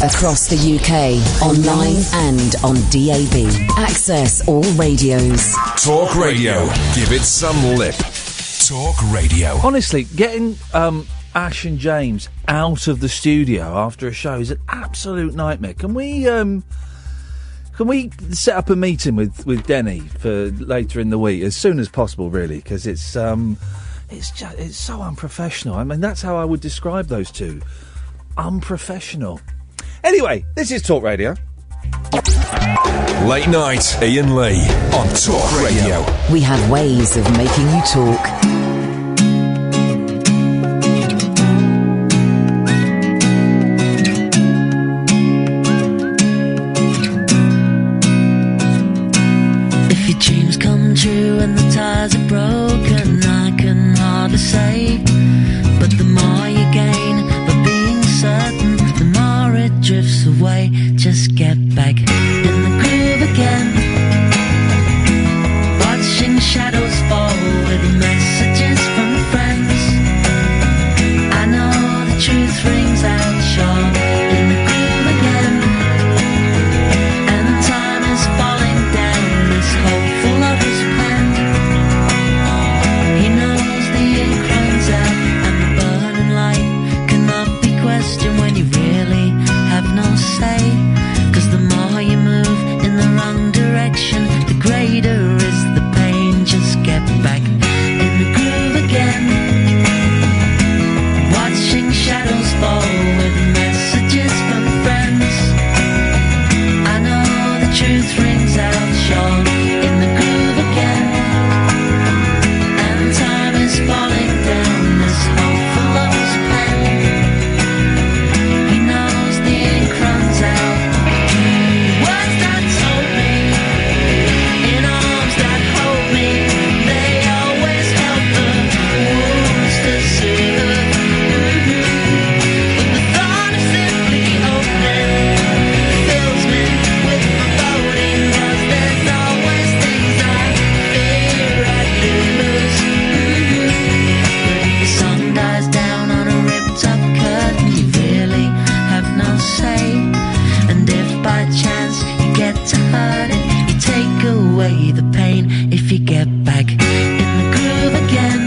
Across the UK, online and on DAB. Access all radios. Talk Radio. Give it some lip. Talk Radio. Honestly, getting Ash and James out of the studio after a show is an absolute nightmare. Can we set up a meeting with Denny for later in the week as soon as possible, really? Because it's so unprofessional. I mean, that's how I would describe those two. Unprofessional. Anyway, this is Talk Radio. Late night, Iain Lee on Talk Radio. We have ways of making you talk. If your dreams come true and the ties are broken, I can hardly say. But the more you gain by being certain, the more it drifts away. Just get back in the groove again. Watching shadows fall with messages from friends. I know the truth rings out sharp in the groove again. And time is falling down this hopeful lover's pen. He knows the ink runs out and the burning light cannot be questioned when you really have no say. 'Cause the more you move in the wrong direction, the greater is the pain. Just get back in the groove again. Watching shadows fall with messages from friends. I know the truth rings out sharp in the groove again. And time is falling down this hopeful lover's pen. He knows the ink runs out. Words that told me, in arms that hold me, they always help the wounds to soothe. But the thought of simply opening fills me with foreboding, 'cause there's always things I fear I'd lose. But if the sun dies down on a ripped up curtain, you really have no say. And if by chance you get to hurt it, you take away the pain if you get back in the groove again.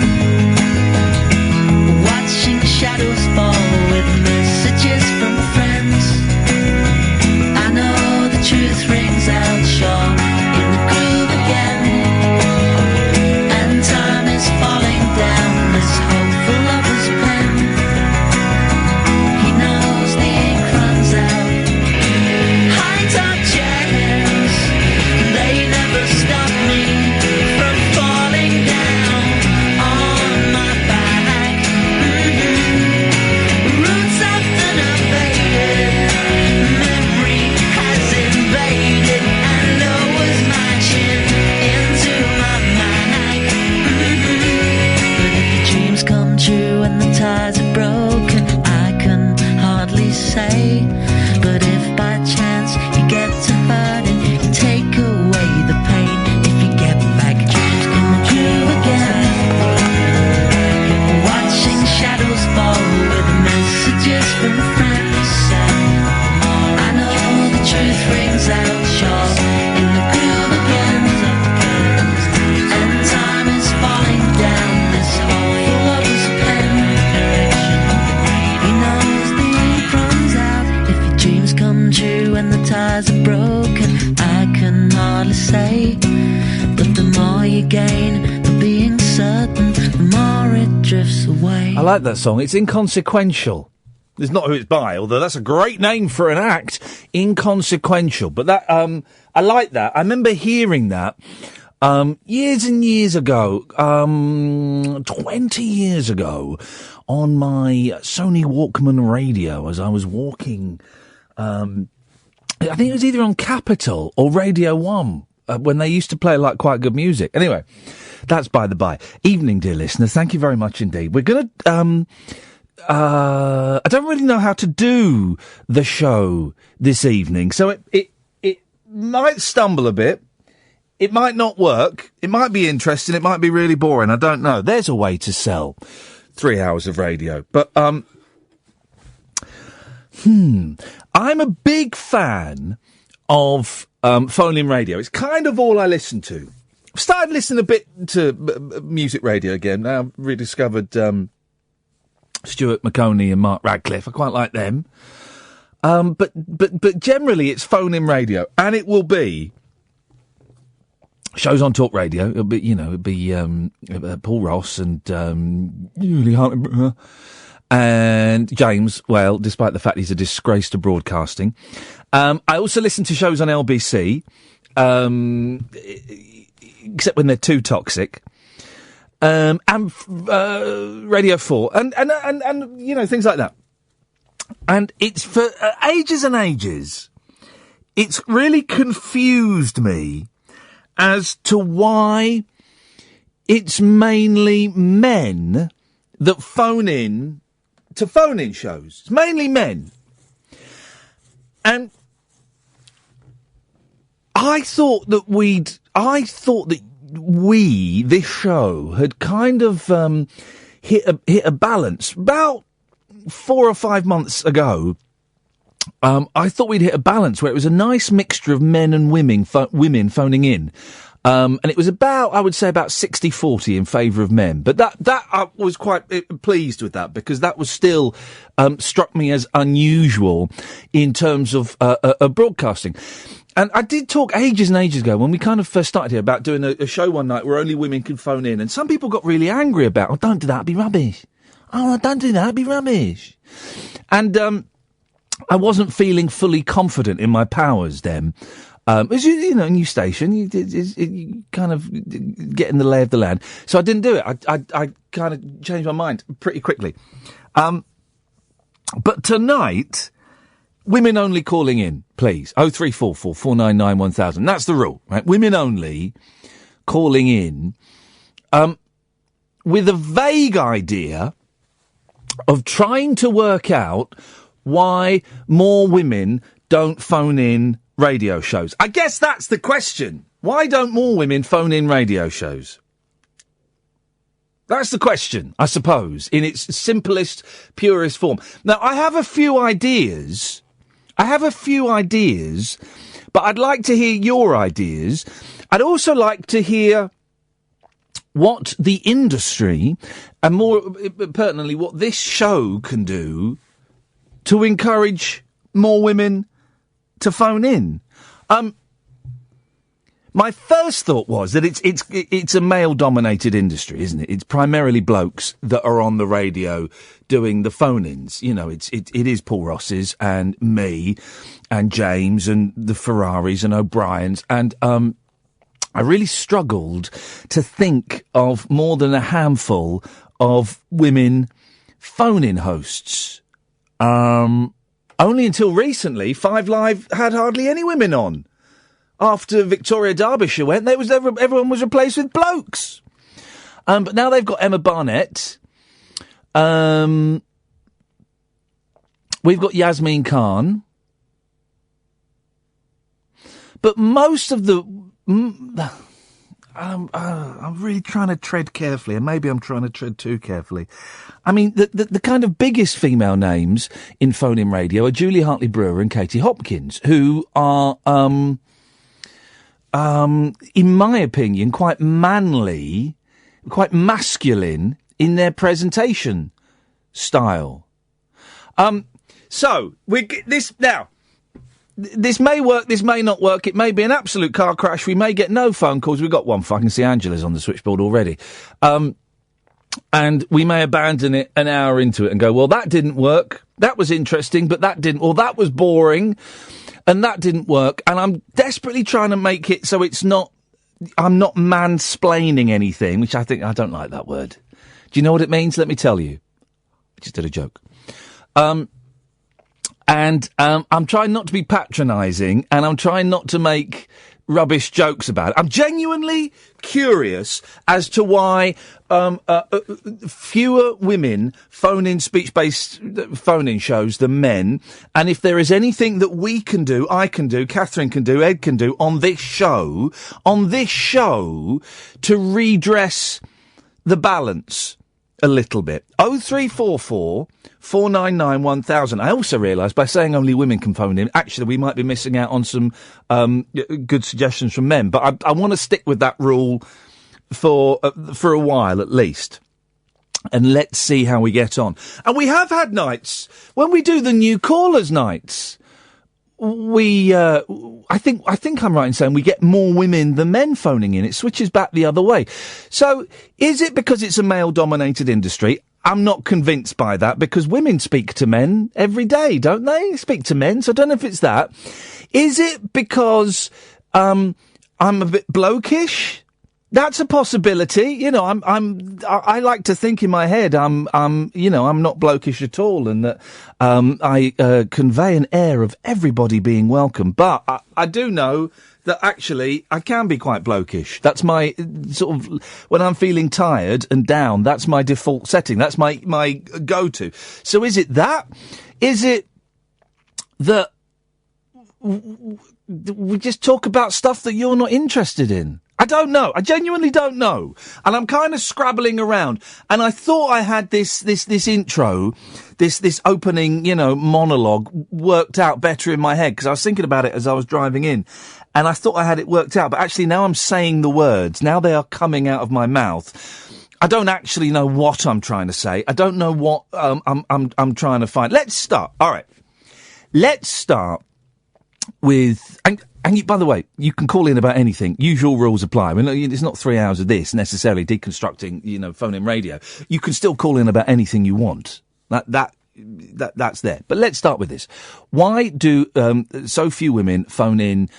Watching shadows fall with messages from friends. I know the truth rings out sharp in the groove again. And time is falling down this hopeful lover's pen. He knows the ink runs out. High top chairs, they never stop me from falling down on my back. Roots often evaded, memory has invaded and lowers my chin into my mag. But if your dreams come true and the ties are broken, I can hardly say. But if by chance you get to hurting, you take away the pain if you get back in the groove again. Watching shadows fall with messages from friends. I know the truth rings out sharp in the groove again. And time is falling down this hopeful lover's pen. He knows the ink runs out. If your dreams come true and the ties are broken, I can hardly say. But the more you gain for being certain, the more it drifts away. I like that song. It's Inconsequential. It's not who it's by, although that's a great name for an act. Inconsequential. But that, I like that. I remember hearing that, years and years ago, 20 years ago, on my Sony Walkman radio as I was walking, I think it was either on Capital or Radio 1, when they used to play like quite good music. Anyway, that's by the by. Evening, dear listeners. Thank you very much indeed. We're gonna, I don't really know how to do the show this evening, so it might stumble a bit. It might not work. It might be interesting. It might be really boring. I don't know. There's a way to sell 3 hours of radio. But, I'm a big fan of phone-in radio. It's kind of all I listen to. I've started listening a bit to music radio again. Now I've rediscovered Stuart Maconie and Mark Radcliffe. I quite like them. But generally it's phone-in radio, and it will be shows on Talk Radio. It'll be Paul Ross and Julie Hartley and James. Well, despite the fact he's a disgrace to broadcasting, I also listen to shows on LBC, except when they're too toxic, and Radio 4, and things like that. And it's for ages and ages. It's really confused me as to why it's mainly men that phone in to phone-in shows. It's mainly men. And I thought that this show had kind of hit a balance. About 4 or 5 months ago, I thought we'd hit a balance where it was a nice mixture of men and women phoning in. And it was I would say about 60-40 in favour of men. But that I was quite pleased with that, because that was still struck me as unusual in terms of broadcasting. And I did talk ages and ages ago, when we kind of first started here, about doing a show one night where only women can phone in. And some people got really angry about, oh, don't do that, it'd be rubbish. Oh, don't do that, it'd be rubbish. And I wasn't feeling fully confident in my powers then. As new station, you kind of get in the lay of the land. So I didn't do it. I kind of changed my mind pretty quickly. But tonight, women only calling in, please. 0344 499 1000. That's the rule, right? Women only calling in, with a vague idea of trying to work out why more women don't phone in radio shows. I guess that's the question. Why don't more women phone in radio shows? That's the question, I suppose, in its simplest, purest form. Now, I have a few ideas, but I'd like to hear your ideas. I'd also like to hear what the industry, and more pertinently, what this show can do to encourage more women to phone in. My first thought was that it's a male-dominated industry, isn't it? It's primarily blokes that are on the radio doing the phone-ins. You know, it is Paul Ross's and me and James and the Ferraris and O'Brien's, and I really struggled to think of more than a handful of women phone-in hosts. Only until recently, 5 Live had hardly any women on. After Victoria Derbyshire went, everyone was replaced with blokes. But now they've got Emma Barnett. We've got Yasmin Khan. But most of the... I'm really trying to tread carefully, and maybe I'm trying to tread too carefully. I mean, the kind of biggest female names in phone-in radio are Julie Hartley-Brewer and Katie Hopkins, who are, in my opinion, quite manly, quite masculine in their presentation style. So, this may work, this may not work, it may be an absolute car crash, we may get no phone calls, we've got one, I can see Angela's on the switchboard already. And we may abandon it an hour into it and go, well, that didn't work, that was interesting, but that didn't, or that was boring, and that didn't work, and I'm desperately trying to make it so I'm not mansplaining anything, which I don't like that word. Do you know what it means? Let me tell you. I just did a joke. And I'm trying not to be patronising, and I'm trying not to make rubbish jokes about it. I'm genuinely curious as to why fewer women phone in speech-based phone-in shows than men, and if there is anything that we can do, I can do, Catherine can do, Ed can do on this show to redress the balance a little bit. 0344 499 1000. I also realised by saying only women can phone in, actually we might be missing out on some good suggestions from men. But I want to stick with that rule for a while at least. And let's see how we get on. And we have had nights when we do the new callers nights. I think I'm right in saying we get more women than men phoning in. It switches back the other way. So is it because it's a male-dominated industry? I'm not convinced by that because women speak to men every day, don't they? Speak to men, so I don't know if it's that. Is it because I'm a bit blokish? That's a possibility. You know, I like to think in my head I'm not blokish at all, and that I convey an air of everybody being welcome. But I do know that actually I can be quite blokish. That's my sort of, when I'm feeling tired and down, that's my default setting. That's my go-to. So is it that? Is it that we just talk about stuff that you're not interested in? I don't know. I genuinely don't know. And I'm kind of scrabbling around. And I thought I had this intro, this opening, monologue worked out better in my head because I was thinking about it as I was driving in. And I thought I had it worked out. But actually now I'm saying the words. Now they are coming out of my mouth. I don't actually know what I'm trying to say. I don't know what I'm trying to find. Let's start. All right. Let's start with... And by the way, you can call in about anything. Usual rules apply. I mean, it's not 3 hours of this necessarily deconstructing, phone-in radio. You can still call in about anything you want. That's there. But let's start with this. Why do so few women phone in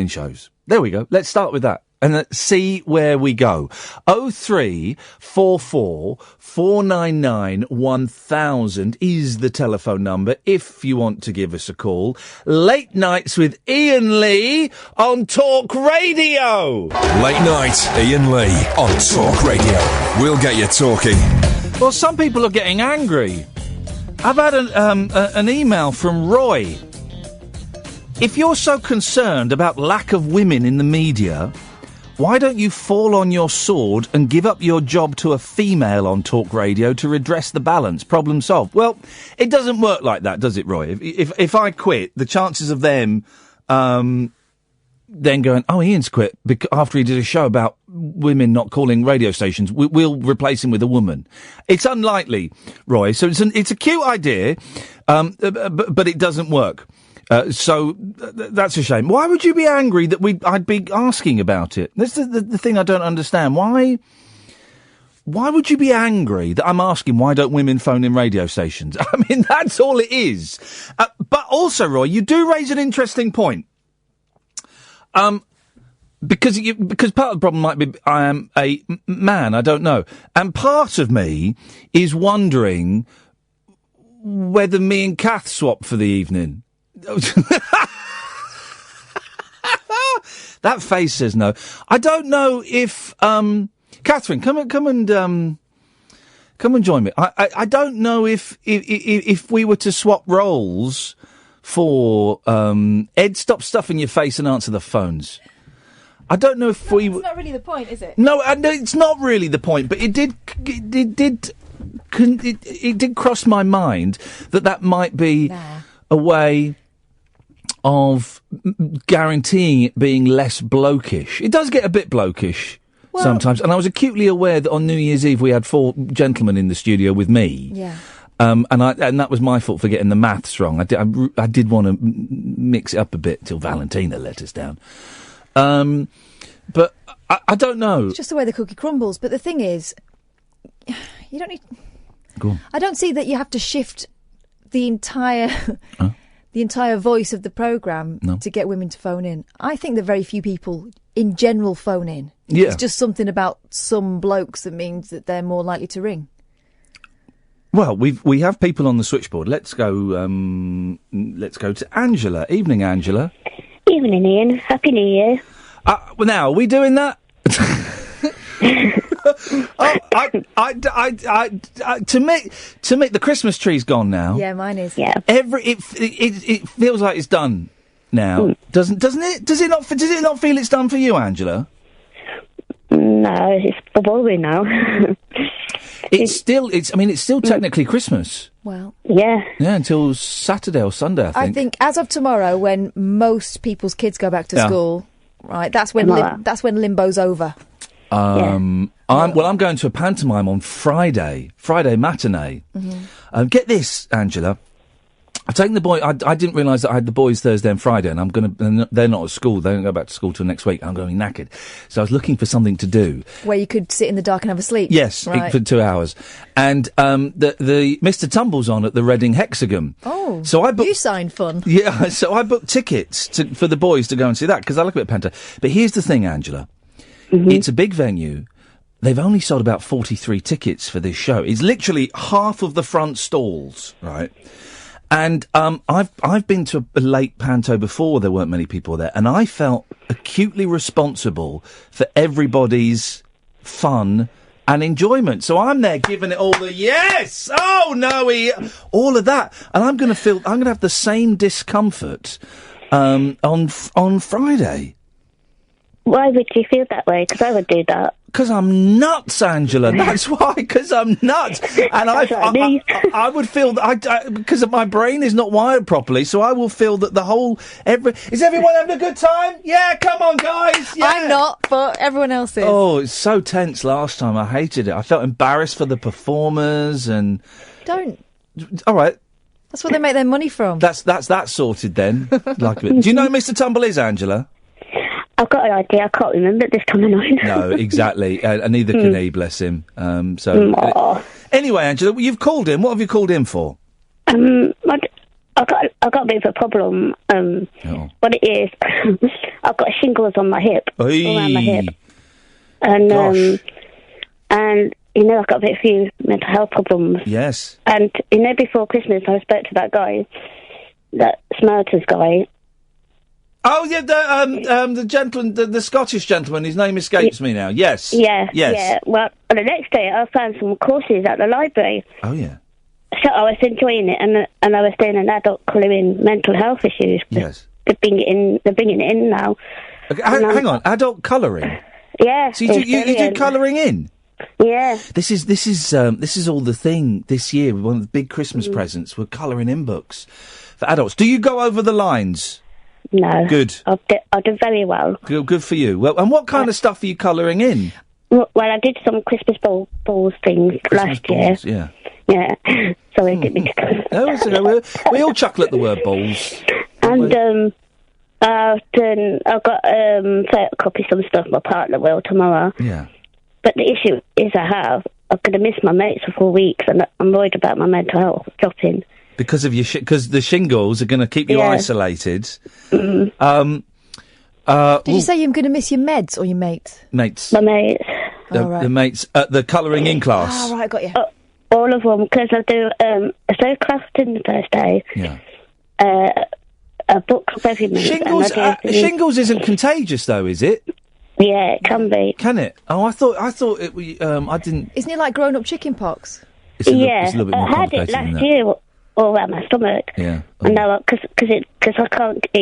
shows? There we go. Let's start with that. And see where we go. 0344 499 1000 is the telephone number if you want to give us a call. Late Nights with Iain Lee on Talk Radio. Late Night, Iain Lee on Talk Radio. We'll get you talking. Well, some people are getting angry. I've had an email from Roy. If you're so concerned about lack of women in the media, why don't you fall on your sword and give up your job to a female on Talk Radio to redress the balance? Problem solved. Well, it doesn't work like that, does it, Roy? If I quit, the chances of them then going, oh, Ian's quit after he did a show about women not calling radio stations, we'll replace him with a woman. It's unlikely, Roy. So it's a cute idea, but it doesn't work. So that's a shame. Why would you be angry that I'd be asking about it? That's the thing I don't understand. Why would you be angry that I'm asking why don't women phone in radio stations? I mean, that's all it is. But also, Roy, you do raise an interesting point. Because part of the problem might be I am a man, I don't know. And part of me is wondering whether me and Kath swap for the evening. That face says no. I don't know if Catherine, come and join me. I don't know if we were to swap roles for Ed, stop stuffing your face and answer the phones. I don't know if we. It's not really the point, is it? No, it's not really the point. But it did cross my mind that might be a way of guaranteeing it being less blokish. It does get a bit blokish sometimes, and I was acutely aware that on New Year's Eve we had 4 gentlemen in the studio with me. Yeah. And that was my fault for getting the maths wrong. I did want to mix it up a bit till Valentina let us down. But I don't know. It's just the way the cookie crumbles. But the thing is, you don't need. Go on. I don't see that you have to shift the entire. The entire voice of the programme to get women to phone in. I think that very few people in general phone in. Yeah. It's just something about some blokes that means that they're more likely to ring. Well, we have people on the switchboard. Let's go to Angela. Evening, Angela. Evening, Ian. Happy New Year. Well, now, are we doing that? To me, the Christmas tree's gone now. Yeah, mine is. Yeah. It feels like it's done now. Doesn't it? Does it not feel it's done for you, Angela? No, it's boring now. It's still technically Christmas. Well, Yeah. Yeah, until Saturday or Sunday, I think. I think as of tomorrow, when most people's kids go back to school, right, that's when limbo's over. I'm going to a pantomime on Friday matinee. Mm-hmm. Get this, Angela. I've taken the boy. I didn't realise that I had the boys Thursday and Friday, and they're not at school. They don't go back to school till next week. I'm going to be knackered, so I was looking for something to do where you could sit in the dark and have a sleep. Yes, right. for 2 hours, and the Mr. Tumble's on at the Reading Hexagon. Oh, so you signed fun. Yeah, so I booked tickets for the boys to go and see that because I like a bit of Panta. But here's the thing, Angela. Mm-hmm. It's a big venue. They've only sold about 43 tickets for this show. It's literally half of the front stalls, right? And I've been to a late panto before. There weren't many people there, and I felt acutely responsible for everybody's fun and enjoyment. So I'm there giving it all the yes, oh no, all of that, and I'm going to have the same discomfort on Friday. Why would you feel that way? Because I would do that. Because I'm nuts, Angela. That's why. Because I'm nuts, and I would feel that because my brain is not wired properly. So I will feel that is everyone having a good time? Yeah, come on, guys. Yeah. I'm not, but everyone else is. Oh, it's so tense. Last time I hated it. I felt embarrassed for the performers and. Don't. All right. That's where they make their money from. That's that sorted then. Like a bit. Do you know who Mr. Tumble is, Angela? I've got an idea. I can't remember this coming on. No, exactly. And neither can he, bless him. Anyway, Angela, you've called him. What have you called him for? I got a bit of a problem. What it is, I've got shingles on my hip, around my hip, and I've got a few mental health problems. Yes. And before Christmas, I spoke to that guy, that Smarters guy. Oh, yeah, the gentleman, the Scottish gentleman, his name escapes me now. Yes. Yeah. Yes. Yeah. Well, the next day I found some courses at the library. Oh, yeah. So I was enjoying it, and I was doing an adult colouring mental health issues. Yes. They're bringing it in now. Okay, hang on, adult colouring? Yeah. So you do colouring in? Yeah. This is all the thing this year. One of the big Christmas presents were colouring in books for adults. Do you go over the lines? No. Good. I did very well. Good for you. Well, and what kind of stuff are you colouring in? Well, I did some Christmas balls things last year. Yeah. Yeah. Sorry, I didn't mean to go. We all chuckle at the word balls. And I've got photocopy some stuff my partner will tomorrow. Yeah. But the issue is I'm going to miss my mates for 4 weeks, and I'm worried about my mental health dropping. Because of because the shingles are going to keep you isolated. Mm-hmm. Did you say you're going to miss your meds or your mates? Mates. My mates. Right. The mates at the colouring in class. Oh, right, got you. All of them, because I do a slow crafting the first day. Yeah. A book of every minute. Shingles isn't contagious, though, is it? Yeah, it can be. Can it? Oh, I thought it. I didn't. Isn't it like grown-up chicken pox? It's a little bit more complicated than that. I had it last year. All around my stomach. Yeah. Oh. And now, because it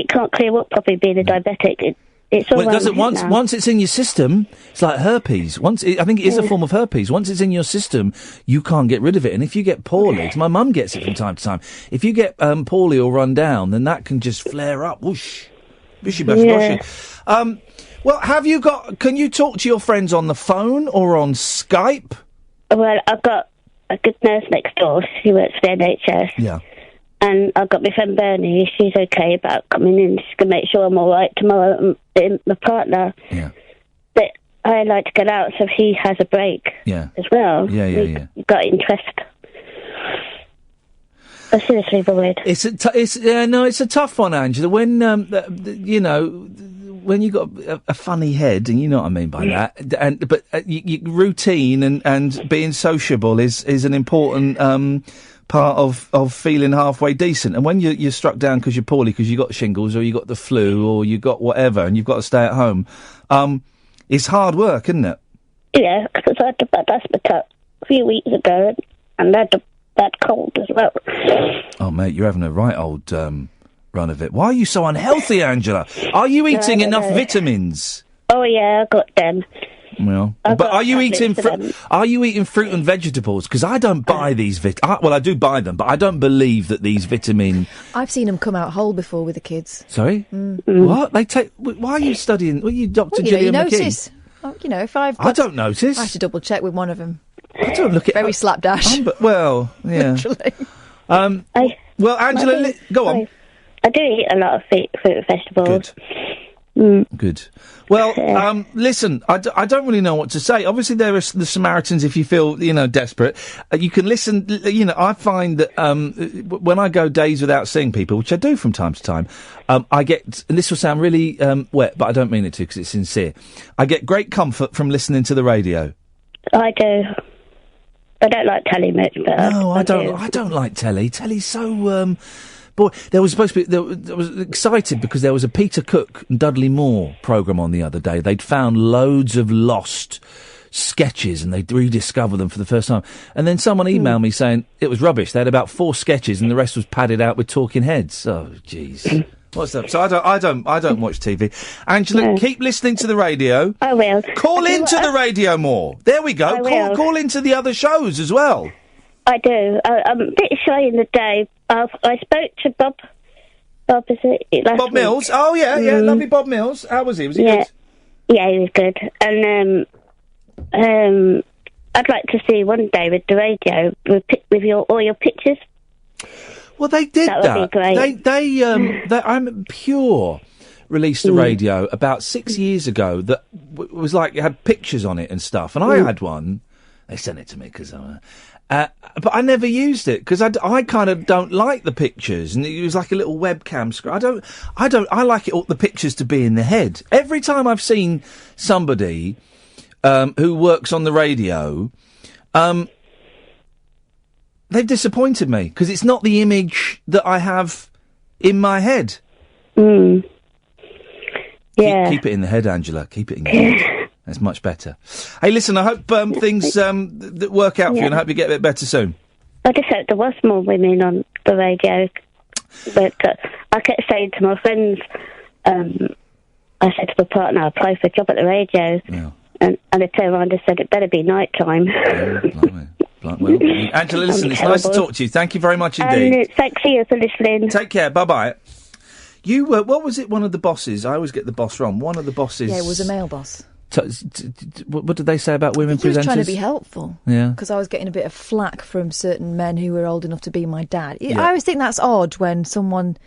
can't clear up properly being a diabetic. It's all it doesn't. Once it's in your system, it's like herpes. I think it is a form of herpes. Once it's in your system, you can't get rid of it. And if you get poorly, 'cause my mum gets it from time to time. If you get poorly or run down, then that can just flare up. Whoosh, bishy bash boshy. Well, can you talk to your friends on the phone or on Skype? Well, I've got a good nurse next door. She works for the NHS. Yeah. And I've got my friend Bernie. She's okay about coming in. She's going to make sure I'm all right tomorrow. And my partner. Yeah. But I like to get out so he has a break. Yeah. As well. Yeah. Got interest. I'm seriously worried. It's a tough one, Angela. When when you got a funny head, and you know what I mean by that, but routine and being sociable is an important part of feeling halfway decent. And when you're struck down because you're poorly, because you got shingles or you got the flu or you got whatever, and you've got to stay at home, it's hard work, isn't it? Yeah, because I had a bad asthma attack a few weeks ago, and I had a bad cold as well. Oh, mate, you're having a right old run of it. Why are you so unhealthy, Angela? Are you eating enough vitamins? Oh, yeah, I got them. Well, I've but got are you eating tablets for them. Are you eating fruit and vegetables? Because I don't buy these well, I do buy them, but I don't believe that these vitamin. I've seen them come out whole before with the kids. Sorry, what they take? Why are you studying? Well, you Dr. Well, Gillian you McKee? notice. Oh, if I've I don't notice. I have to double check with one of them. I don't look at Very slapdash. Well, yeah. Literally. Well, Angela, go on. I do eat a lot of fruit and vegetables. Good. Well, listen, I don't really know what to say. Obviously, there are the Samaritans if you feel, desperate. You can listen, I find that when I go days without seeing people, which I do from time to time, I get, and this will sound really wet, but I don't mean it to because it's sincere, I get great comfort from listening to the radio. I do. I don't like telly much, but I don't like telly. Telly's so... Boy, there was supposed to be... I was excited because there was a Peter Cook and Dudley Moore programme on the other day. They'd found loads of lost sketches and they'd rediscovered them for the first time. And then someone emailed me saying it was rubbish. They had about 4 sketches and the rest was padded out with talking heads. Oh, jeez. What's up? So I don't watch TV. Angela, keep listening to the radio. I will. Call into the radio more. There we go. Call into the other shows as well. I do. I'm a bit shy in the day. I spoke to Bob. Bob, is it last Bob Mills? week? Oh, yeah, lovely Bob Mills. How was he? Was he good? Yeah, he was good. And I'd like to see one day with the radio with all your pictures. Well, they did that. That would be great. I'm Pure released a radio about 6 years ago that was like, it had pictures on it and stuff. And I had one. They sent it to me because but I never used it because I kind of don't like the pictures, and it was like a little webcam screen. I like the pictures to be in the head. Every time I've seen somebody who works on the radio, they've disappointed me because it's not the image that I have in my head. Yeah. Keep it in the head, Angela. Keep it in your head. That's much better. Hey, listen, I hope things that work out for you, and I hope you get a bit better soon. I just hope there was more women on the radio. But I kept saying to my friends, I said to my partner, I applied for a job at the radio. Yeah. And they turned around and said, it better be night time. Well, Angela, listen, it's nice to talk to you. Thank you very much indeed. Thanks to you for listening. Take care. Bye-bye. You were, what was it, one of the bosses? I always get the boss wrong. One of the bosses... Yeah, it was a male boss. What did they say about women presenters? He was trying to be helpful. Yeah. Because I was getting a bit of flack from certain men who were old enough to be my dad. Yeah. I always think that's odd when someone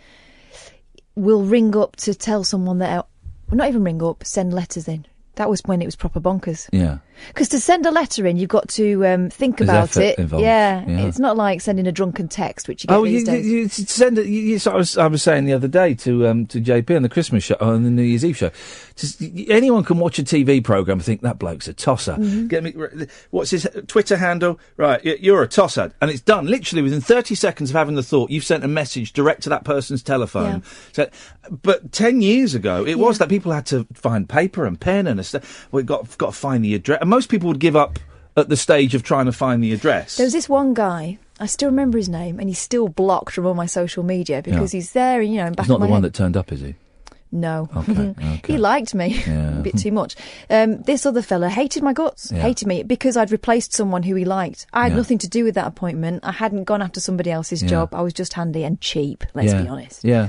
will ring up to tell someone that... Well, not even ring up, send letters in. That was when it was proper bonkers. Yeah. Because to send a letter in, you've got to think about it. Involved. Yeah. It's not like sending a drunken text, which you get these days. You send it. I was saying the other day to JP on the Christmas show, on the New Year's Eve show. Anyone can watch a TV programme and think that bloke's a tosser. Mm-hmm. Get me. What's his Twitter handle? Right, you're a tosser, and it's done literally within 30 seconds of having the thought. You've sent a message direct to that person's telephone. Yeah. So, but 10 years ago, it was that people had to find paper and pen and we've got to find the address. And most people would give up at the stage of trying to find the address. There was this one guy, I still remember his name, and he's still blocked from all my social media because he's there, in back of my He's not the one that turned up, is he? No. Okay. He liked me a bit too much. This other fella hated my guts, hated me because I'd replaced someone who he liked. I had nothing to do with that appointment. I hadn't gone after somebody else's job. I was just handy and cheap, let's be honest. Yeah.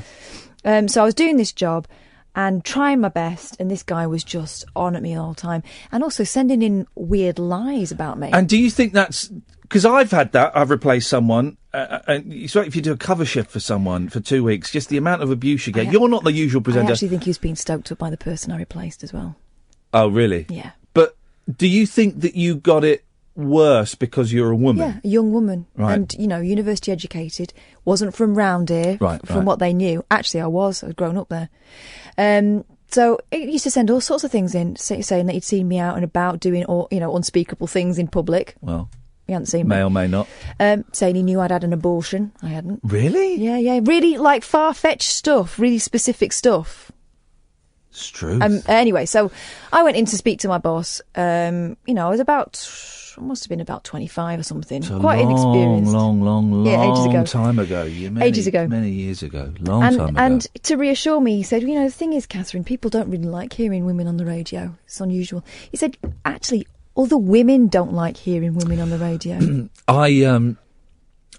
So I was doing this job and trying my best, and this guy was just on at me all the time, and also sending in weird lies about me. And do you think that's... Because I've had that, I've replaced someone, and so if you do a cover shift for someone for 2 weeks, just the amount of abuse you get. You're not the usual presenter. I actually think he was being stoked up by the person I replaced as well. Oh, really? Yeah. But do you think that you got it worse because you're a woman? Yeah, a young woman. Right. And, university educated, wasn't from round here, from what they knew. Actually, I'd grown up there. So it used to send all sorts of things in, saying that he'd seen me out and about doing, unspeakable things in public. Well, he hadn't seen me. May or may not. Saying he knew I'd had an abortion. I hadn't. Really? Yeah. Really, far-fetched stuff, really specific stuff. It's true. Anyway, so I went in to speak to my boss. I must have been about 25 or something. It's a quite inexperienced. Long ages ago. time ago. Ages ago. Many years ago. Time ago. And to reassure me, he said, the thing is, Catherine, people don't really like hearing women on the radio. It's unusual. He said, actually, other women don't like hearing women on the radio.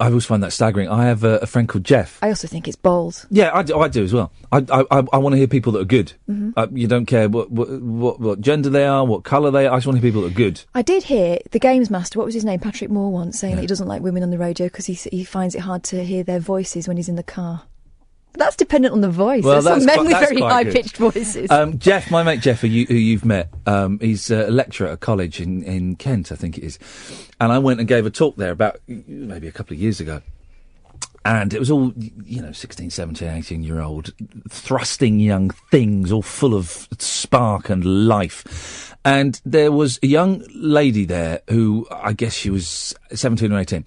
I always find that staggering. I have a friend called Jeff. I also think it's bold. Yeah, I do as well. I want to hear people that are good. Mm-hmm. You don't care what gender they are, what colour they are. I just want to hear people that are good. I did hear the Games Master, what was his name, Patrick Moore, once saying that he doesn't like women on the radio because he finds it hard to hear their voices when he's in the car. But that's dependent on the voice. Well, There's some men with that's very quite good. high-pitched voices. Jeff, my mate Jeff, who you've met, he's a lecturer at a college in Kent, I think it is. And I went and gave a talk there about maybe a couple of years ago. And it was all, 16, 17, 18-year-old thrusting young things, all full of spark and life. And there was a young lady there who, I guess she was 17 or 18.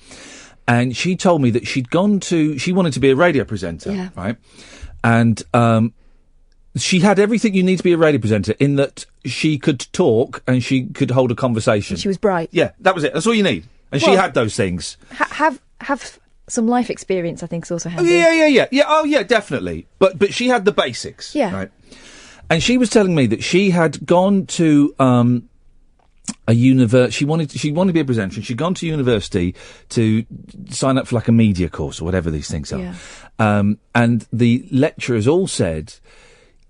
And she told me that she wanted to be a radio presenter, right? And she had everything you need to be a radio presenter in that she could talk and she could hold a conversation. And she was bright. Yeah, that was it. That's all you need. And she had those things. Have some life experience, I think, is also handy. Yeah. Oh, yeah, definitely. But she had the basics. Yeah. Right. And she was telling me that she had gone to a university. She wanted to be a presenter, and she'd gone to university to sign up for like a media course or whatever these things are. Yeah. And the lecturers all said,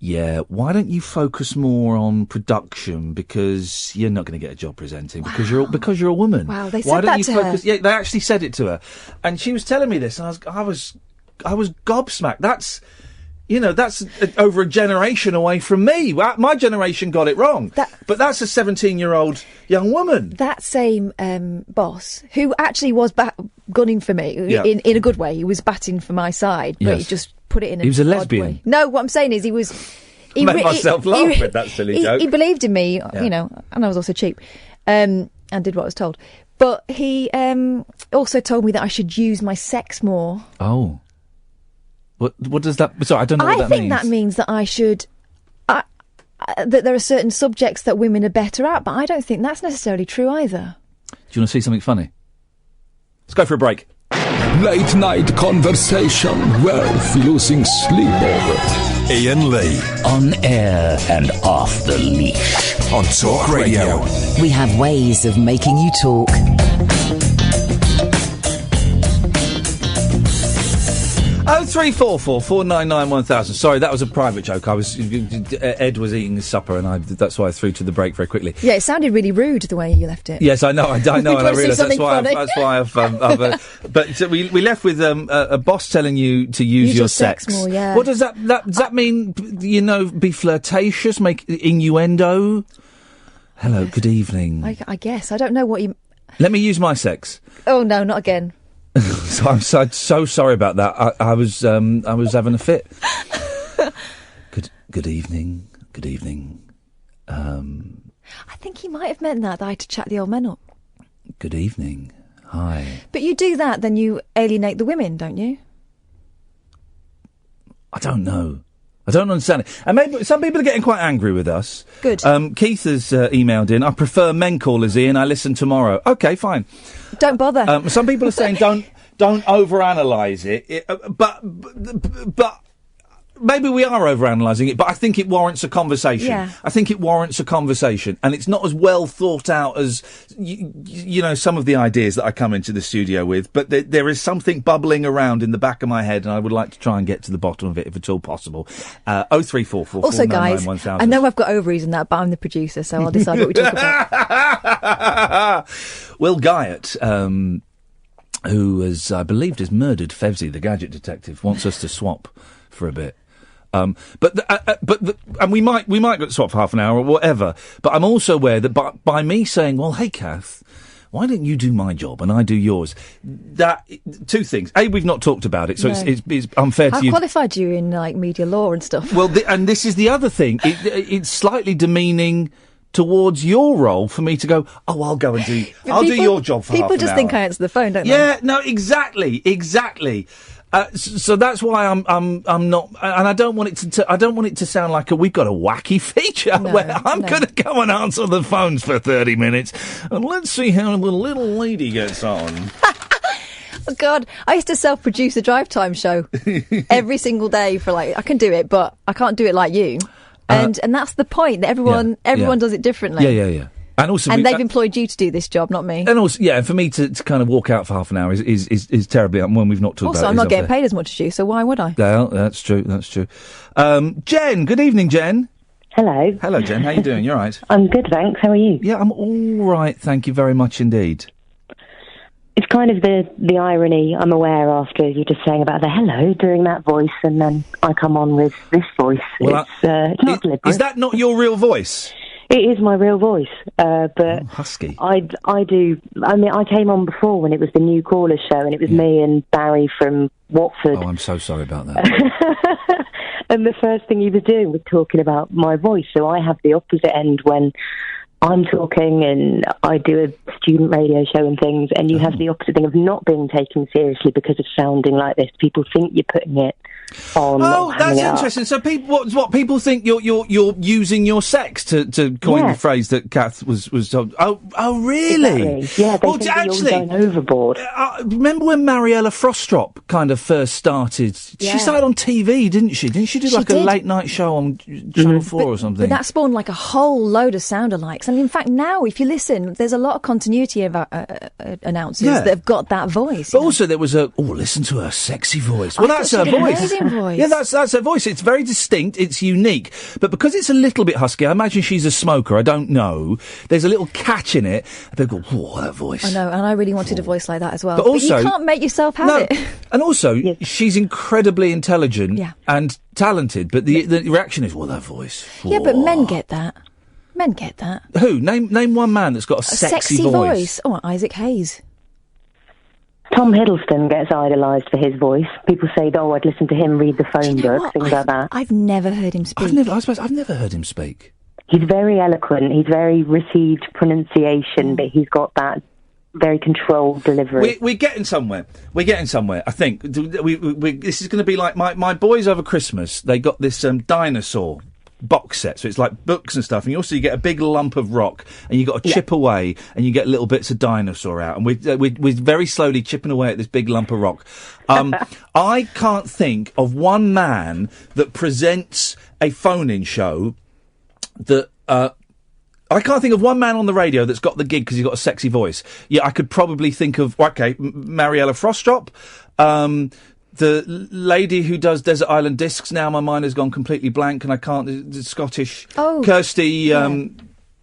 yeah, why don't you focus more on production because you're not going to get a job presenting because you're a woman. Wow, they said why don't that you to focus? her. Yeah, they actually said it to her, and she was telling me this, and I was gobsmacked. That's over a generation away from me. My generation got it wrong, but that's a 17-year-old young woman. That same boss, who actually was gunning for me in a good way, he was batting for my side, but he just put it in. He was a odd lesbian. way. No, what I'm saying is he was. I made myself laugh with that silly joke. He believed in me, and I was also cheap, and did what I was told. But he also told me that I should use my sex more. Oh. What does that... Sorry, I don't know what that means. I think that means that I should... that there are certain subjects that women are better at, but I don't think that's necessarily true either. Do you want to see something funny? Let's go for a break. Late night conversation worth losing sleep over. Iain Lee. On air and off the leash. On Talk Radio. We have ways of making you talk. 0344 499 1000. Sorry, that was a private joke. Ed was eating his supper, and that's why I threw to the break very quickly. Yeah, it sounded really rude the way you left it. Yes, I know, and I realise that's why I've. But so we left with a boss telling you to use your sex more. Yeah. What does that does that mean? Be flirtatious, make innuendo. Hello, good evening. I guess I don't know what you. Let me use my sex. Oh no, not again. So I'm so sorry about that. I was having a fit. Good evening. Good evening. I think he might have meant that I had to chat the old men up. Good evening. Hi. But you do that, then you alienate the women, don't you? I don't know. I don't understand it. And maybe some people are getting quite angry with us. Good. Keith has emailed in. I prefer men callers, Iain. I listen tomorrow. Okay, fine. Don't bother. Some people are saying don't overanalyse it. But maybe we are overanalyzing it. But I think it warrants a conversation. Yeah. I think it warrants a conversation, and it's not as well thought out as some of the ideas that I come into the studio with. But there is something bubbling around in the back of my head, and I would like to try and get to the bottom of it if at all possible. 0344 Also, guys, I know I've got ovaries and that, but I'm the producer, so I'll decide what we talk about. Will Guyot, who has, I believe, has murdered Fevsy, the gadget detective, wants us to swap for a bit. And we might get swap for half an hour or whatever. But I'm also aware that by me saying, well, hey, Kath, why don't you do my job and I do yours? That two things. A, we've not talked about it, so No. it's unfair to you. I've qualified you in media law and stuff. Well, and this is the other thing. It's slightly demeaning towards your role for me to go, I'll go and do. I'll do your job for half an hour. People just think I answer the phone, don't they? Yeah, no, exactly. So that's why I'm not, and I don't want it I don't want it to sound like we've got a wacky feature where I'm going to go and answer the phones for 30 minutes, and let's see how the little lady gets on. Oh, God, I used to self-produce a drive time show every single day for I can do it, but I can't do it like you. And that's the point, that everyone does it differently. Yeah. And they've employed you to do this job, not me. And also, and for me to kind of walk out for half an hour is terribly, when we've not talked about it. Also, I'm not getting paid as much as you, so why would I? Well, that's true. Jen, good evening, Jen. Hello. Hello, Jen. How you doing? You all right? I'm good, thanks. How are you? Yeah, I'm all right. Thank you very much indeed. It's kind of the irony I'm aware after you just saying about the hello, doing that voice, and then I come on with this voice. Well, it's not deliberate. Is that not your real voice? It is my real voice, but husky. I do. I mean, I came on before when it was the New Callers show, and it was me and Barry from Watford. Oh, I'm so sorry about that. And the first thing he was doing was talking about my voice, so I have the opposite end when I'm talking and I do a student radio show and things, and you have the opposite thing of not being taken seriously because of sounding like this. People think you're putting it on. Oh, that's interesting. So what people think you're using your sex to coin the phrase that Kath was told. Oh, really? Exactly. Yeah, they think you're going overboard. Remember when Mariella Frostrop kind of first started? Yeah. She started on TV, didn't she? Didn't she do a late night show on Channel 4 or something? But that spawned a whole load of sound-alikes. And in fact, now, if you listen, there's a lot of continuity of announcers that have got that voice. But also there was listen to her sexy voice. Well, that's her voice. Voice. Yeah, that's her voice. It's very distinct. It's unique. But because it's a little bit husky, I imagine she's a smoker. I don't know. There's a little catch in it. They go, whoa, that voice. I know, and I really wanted a voice like that as well. But also, you can't make yourself have it. And also, she's incredibly intelligent and talented. But the reaction is, that voice. Yeah, but men get that. Men get that. Who? Name one man that's got a sexy voice. Oh, Isaac Hayes. Tom Hiddleston gets idolised for his voice. People say, I'd listen to him read the phone book, things like that. I've never heard him speak. I've never heard him speak. He's very eloquent. He's very received pronunciation, but he's got that very controlled delivery. We're getting somewhere. I think. This is going to be like my boys over Christmas. They got this dinosaur box set, so it's like books and stuff, and you get a big lump of rock, and you got to chip away, and you get little bits of dinosaur out, and we're very slowly chipping away at this big lump of rock. I can't think of one man that presents a phone-in show that I can't think of one man on the radio that's got the gig because he's got a sexy voice. Yeah, I could probably think of Mariella Frostrop. The lady who does Desert Island Discs now, my mind has gone completely blank, and I can't. The Scottish Kirsty Young.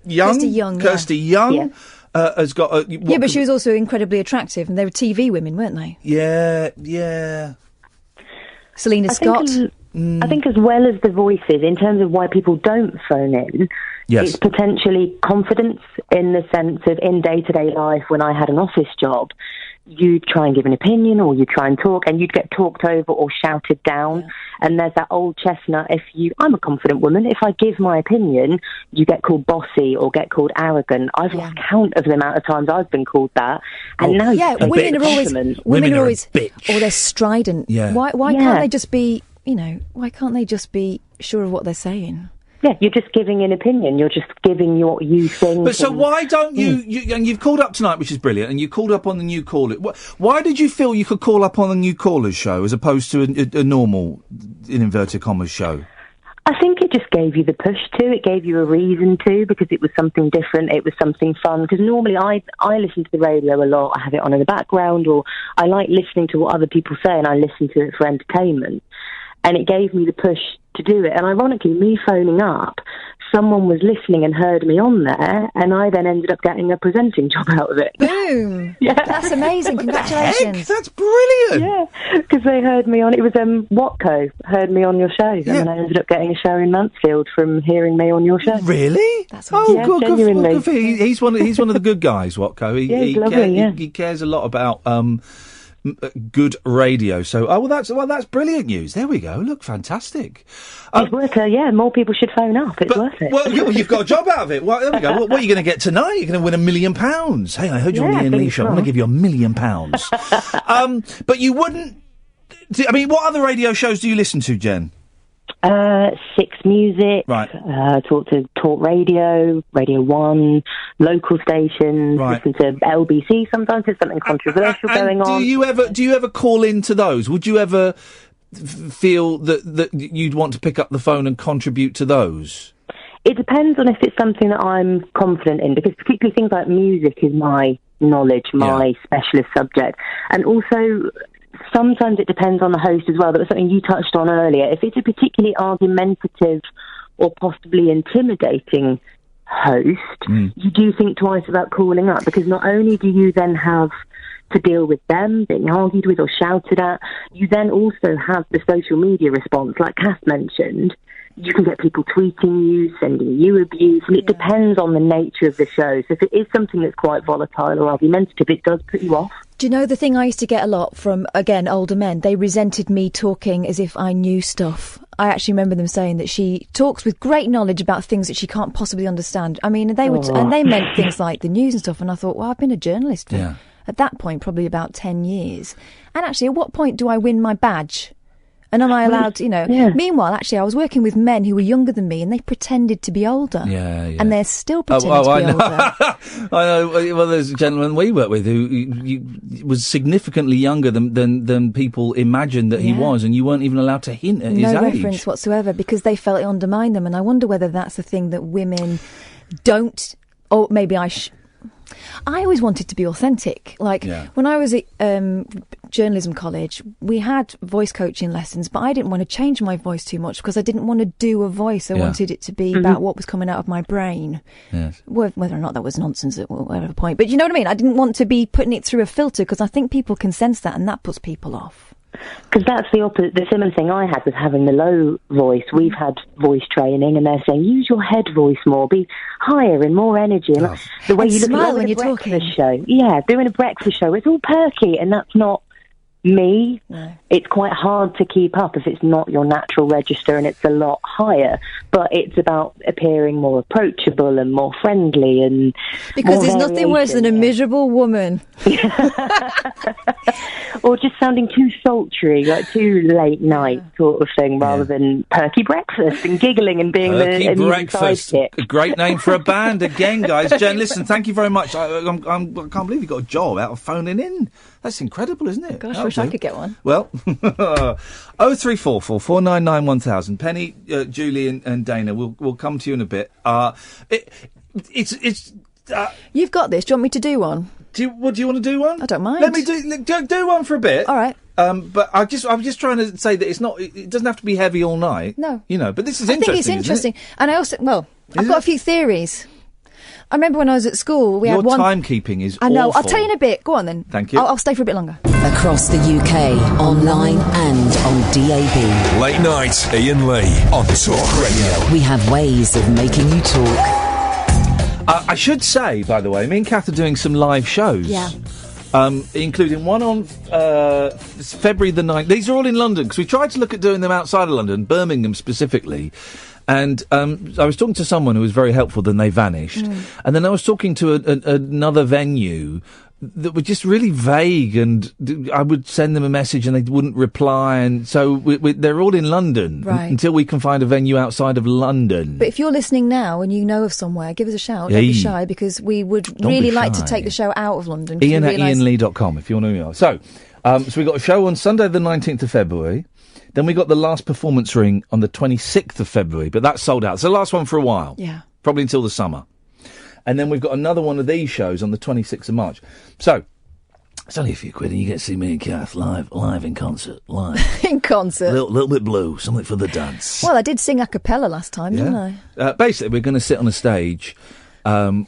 Kirsty Young has got. But she was also incredibly attractive, and they were TV women, weren't they? Yeah. Selena Scott. I think as well as the voices, in terms of why people don't phone in, it's potentially confidence in the sense of in day-to-day life when I had an office job. You'd try and give an opinion, or you'd try and talk, and you'd get talked over or shouted down. Yeah. And there's that old chestnut, I'm a confident woman, if I give my opinion, you get called bossy or get called arrogant. I've lost count of the amount of times I've been called that. And now women are always bitch. Or they're strident. Yeah. Why can't they just be, why can't they just be sure of what they're saying? Yeah, you're just giving an opinion. You're just giving what you think. But so why don't you and you've called up tonight, which is brilliant, and you called up on the New Caller. Why did you feel you could call up on the New Callers show as opposed to a normal, in inverted commas, show? I think it just gave you the push to. It gave you a reason to, because it was something different. It was something fun. Because normally I listen to the radio a lot. I have it on in the background, or I like listening to what other people say, and I listen to it for entertainment. And it gave me the push to do it. And ironically, me phoning up, someone was listening and heard me on there, and I then ended up getting a presenting job out of it. Boom! Yeah. That's amazing. Congratulations. That's brilliant. Yeah, because they heard me on, it was Watco heard me on your show, and then I ended up getting a show in Mansfield from hearing me on your show. Really? That's awesome. Genuinely. Good. He's one of the good guys, Watco. He's lovely, he cares a lot about good radio. So, that's brilliant news. There we go. Look, fantastic. It's worth it. More people should phone up. It's worth it. Well, you've got a job out of it. Well, there we go. What are you going to get tonight? You're going to win £1 million. Hey, I heard you on the Iain Lee show. I want to give you £1 million. But you wouldn't I mean, what other radio shows do you listen to, Jen? Six Music, right. Talk Radio, Radio 1, local stations, right. listen to LBC sometimes there's something controversial going on. Do you ever call into those? Would you ever feel that you'd want to pick up the phone and contribute to those? It depends on if it's something that I'm confident in, because particularly things like music is my knowledge, my specialist subject. And also, sometimes it depends on the host as well. That was something you touched on earlier. If it's a particularly argumentative or possibly intimidating host, you do think twice about calling up, because not only do you then have to deal with them being argued with or shouted at, you then also have the social media response, like Kath mentioned. You can get people tweeting you, sending you abuse, and it depends on the nature of the show. So if it is something that's quite volatile or argumentative, it does put you off. Do you know the thing I used to get a lot from, again, older men? They resented me talking as if I knew stuff. I actually remember them saying that she talks with great knowledge about things that she can't possibly understand. I mean, they would, and they meant things like the news and stuff, and I thought, well, I've been a journalist for, at that point, probably about 10 years. And actually, at what point do I win my badge? And am I allowed to, Meanwhile, actually, I was working with men who were younger than me, and they pretended to be older. And they're still pretending to be older. I know. Well, there's a gentleman we work with who was significantly younger than people imagined that he was, and you weren't even allowed to hint at his age. No reference whatsoever, because they felt it undermined them. And I wonder whether that's the thing that women don't, or maybe I always wanted to be authentic. Like, when I was at journalism college, we had voice coaching lessons, but I didn't want to change my voice too much because I didn't want to do a voice. I wanted it to be about what was coming out of my brain. Yes. Whether or not that was nonsense at whatever point. But you know what I mean? I didn't want to be putting it through a filter, because I think people can sense that, and that puts people off. Because that's the opposite. The similar thing I had was having the low voice. We've had voice training, and they're saying use your head voice more, be higher and more energy. And the way you look at when you're talking. Show, doing a breakfast show, it's all perky, and that's not me. No. It's quite hard to keep up if it's not your natural register, and it's a lot higher. But it's about appearing more approachable and more friendly, and because there's nothing worse than a miserable woman. Or just sounding too sultry, like too late night sort of thing, rather than perky breakfast and giggling and being perky the breakfast. sidekick. A great name for a band again, guys. Jen, listen, thank you very much. I can't believe you got a job out of phoning in. That's incredible, isn't it? Gosh, I wish I could get one. Well, 0344 499 1000. Penny, Julie, and Dana, we'll come to you in a bit. You've got this. Do you want me to do one? Do you want to do one? I don't mind. Let me do one for a bit. All right. But I'm just trying to say that it doesn't have to be heavy all night. No. But this is interesting. I think it's interesting. And I also, I've got a few theories. I remember when I was at school, we had one... Your timekeeping is I know. awful. I'll tell you in a bit. Go on then. Thank you. I'll stay for a bit longer. Across the UK, online and on DAB. Late night, Iain Lee on Talk Radio. We have ways of making you talk. I should say, by the way, me and Kath are doing some live shows. Yeah. Including one on February the 9th. These are all in London, because we tried to look at doing them outside of London, Birmingham specifically. And I was talking to someone who was very helpful, then they vanished. And then I was talking to another venue that were just really vague, and I would send them a message and they wouldn't reply. And so they're all in London until we can find a venue outside of London. But if you're listening now and you know of somewhere, give us a shout. Don't be shy, because we would really like to take the show out of London. Iain at iainlee.com if you want to know. So we got a show on Sunday the 19th of February. Then we got the last performance ring on the 26th of February, but that's sold out. It's the last one for a while. Yeah. Probably until the summer. And then we've got another one of these shows on the 26th of March. So, it's only a few quid and you get to see me and Kath live in concert. Live. In concert. A little bit blue, something for the dance. Well, I did sing a cappella last time, didn't I? Basically, we're going to sit on a stage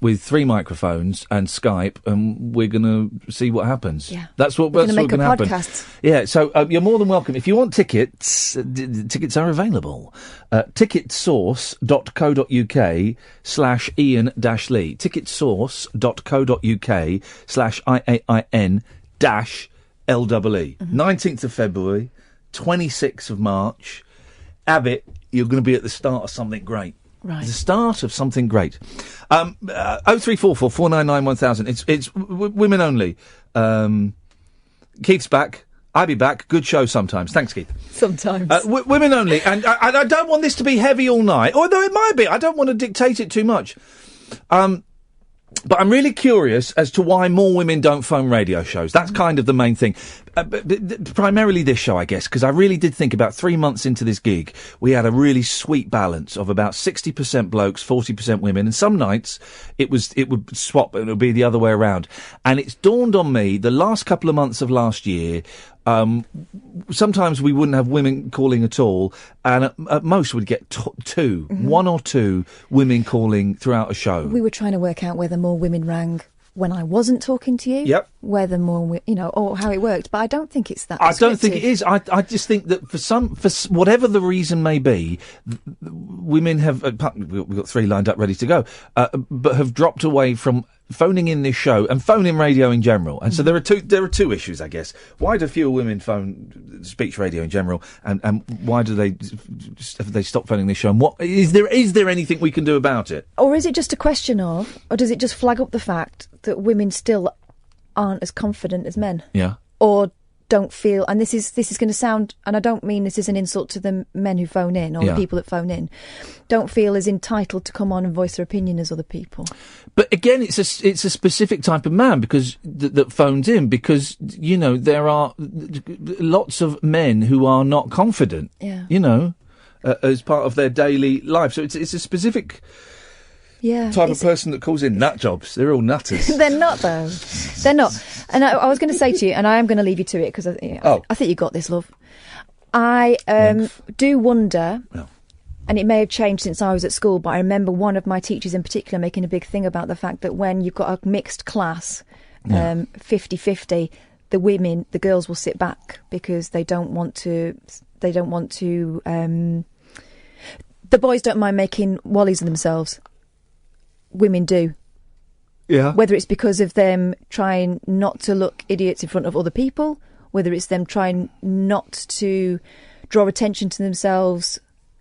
with 3 microphones and Skype, and we're going to see what happens. Yeah. That's what we're going to happen. Podcast. Yeah, so you're more than welcome. If you want tickets, tickets are available. Ticketsource.co.uk/Iain-Lee. Ticketsource.co.uk/IAIN-LEE. 19th of February, 26th of March. Abbott, you're going to be at the start of something great. Right. The start of something great. 0344 499 1000. It's women only. Keith's back. I'll be back. Good show sometimes. Thanks, Keith. Sometimes. Women only. And I don't want this to be heavy all night, although it might be. I don't want to dictate it too much. But I'm really curious as to why more women don't phone radio shows. That's kind of the main thing. Primarily this show, I guess, because I really did think about 3 months into this gig, we had a really sweet balance of about 60% blokes, 40% women. And some nights it would swap and it would be the other way around. And it's dawned on me the last couple of months of last year, sometimes we wouldn't have women calling at all, and at most we'd get one or two women calling throughout a show. We were trying to work out whether more women rang when I wasn't talking to you. Yep. Whether more, or how it worked. But I don't think it's that. I don't think it is. I just think that for whatever the reason may be, women have. We've got 3 lined up ready to go, but have dropped away from phoning in this show and phoning radio in general. And so there are two issues, I guess. Why do fewer women phone speech radio in general, and why do have they stopped phoning this show? And what is there anything we can do about it? Or is it just a question of, or does it just flag up the fact that women still aren't as confident as men? Yeah. Or don't feel, and this is going to sound, and I don't mean this is an insult to the men who phone in or the people that phone in, don't feel as entitled to come on and voice their opinion as other people. But again, it's a specific type of man because that phones in, because there are lots of men who are not confident. Yeah. As part of their daily life. So it's a specific type of person that calls in. Nut jobs. They're all nutters. They're not, though. They're not. And I was going to say to you, and I am going to leave you to it because I think you got this, love. I do wonder, and it may have changed since I was at school, but I remember one of my teachers in particular making a big thing about the fact that when you've got a mixed class, 50-50, the girls will sit back because they don't want to. The boys don't mind making wallies of themselves. Women do. Yeah. Whether it's because of them trying not to look idiots in front of other people, whether it's them trying not to draw attention to themselves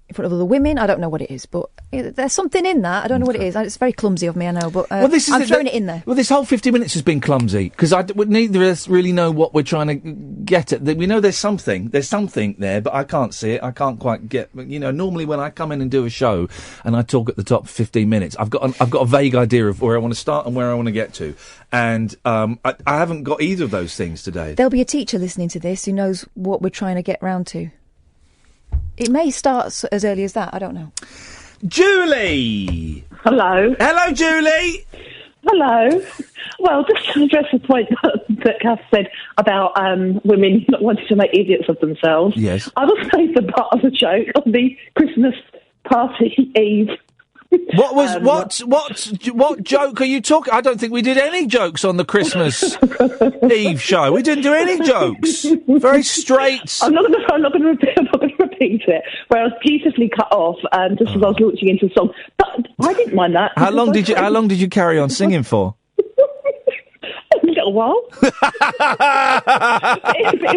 in front of other women. I don't know what it is, but there's something in that. I don't know what it is. It's very clumsy of me, I know, but I'm throwing it in there. Well, this whole 50 minutes has been clumsy, because neither of us really know what we're trying to get at. We know there's something there, but I can't see it. I can't quite get, normally when I come in and do a show and I talk at the top 15 minutes, I've got a vague idea of where I want to start and where I want to get to. And I haven't got either of those things today. There'll be a teacher listening to this who knows what we're trying to get round to. It may start as early as that, I don't know. Julie! Hello. Hello, Julie! Hello. Well, just to address the point that Kath said about women not wanting to make idiots of themselves. Yes. I was made the butt of a joke on the Christmas party eve. What joke are you talking? I don't think we did any jokes on the Christmas Eve show. We didn't do any jokes. Very straight. I'm not going to repeat it. Where I was beautifully cut off, just as I was launching into a song. But I didn't mind that. How long did you carry on singing for? A little while. it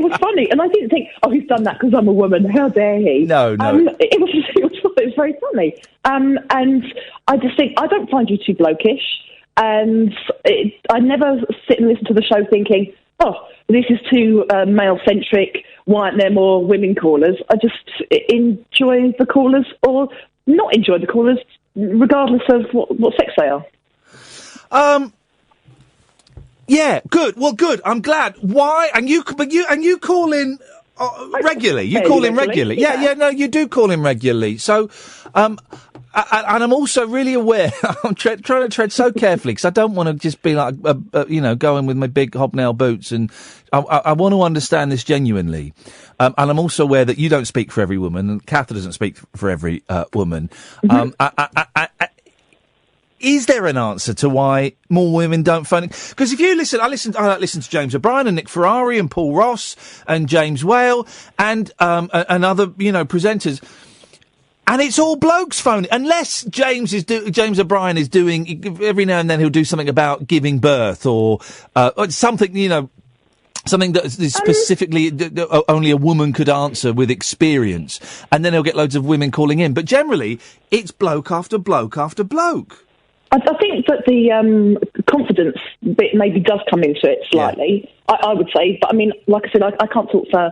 was funny, and I didn't think, he's done that because I'm a woman. How dare he? No. It was very funny. And I just think, I don't find you too blokish. And I never sit and listen to the show thinking, this is too male-centric. Why aren't there more women callers? I just enjoy the callers, or not enjoy the callers, regardless of what sex they are. Yeah, good. Well, good. I'm glad. Why? And you call in regularly. You call in regularly. Yeah. No, you do call in regularly. So, and I'm also really aware. I'm trying to tread so carefully because I don't want to just be like, going with my big hobnail boots, and I want to understand this genuinely. And I'm also aware that you don't speak for every woman, and Kath doesn't speak for every woman. Mm-hmm. Is there an answer to why more women don't phone? Because if you listen, I listen to James O'Brien and Nick Ferrari and Paul Ross and James Whale and other presenters, and it's all blokes phoning. Unless James O'Brien is doing, every now and then he'll do something about giving birth or something something that is specifically only a woman could answer with experience, and then he'll get loads of women calling in. But generally, it's bloke after bloke after bloke. I think that the confidence bit maybe does come into it slightly, I would say. But I mean, like I said, I can't talk for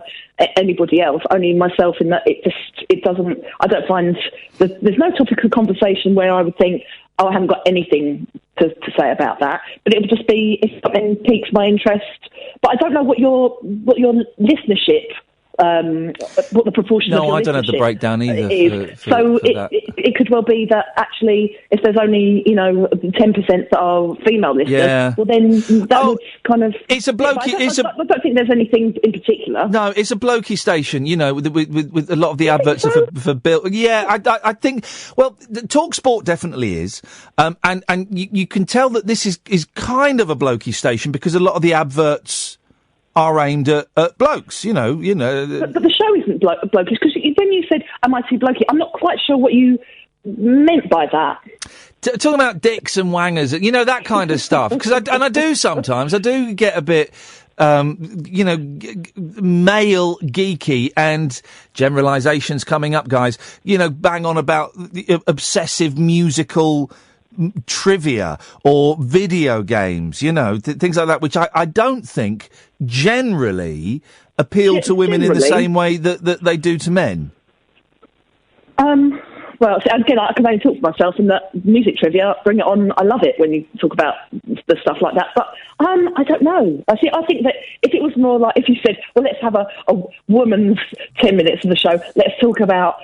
anybody else, only myself, in that it doesn't, I don't find, there's no topic of conversation where I would think, oh, I haven't got anything to say about that. But it would just be if something piques my interest. But I don't know what your listenership, what the proportion of your listenership. No, I don't have the breakdown either. It could well be that actually, if there's only 10% that are female listeners, well then that would kind of. It's a blokey. I don't think there's anything in particular. No, it's a blokey station. With a lot of the adverts are for Bill. Yeah, I think. Well, Talk Sport definitely is, and you can tell that this is kind of a blokey station because a lot of the adverts are aimed at blokes, But the show isn't blokey, because when you said, am I too blokey, I'm not quite sure what you meant by that. Talking about dicks and wangers, that kind of stuff. Because I do sometimes. I do get a bit, male geeky, and generalisations coming up, guys. Bang on about the obsessive musical trivia or video games, things like that, which I don't think generally appeal to women in the same way that they do to men. Well, again, I can only talk for myself in that music trivia, bring it on. I love it when you talk about the stuff like that. But I don't know. I think that if it was more like, if you said, well, let's have a woman's 10 minutes of the show, let's talk about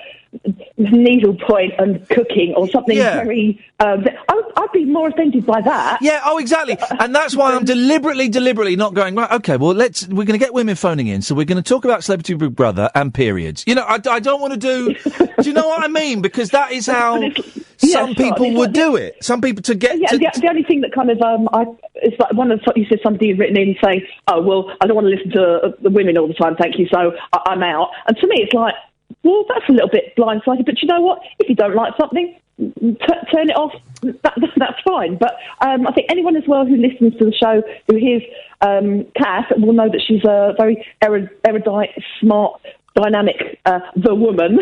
needlepoint and cooking or something very... I'd be more offended by that. Yeah, exactly. And that's why I'm deliberately not going, right, okay, well, we're going to get women phoning in, so we're going to talk about Celebrity Big Brother and periods. I don't want to do you know what I mean? Because that is how some people would do it. Some people to get... Yeah, the only thing that kind of... it's like one of the... You said somebody had written in saying, oh, well, I don't want to listen to the women all the time, thank you, so I'm out. And to me, it's like, well, that's a little bit blindsided, but you know what? If you don't like something, turn it off. That's fine. But I think anyone as well who listens to the show, who hears Kath, will know that she's a very erudite, smart, dynamic, the woman.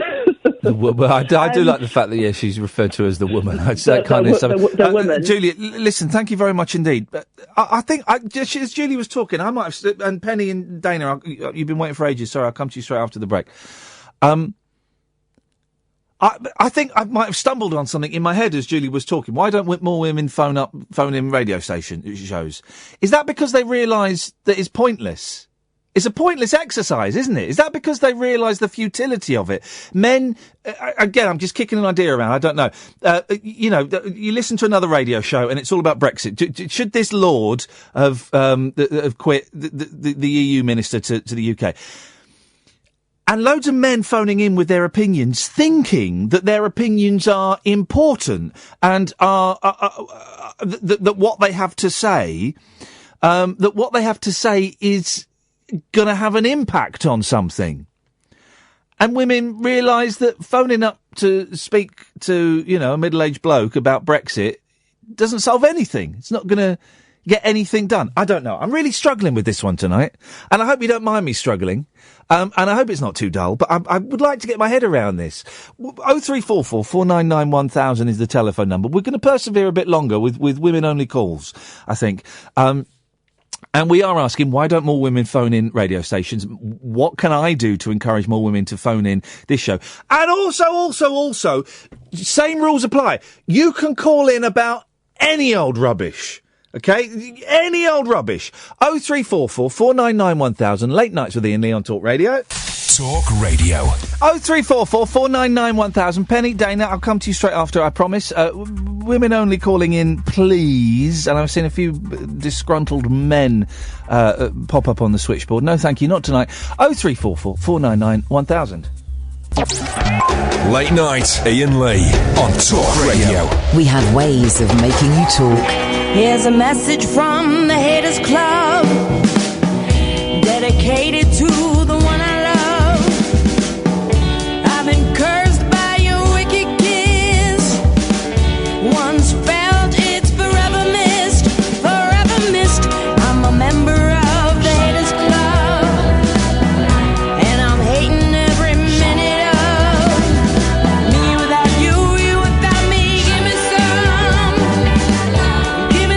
I do like the fact that she's referred to as the woman. It's that kind of stuff. The woman. Julia, listen, thank you very much indeed. I think as Julie was talking, I might have, and Penny and Dana, you've been waiting for ages. Sorry, I'll come to you straight after the break. I think I might have stumbled on something in my head as Julie was talking. Why don't more women phone in radio station shows? Is that because they realise that it's pointless? It's a pointless exercise, isn't it? Is that because they realise the futility of it? Men, again, I'm just kicking an idea around. I don't know. You listen to another radio show and it's all about Brexit. Should this lord have quit the EU minister to the UK? And loads of men phoning in with their opinions, thinking that their opinions are important and that what they have to say, is going to have an impact on something. And women realise that phoning up to speak to, a middle-aged bloke about Brexit doesn't solve anything. It's not going to get anything done. I don't know. I'm really struggling with this one tonight. And I hope you don't mind me struggling. And I hope it's not too dull, but I would like to get my head around this. 0344 499 1000 is the telephone number. We're going to persevere a bit longer with women-only calls, I think. And we are asking, why don't more women phone in radio stations? What can I do to encourage more women to phone in this show? And also, same rules apply. You can call in about any old rubbish. Okay? Any old rubbish. 0344 499 1000. Late nights with Iain Lee on Talk Radio. Talk Radio. 0344 499 1000. Penny, Dana, I'll come to you straight after, I promise. Women only calling in, please. And I've seen a few disgruntled men pop up on the switchboard. No, thank you, not tonight. 0344 499 1000. Late night, Iain Lee on Talk Radio. We have ways of making you talk. Here's a message from the Haters Club, dedicated to the one I love. I've been cursed by your wicked kiss. Once felt it's forever missed. I'm a member of the Haters Club, and I'm hating every minute of me without you, you without me. Give me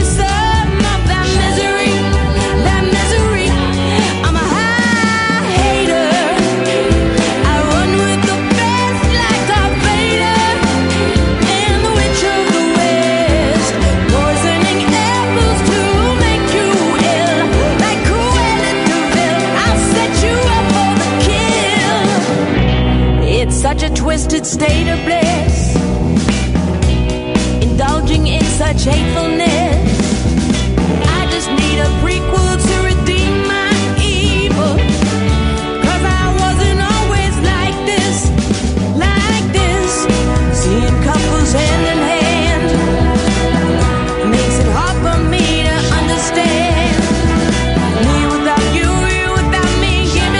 some such hatefulness. I just need a prequel to redeem my evil. 'Cause I wasn't always like this, like this. Seeing couples hand in hand makes it hard for me to understand. Me without you, you without me. Give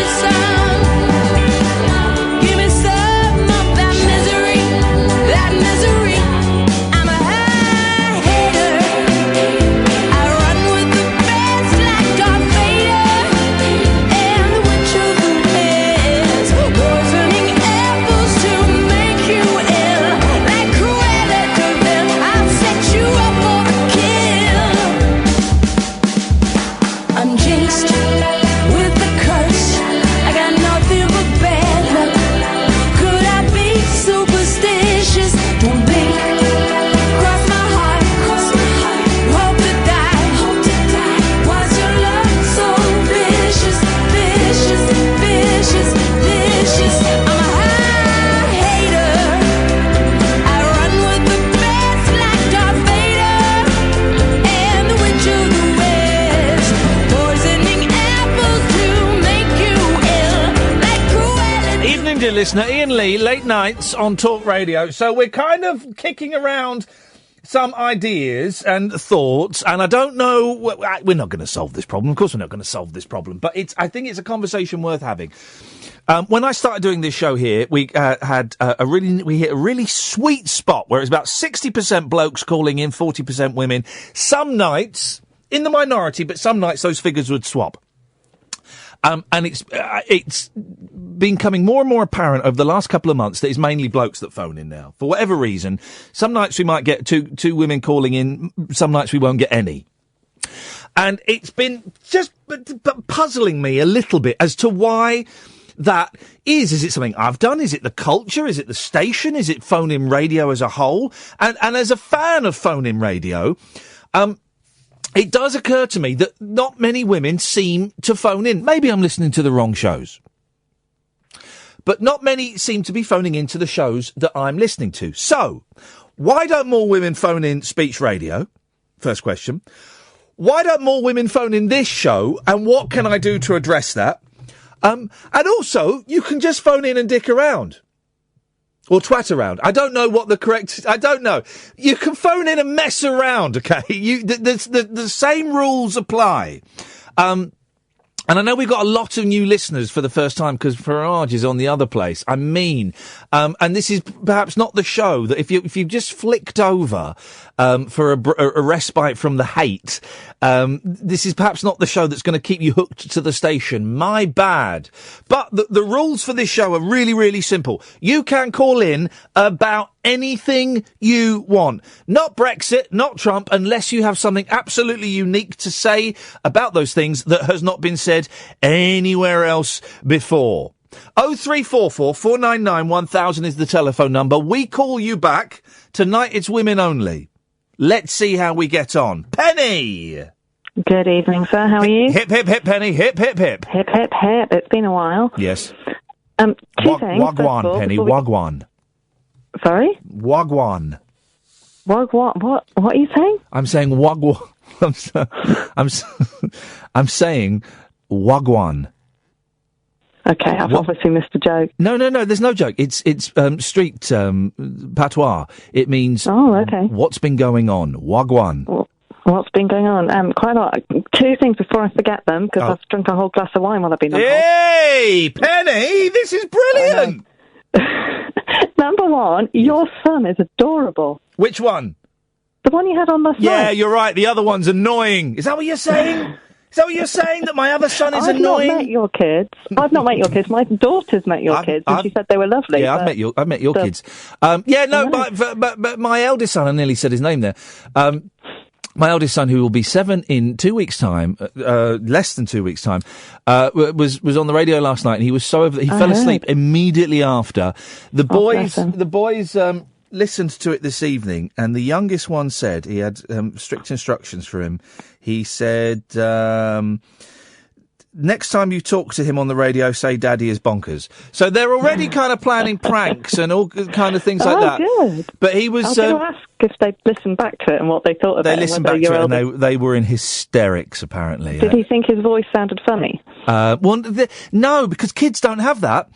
me some of that misery, that misery. I'm a high hater. I run with the best like Darth Vader and the Witch of the West. Poisoning apples to make you ill, like Cruella de Vil. I'll set you up for a kill. I'm jinxed with the curse. I got nothing but bad luck. Could I be superstitious? Don't blink. Cross my heart. Hope to die. Why's your love so vicious, vicious, vicious, vicious? I'm a high hater. I run with the best like Darth Vader and the Witch of the West. Poisoning apples to make you ill, like Cruella. Evening, dear listener. Iain Lee, late nights on Talk Radio. So we're kind of kicking around some ideas and thoughts, and I don't know. We're not going to solve this problem. Of course, we're not going to solve this problem. But I think it's a conversation worth having. When I started doing this show here, we hit a really sweet spot where it's about 60% blokes calling in, 40% women. Some nights in the minority, but some nights those figures would swap. And it's been becoming more and more apparent over the last couple of months that it's mainly blokes that phone in now. For whatever reason, some nights we might get two women calling in, some nights we won't get any. And it's been just puzzling me a little bit as to why that is. Is it something I've done? Is it the culture? Is it the station? Is it phone-in radio as a whole? And as a fan of phone-in radio, it does occur to me that not many women seem to phone in. Maybe I'm listening to the wrong shows. But not many seem to be phoning into the shows that I'm listening to. So, why don't more women phone in speech radio? First question. Why don't more women phone in this show? And what can I do to address that? And also, you can just phone in and dick around. Or twat around. I don't know what the correct... I don't know. You can phone in and mess around, okay? The same rules apply. And I know we've got a lot of new listeners for the first time because Farage is on the other place. I mean, and this is perhaps not the show that if you've just flicked over for a respite from the hate, this is perhaps not the show that's going to keep you hooked to the station. My bad. But the rules for this show are really, really simple. You can call in about anything you want. Not Brexit, not Trump, unless you have something absolutely unique to say about those things that has not been said anywhere else before. 0344 499 1000 is the telephone number. We call you back. Tonight it's women only. Let's see how we get on. Penny! Good evening, sir. How are you? Hip, hip, hip, Penny. Hip, hip, hip. Hip, hip, hip. It's been a while. Yes. Two things. Wagwan, Penny. Wagwan. Sorry? Wagwan. Wagwan. What are you saying? I'm saying wagwan. I'm saying wagwan. Okay, I've obviously missed a joke. No, there's no joke. It's street patois. It means what's been going on. Wagwan. What's been going on? Quite a lot. Two things before I forget them, because I've drunk a whole glass of wine while I've been on hold. Hey, Penny, this is brilliant. Number one, your son is adorable. Which one? The one you had on last night. Yeah, you're right. The other one's annoying. Is that what you're saying? Is that what you're saying? That my other son is annoying? I've not met your kids. I've not met your kids. My daughter's met your kids, and she said they were lovely. Yeah, I've met your kids. But my eldest son, I nearly said his name there. My eldest son, who will be 7 in 2 weeks' time, less than 2 weeks' time, was on the radio last night, and he was so over that he fell asleep immediately after. The boys listened to it this evening, and the youngest one said he had strict instructions for him. He said next time you talk to him on the radio, say Daddy is bonkers. So they're already kind of planning pranks and all kind of things like that. Good. But he was... I was going to ask if they listened back to it and what they thought of it. They listened back to it and they were in hysterics, apparently. Did he think his voice sounded funny? No, because kids don't have that.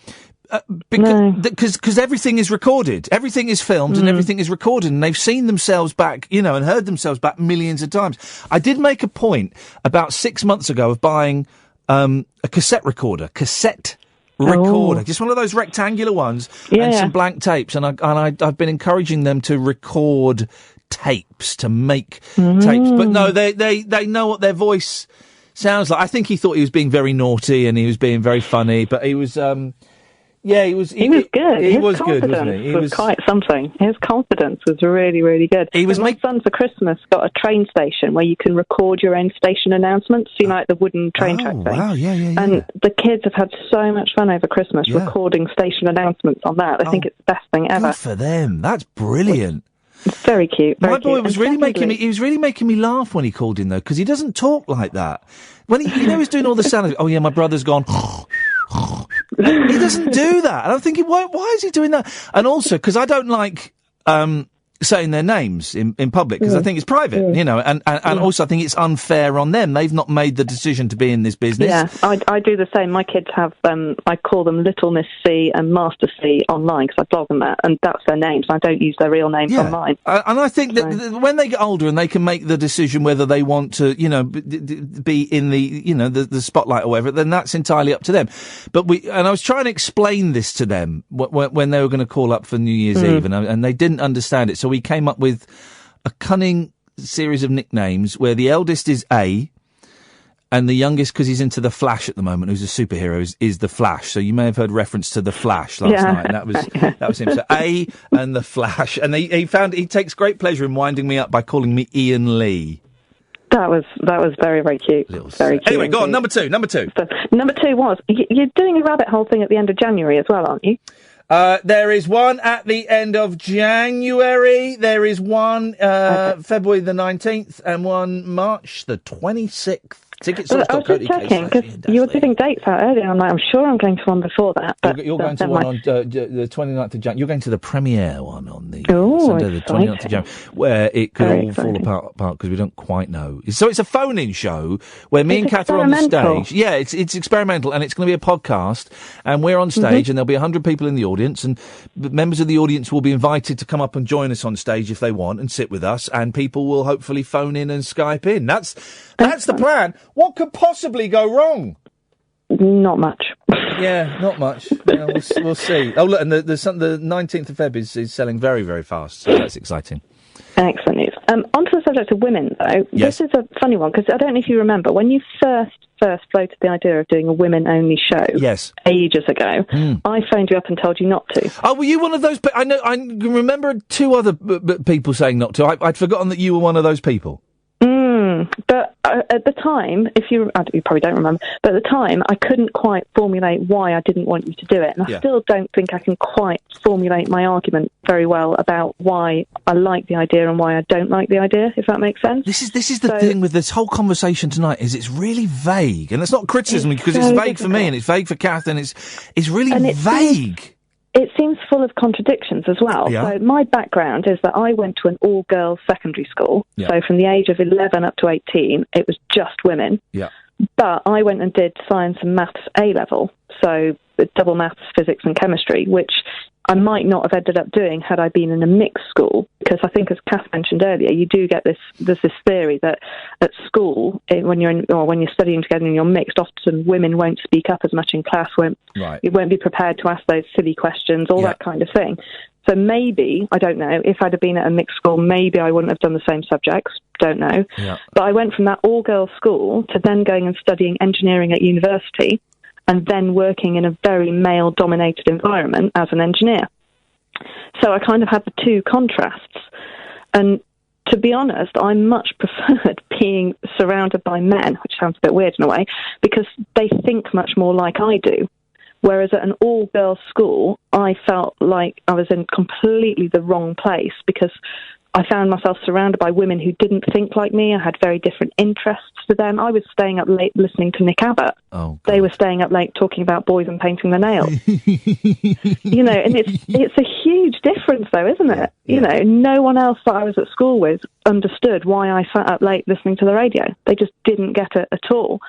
Because everything is recorded, everything is filmed, and everything is recorded, and they've seen themselves back, and heard themselves back millions of times. I did make a point about 6 months ago of buying a cassette recorder, just one of those rectangular ones, and some blank tapes, and I've been encouraging them to record tapes, to make tapes, but no, they know what their voice sounds like. I think he thought he was being very naughty and he was being very funny, but he was. He was good. He His was good, wasn't he? He was quite something. His confidence was really, really good. My son for Christmas got a train station where you can record your own station announcements, like the wooden train track thing. Wow, yeah. And the kids have had so much fun over Christmas recording station announcements on that. I think it's the best thing ever. Good for them. That's brilliant. It's very cute. My boy was really making me. He was really making me laugh when he called in, though, because he doesn't talk like that. When he was doing all the sound. Oh yeah, my brother's gone. He doesn't do that. And I'm thinking, why is he doing that? And also, because I don't like saying their names in public, because I think it's private, and also I think it's unfair on them. They've not made the decision to be in this business. Yeah, I do the same. My kids have, I call them Little Miss C and Master C online, because I blog them that, and that's their names. I don't use their real names online. And I think that when they get older and they can make the decision whether they want to, be in the spotlight or whatever, then that's entirely up to them. But I was trying to explain this to them when they were going to call up for New Year's Eve, and they didn't understand it. So we came up with a cunning series of nicknames where the eldest is A, and the youngest, because he's into the Flash at the moment, who's a superhero, is the Flash. So you may have heard reference to the Flash last night, and that was him. So A and the Flash, and he takes great pleasure in winding me up by calling me Iain Lee. That was very, very cute. Very cute. Anyway, go on, number two. So, number two was, you're doing a rabbit hole thing at the end of January as well, aren't you? There is one at the end of January. There is one February the 19th and one March the 26th. Tickets.co.uk. I was just checking, because you were giving dates out earlier. I'm like, I'm sure I'm going to one before that. But you're going to one on the 29th of January. You're going to the premiere one on the Sunday, the 29th of January, where it could all fall apart because we don't quite know. So it's a phone-in show where me and Kath are on the stage. Yeah, it's experimental, and it's going to be a podcast, and we're on stage, and there'll be 100 people in the audience, and members of the audience will be invited to come up and join us on stage if they want and sit with us, and people will hopefully phone in and Skype in. That's the plan. What could possibly go wrong? Not much. Yeah, not much. Yeah, we'll see. Oh, look, and the 19th of Feb is selling very, very fast, so that's exciting. Excellent news. Onto the subject of women, though. Yes. This is a funny one, because I don't know if you remember, when you first floated the idea of doing a women-only show ages ago, I phoned you up and told you not to. Oh, were you one of those I remember two other people saying not to. I'd forgotten that you were one of those people. But at the time, you probably don't remember, but at the time, I couldn't quite formulate why I didn't want you to do it. And I still don't think I can quite formulate my argument very well about why I like the idea and why I don't like the idea, if that makes sense. This is the thing with this whole conversation tonight, is it's really vague. And it's not criticism, because it's vague for me and it's vague for Kath, and it's really vague. It seems full of contradictions as well. Yeah. So my background is that I went to an all-girls secondary school. Yeah. So from the age of 11 up to 18, it was just women. Yeah. But I went and did science and maths A-level, so double maths, physics and chemistry, which I might not have ended up doing had I been in a mixed school, because I think, as Kath mentioned earlier, you do get there's this theory that at school, when you're studying together and you're mixed, often women won't speak up as much in class, you won't be prepared to ask those silly questions, all that kind of thing. So maybe, I don't know, if I'd have been at a mixed school, maybe I wouldn't have done the same subjects, don't know. Yeah. But I went from that all-girls school to then going and studying engineering at university, and then working in a very male-dominated environment as an engineer. So I kind of had the two contrasts. And to be honest, I much preferred being surrounded by men, which sounds a bit weird in a way, because they think much more like I do. Whereas at an all-girls school, I felt like I was in completely the wrong place because I found myself surrounded by women who didn't think like me. I had very different interests to them. I was staying up late listening to Nick Abbott. Oh, they were staying up late talking about boys and painting their nails. You know, and it's a huge difference, though, isn't it? Yeah. You know, no one else that I was at school with understood why I sat up late listening to the radio. They just didn't get it at all.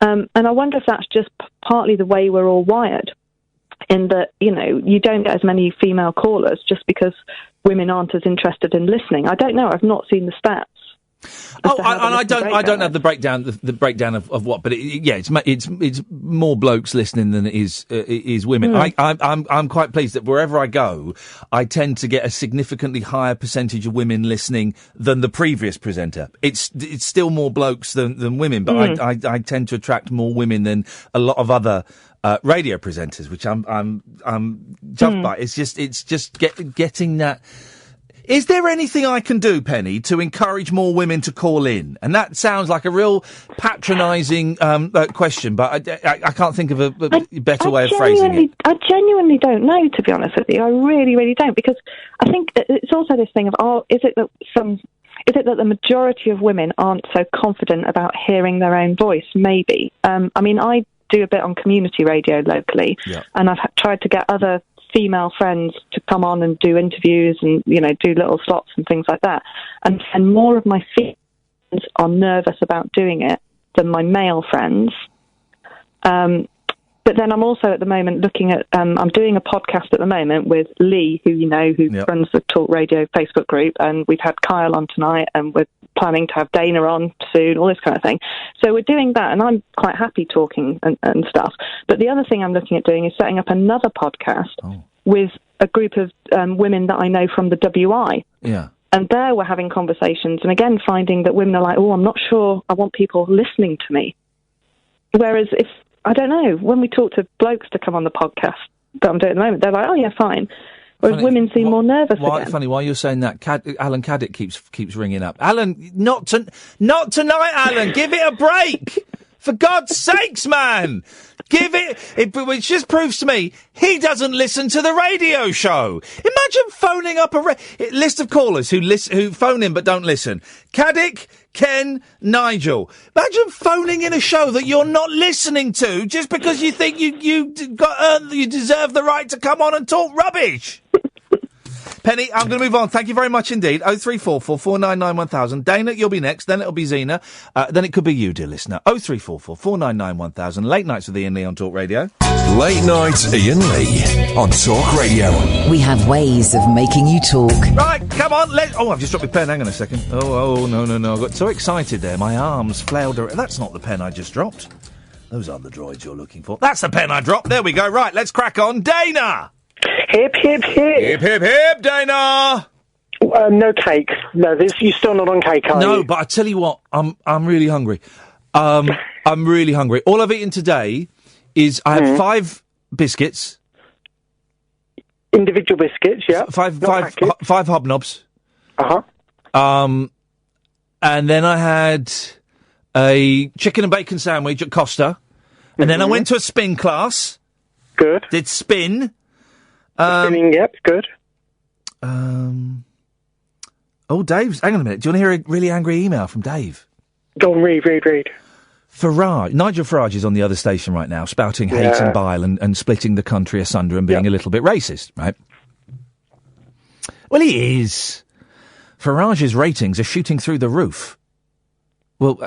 And I wonder if that's just partly the way we're all wired, in that, you know, you don't get as many female callers just because women aren't as interested in listening. I don't know. I've not seen the stats. I don't have the breakdown of what, but it's more blokes listening than it is women. I'm quite pleased that wherever I go, I tend to get a significantly higher percentage of women listening than the previous presenter. It's still more blokes than women, but I tend to attract more women than a lot of other radio presenters, which I'm chuffed by. It's just getting that. Is there anything I can do, Penny, to encourage more women to call in? And that sounds like a real patronising question, but I can't think of a better way of phrasing it. I genuinely don't know, to be honest with you. I really, really don't, because I think it's also this thing of, is it that the majority of women aren't so confident about hearing their own voice? Maybe. I mean, I do a bit on community radio locally, and I've tried to get other female friends to come on and do interviews and, you know, do little slots and things like that. And more of my female friends are nervous about doing it than my male friends. But then I'm also at the moment looking at, I'm doing a podcast at the moment with Lee, who you know, who runs the Talk Radio Facebook group, and we've had Kyle on tonight, and we're planning to have Dana on soon, all this kind of thing. So we're doing that, and I'm quite happy talking and stuff. But the other thing I'm looking at doing is setting up another podcast with a group of women that I know from the WI. Yeah. And there we're having conversations, and again finding that women are like, I'm not sure I want people listening to me. Whereas I don't know, when we talk to blokes to come on the podcast that I'm doing at the moment, they're like, oh yeah, fine. Whereas women seem more nervous again. Funny, while you're saying that, Alan Caddick keeps ringing up. Alan, not tonight, Alan. Give it a break. For God's sakes, man. Which just proves to me he doesn't listen to the radio show. Imagine phoning up a list of callers who phone in but don't listen. Caddick, Ken, Nigel. Imagine phoning in a show that you're not listening to just because you think you deserve the right to come on and talk rubbish. Penny, I'm going to move on. Thank you very much indeed. 0344 499 1000. Dana, you'll be next. Then it'll be Zena. Then it could be you, dear listener. 0344 499 1000. Late nights with Iain Lee on Talk Radio. Late night Iain Lee on Talk Radio. We have ways of making you talk. Right, come on. I've just dropped my pen. Hang on a second. Oh, no. I got so excited there. My arms flailed around. That's not the pen I just dropped. Those are the droids you're looking for. That's the pen I dropped. There we go. Right, let's crack on. Dana! Hip, hip, hip. Hip, hip, hip, Dana! No cake. No, you're still not on cake, are you? No, but I tell you what, I'm really hungry. I'm really hungry. All I've eaten today is I had 5 biscuits. Individual biscuits, yeah. Five hobnobs. Uh-huh. And then I had a chicken and bacon sandwich at Costa. And then I went to a spin class. Good. Did spin. Spinning, yep, good. Dave's... Hang on a minute. Do you want to hear a really angry email from Dave? Go on, read. Nigel Farage is on the other station right now, spouting hate and bile and splitting the country asunder and being a little bit racist, right? Well, he is. Farage's ratings are shooting through the roof. Well,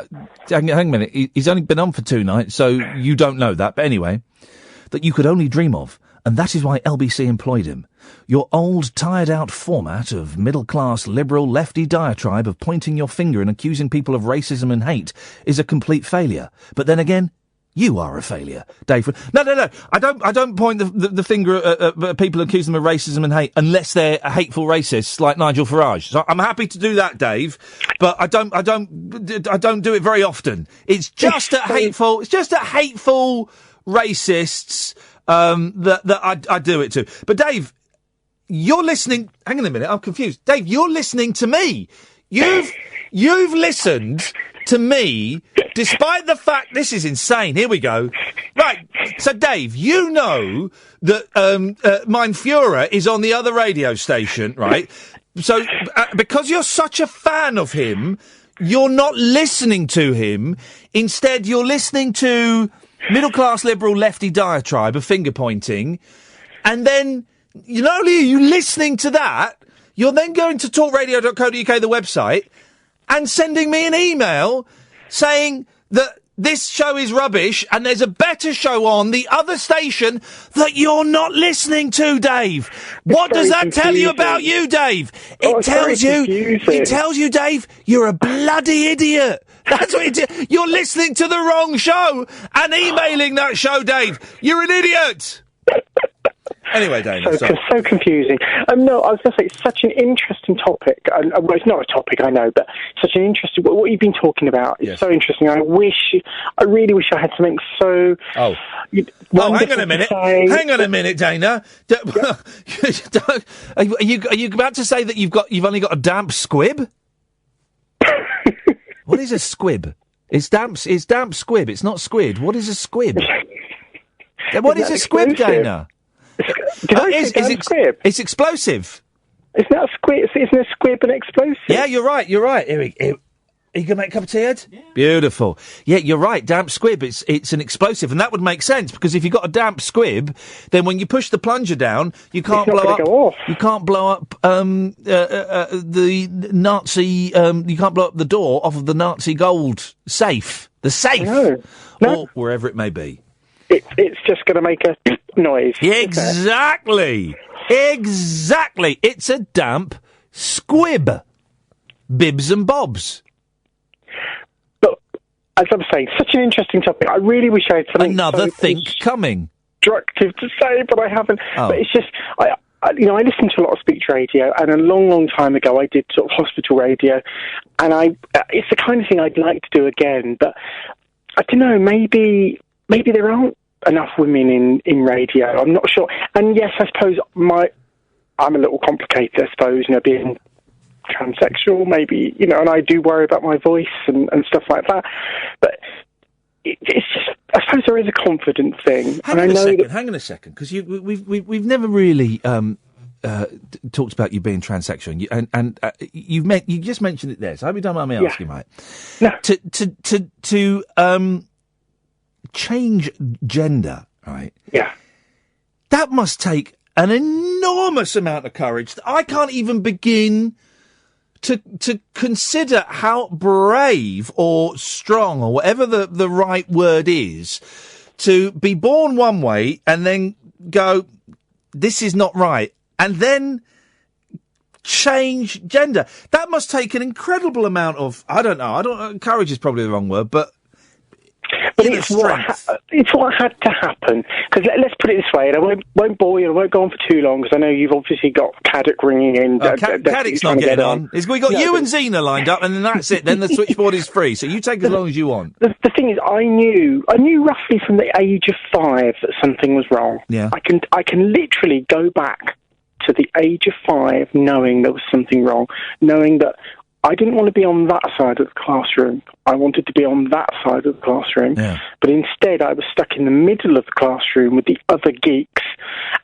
hang a minute. He's only been on for 2 nights, so you don't know that. But anyway, that you could only dream of. And that is why LBC employed him. Your old, tired-out format of middle-class, liberal, lefty diatribe of pointing your finger and accusing people of racism and hate is a complete failure. But then again, you are a failure, Dave. No. I don't point the finger at people and accuse them of racism and hate unless they're hateful racists like Nigel Farage. So I'm happy to do that, Dave, but I don't do it very often. It's just at hateful racists that I do it to. But Dave, you're listening. Hang on a minute, I'm confused. Dave, you're listening to me. You've listened to me, despite the fact this is insane. Here we go. Right, so Dave, you know that Mein Fuhrer is on the other radio station, right? So because you're such a fan of him, you're not listening to him. Instead, you're listening to middle-class liberal lefty diatribe of finger-pointing, and then not only are you listening to that, you're then going to talkradio.co.uk, the website, and sending me an email saying that this show is rubbish and there's a better show on the other station that you're not listening to, Dave. What does that tell you about you, Dave? It tells you, Dave, you're a bloody idiot. That's what you're listening to the wrong show and emailing that show, Dave. You're an idiot. Anyway, Dana. So confusing. No, I was going to say, it's such an interesting topic. Well, it's not a topic, I know, but such an interesting... What you've been talking about is so interesting. I really wish I had something so... hang on a minute. Hang on a minute, Dana. Are you about to say that you've only got a damp squib? What is a squib? It's damp squib. It's not squid. What is a squib? What is a squib, Dana? It's explosive. Isn't that a squib? Isn't a squib an explosive? Yeah, you're right. Here, are you going to make a cup of tea, Ed? Yeah. Beautiful. Yeah, you're right. Damp squib, it's an explosive. And that would make sense, because if you've got a damp squib, then when you push the plunger down, you can't blow up... Go off. You can't blow up the Nazi... you can't blow up the door off of the Nazi gold safe. The safe! No. Or wherever it may be. It's just going to make a noise. Exactly. Exactly. It's a damp squib. Bibs and bobs. But, as I'm saying, such an interesting topic. I really wish I had something... Another think coming. ...constructive to say, but I haven't. Oh. But it's just... I listen to a lot of speech radio, and a long, long time ago I did sort of hospital radio, and it's the kind of thing I'd like to do again, but I don't know, maybe there aren't enough women in radio. I'm not sure. And yes, I suppose I'm a little complicated, I suppose, being transsexual, maybe, and I do worry about my voice and stuff like that. But it's just, I suppose there is a confidence thing. Hang on a second, because we've never really talked about you being transsexual, and you just mentioned it there. So I hope you don't mind me asking, mate. No. To change gender, right? Yeah. That must take an enormous amount of courage. I can't even begin to consider how brave or strong or whatever the right word is to be born one way and then go, this is not right, and then change gender. That must take an incredible amount of, courage is probably the wrong word, but it's what had to happen. Because let's put it this way, and I won't bore you, I won't go on for too long, because I know you've obviously got Caddick ringing in. Caddick's not getting on. We got you and Zena lined up, and then that's it. Then the switchboard is free, so you take as long as you want. The thing is, I knew roughly from the age of 5 that something was wrong. Yeah. I can literally go back to the age of 5 knowing there was something wrong, knowing that I didn't want to be on that side of the classroom. I wanted to be on that side of the classroom. Yeah. But instead, I was stuck in the middle of the classroom with the other geeks.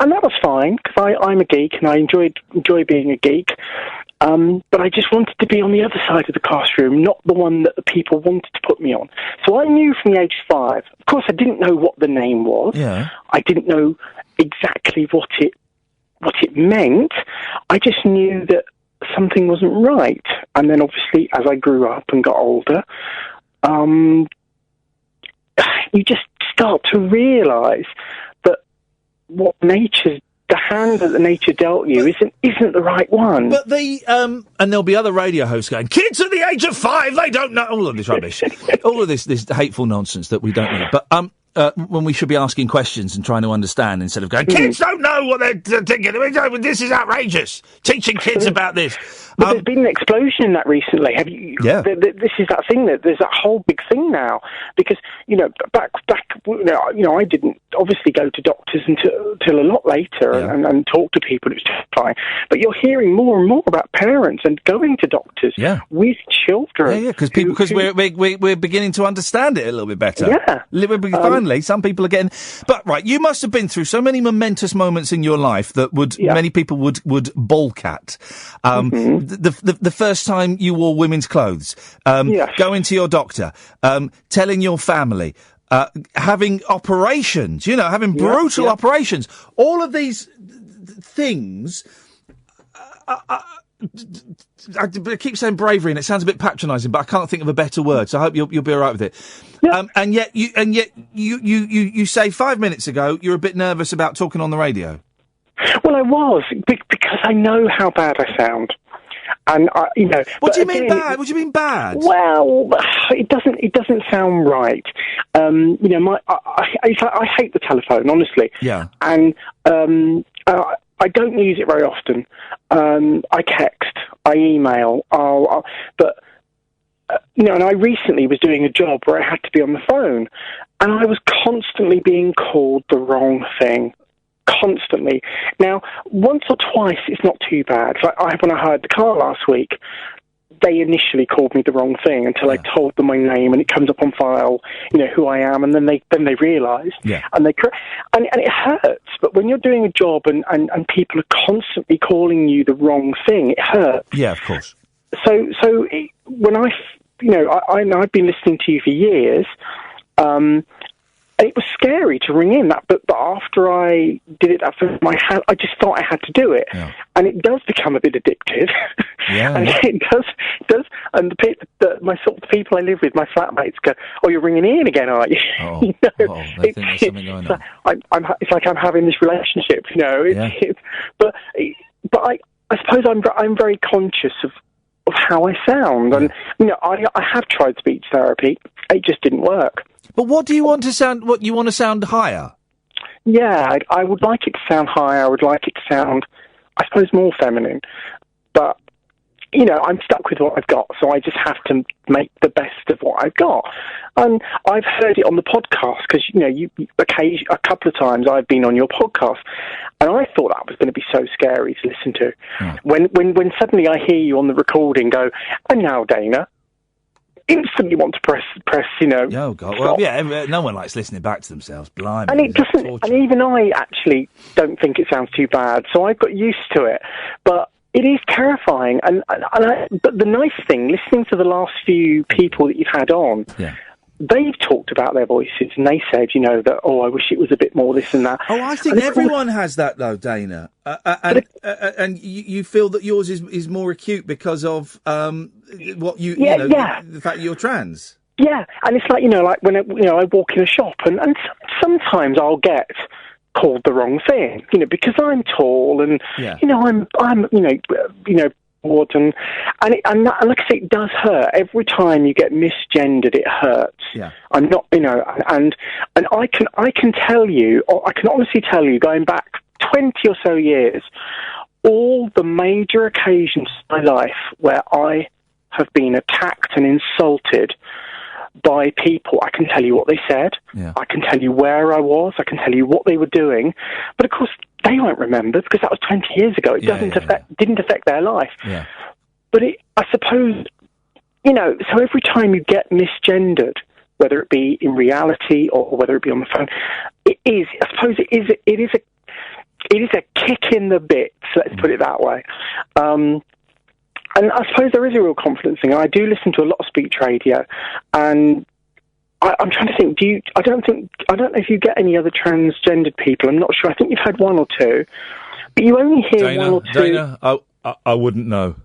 And that was fine, because I'm a geek, and I enjoy being a geek. But I just wanted to be on the other side of the classroom, not the one that the people wanted to put me on. So I knew from the age of 5. Of course, I didn't know what the name was. Yeah. I didn't know exactly what it meant. I just knew that something wasn't right. And then obviously as I grew up and got older, you just start to realise that the hand that the nature dealt you isn't the right one. But and there'll be other radio hosts going, kids at the age of 5, they don't know all of this rubbish. All of this hateful nonsense that we don't need. But when we should be asking questions and trying to understand instead of going, kids don't know what they're thinking. This is outrageous. Teaching kids about this. But there's been an explosion in that recently. Have you? Yeah. This is that thing that there's that whole big thing now because back I didn't obviously go to doctors until a lot later and talk to people. It was terrifying. But you're hearing more and more about parents and going to doctors with children. Yeah, because we're beginning to understand it a little bit better. Yeah. Finally, some people are getting. But right, you must have been through so many momentous moments in your life that many people would balk at. The first time you wore women's clothes, going to your doctor, telling your family, having operations, having brutal operations. All of these things. I keep saying bravery, and it sounds a bit patronising, but I can't think of a better word. So I hope you'll be all right with it. Yeah. And yet you say 5 minutes ago you're a bit nervous about talking on the radio. Well, I was because I know how bad I sound. And What do you mean bad? What do you mean bad? Well, it doesn't sound right. I hate the telephone, honestly. Yeah. And I don't use it very often. I text, I email, but and I recently was doing a job where I had to be on the phone, and I was constantly being called the wrong thing. Constantly. Now, once or twice, it's not too bad. Like when I hired the car last week, they initially called me the wrong thing until I told them my name and it comes up on file, who I am, and then they realise, and and it hurts. But when you're doing a job and people are constantly calling you the wrong thing, it hurts. Yeah, of course. So when I've been listening to you for years. It was scary to ring in that, but after I did it, I just thought I had to do it, and it does become a bit addictive. And it does. And the people I live with, my flatmates, go, "Oh, you're ringing in again, aren't you?" Oh, they think there's something going on. It's like I'm having this relationship, But I suppose I'm very conscious of how I sound, and I have tried speech therapy. It just didn't work. But what do you want to sound? What you want to sound higher? Yeah, I would like it to sound higher. I would like it to sound, I suppose, more feminine. But I'm stuck with what I've got, so I just have to make the best of what I've got. And I've heard it on the podcast because a couple of times I've been on your podcast, and I thought that was going to be so scary to listen to. When suddenly I hear you on the recording go, "And now, Dana." Instantly want to press. Oh God! Well, no one likes listening back to themselves. Blimey, and it doesn't. And even I actually don't think it sounds too bad. So I've got used to it, but it is terrifying. But the nice thing, listening to the last few people that you've had on, they've talked about their voices, and they said, that I wish it was a bit more this and that. Oh, I think everyone has that though, Dana. And you feel that yours is more acute because of what the fact that you're trans. Yeah, and it's like when I walk in a shop, and sometimes I'll get called the wrong thing, because I'm tall and I'm bored and like I say, it does hurt every time you get misgendered. It hurts. Yeah, I'm not, and I can tell you, or I can honestly tell you, going back 20 or so years, all the major occasions in my life where I have been attacked and insulted by people, I can tell you what they said, I can tell you where I was, I can tell you what they were doing, but of course they won't remember because that was 20 years ago. It didn't affect their life. Yeah. But I suppose, so every time you get misgendered, whether it be in reality or whether it be on the phone, it is a kick in the bits, let's put it that way. And I suppose there is a real confidence thing. I do listen to a lot of speech radio, and I'm trying to think. I don't know if you get any other transgendered people. I'm not sure. I think you've had one or two, but you only hear one or two. Dana, I wouldn't know.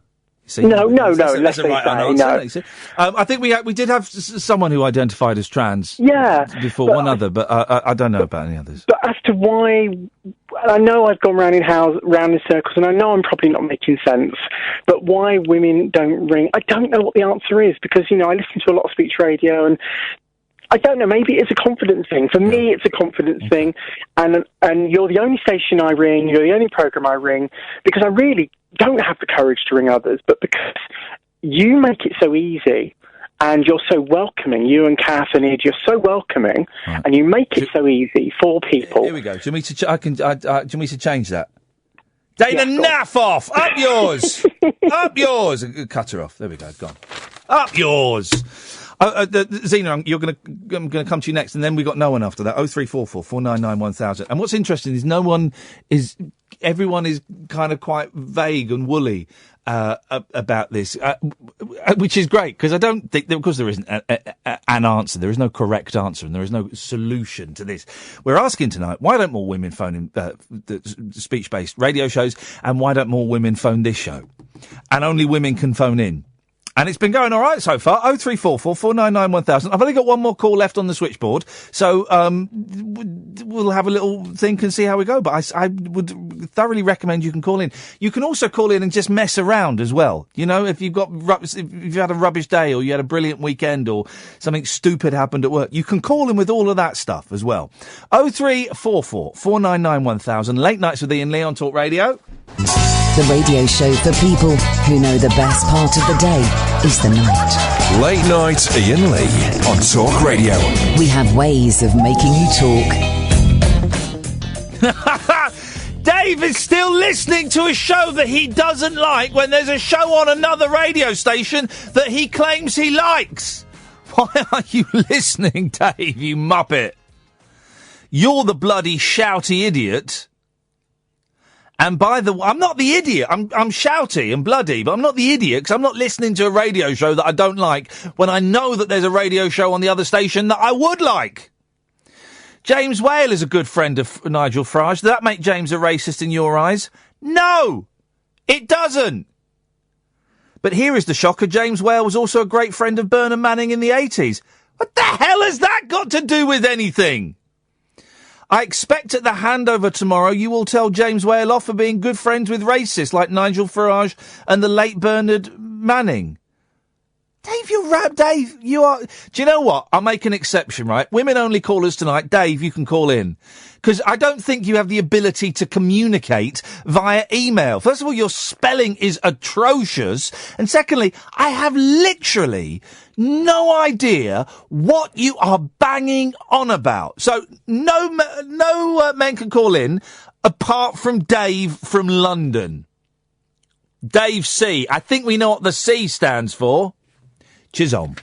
See, no. That's a right answer. No. I think we did have someone who identified as trans. Yeah, before one other, but I don't know about any others. But as to why, I know I've gone round in circles, and I know I'm probably not making sense. But why women don't ring, I don't know what the answer is, because I listen to a lot of speech radio, and I don't know, maybe it's a confidence thing. For me, it's a confidence thing, and you're the only station I ring, you're the only programme I ring, because I really don't have the courage to ring others, but because you make it so easy, and you're so welcoming, you and Kath and Ed, you're so welcoming, and you make it so easy for people. Here we go. Do you want me to, do you want me to change that? Dana, naff off! Up yours! Up yours! Cut her off. There we go, gone. Up yours! Zena, I'm going to come to you next, and then we've got no one after that. 0344 499 1000. And what's interesting is everyone is kind of quite vague and woolly about this, which is great, because I don't think, because there isn't an answer, there is no correct answer, and there is no solution to this. We're asking tonight, why don't more women phone in the speech-based radio shows, and why don't more women phone this show? And only women can phone in. And it's been going all right so far. 0344 499 1000. I've only got one more call left on the switchboard, so we'll have a little think and see how we go. But I would thoroughly recommend you can call in. You can also call in and just mess around as well. You know, if you've had a rubbish day, or you had a brilliant weekend, or something stupid happened at work, you can call in with all of that stuff as well. 0344 499 1000. Late Nights with Iain Lee on Talk Radio. The radio show for people who know the best part of the day is the night. Late Night Iain Lee on Talk Radio. We have ways of making you talk. Dave is still listening to a show that he doesn't like when there's a show on another radio station that he claims he likes. Why are you listening, Dave, you muppet? You're the bloody shouty idiot. And by the way, I'm not the idiot. I'm shouty and bloody, but I'm not the idiot, because I'm not listening to a radio show that I don't like when I know that there's a radio show on the other station that I would like. James Whale is a good friend of Nigel Farage. Does that make James a racist in your eyes? No, it doesn't. But here is the shocker. James Whale was also a great friend of Bernard Manning in the 80s. What the hell has that got to do with anything? I expect at the handover tomorrow you will tell James Whale off for being good friends with racists like Nigel Farage and the late Bernard Manning. Dave, you are... Do you know what? I'll make an exception, right? Women only callers tonight. Dave, you can call in. Because I don't think you have the ability to communicate via email. First of all, your spelling is atrocious. And secondly, I have literally no idea what you are banging on about. So no men can call in apart from Dave from London. Dave C. I think we know what the C stands for. Chisholm.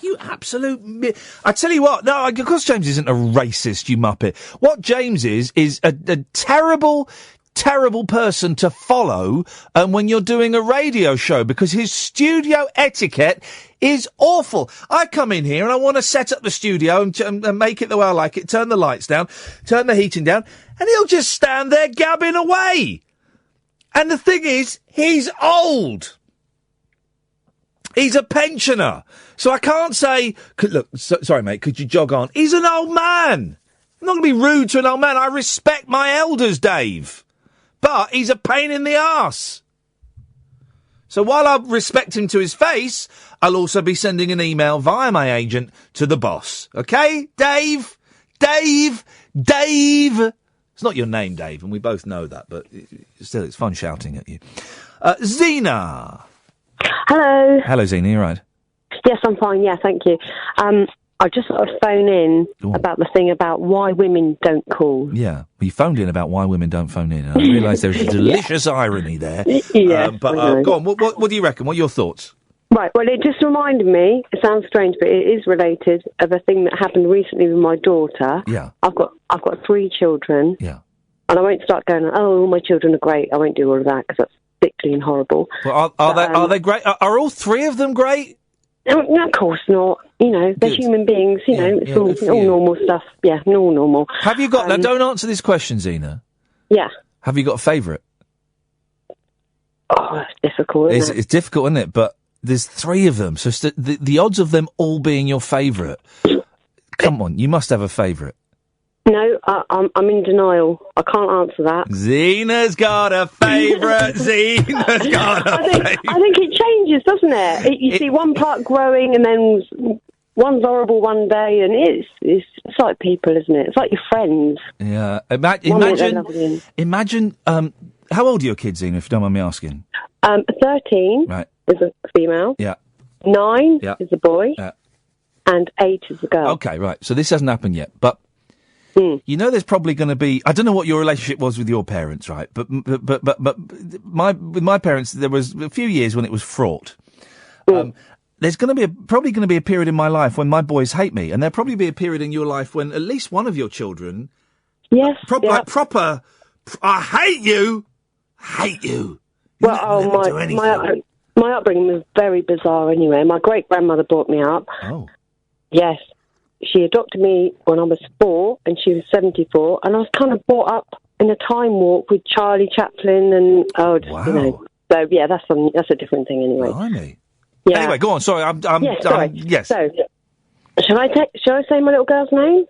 You absolute... I tell you what, no, of course James isn't a racist, you muppet. What James is a terrible, terrible person to follow when you're doing a radio show, because his studio etiquette is awful. I come in here and I want to set up the studio and make it the way I like it, turn the lights down, turn the heating down, and he'll just stand there gabbing away. And the thing is, he's old. He's a pensioner. So I can't say, look, sorry, mate, could you jog on? He's an old man. I'm not going to be rude to an old man. I respect my elders, Dave. But he's a pain in the arse. So while I respect him to his face, I'll also be sending an email via my agent to the boss. Okay, Dave? Dave! Dave! It's not your name, Dave, and we both know that, but still, it's fun shouting at you. Zena! Hello. Hello, Zena, you right? Yes, I'm fine, yeah, thank you. I just thought I'd phone in about the thing about why women don't call. Yeah, well, you phoned in about why women don't phone in. I realise there's a delicious irony there. Yeah, but go on, what do you reckon? What are your thoughts? Right, well, it just reminded me, it sounds strange, but it is related, of a thing that happened recently with my daughter. Yeah. I've got 3 children. Yeah. And I won't start going, oh, my children are great. I won't do all of that, because that's sickly and horrible. Well, are they great? Are all 3 of them great? No, of course not. You know, they're human beings. You know, it's all normal stuff. Yeah, all normal. Have you got... now, don't answer this question, Zena. Yeah. Have you got a favourite? Oh, it's difficult, isn't it? It's difficult, isn't it? But there's 3 of them, so the odds of them all being your favourite... Come on, you must have a favourite. No, I'm in denial. I can't answer that. Zena's got a favourite. Zena's got a favourite. I think it changes, doesn't it? You see one part growing and then one's horrible one day, and it's like people, isn't it? It's like your friends. Yeah. Imagine. How old are your kids, Ian, if you don't mind me asking? 13 right. is a female. Yeah. 9 Yeah. is a boy. Yeah. And 8 is a girl. Okay, right. So this hasn't happened yet, but you know, there's probably going to be. I don't know what your relationship was with your parents, right? But with my parents, there was a few years when it was fraught. There's going to be probably going to be a period in my life when my boys hate me, and there'll probably be a period in your life when at least one of your children, yes, like proper, I hate you. Well, my upbringing was very bizarre. Anyway, my great grandmother brought me up. Oh, yes, she adopted me when I was 4, and she was 74, and I was kind of brought up in a time warp with Charlie Chaplin and wow. You know. So yeah, that's a different thing anyway. Blimey. Yeah. Anyway, go on. Sorry, yes. So, shall I say my little girl's name?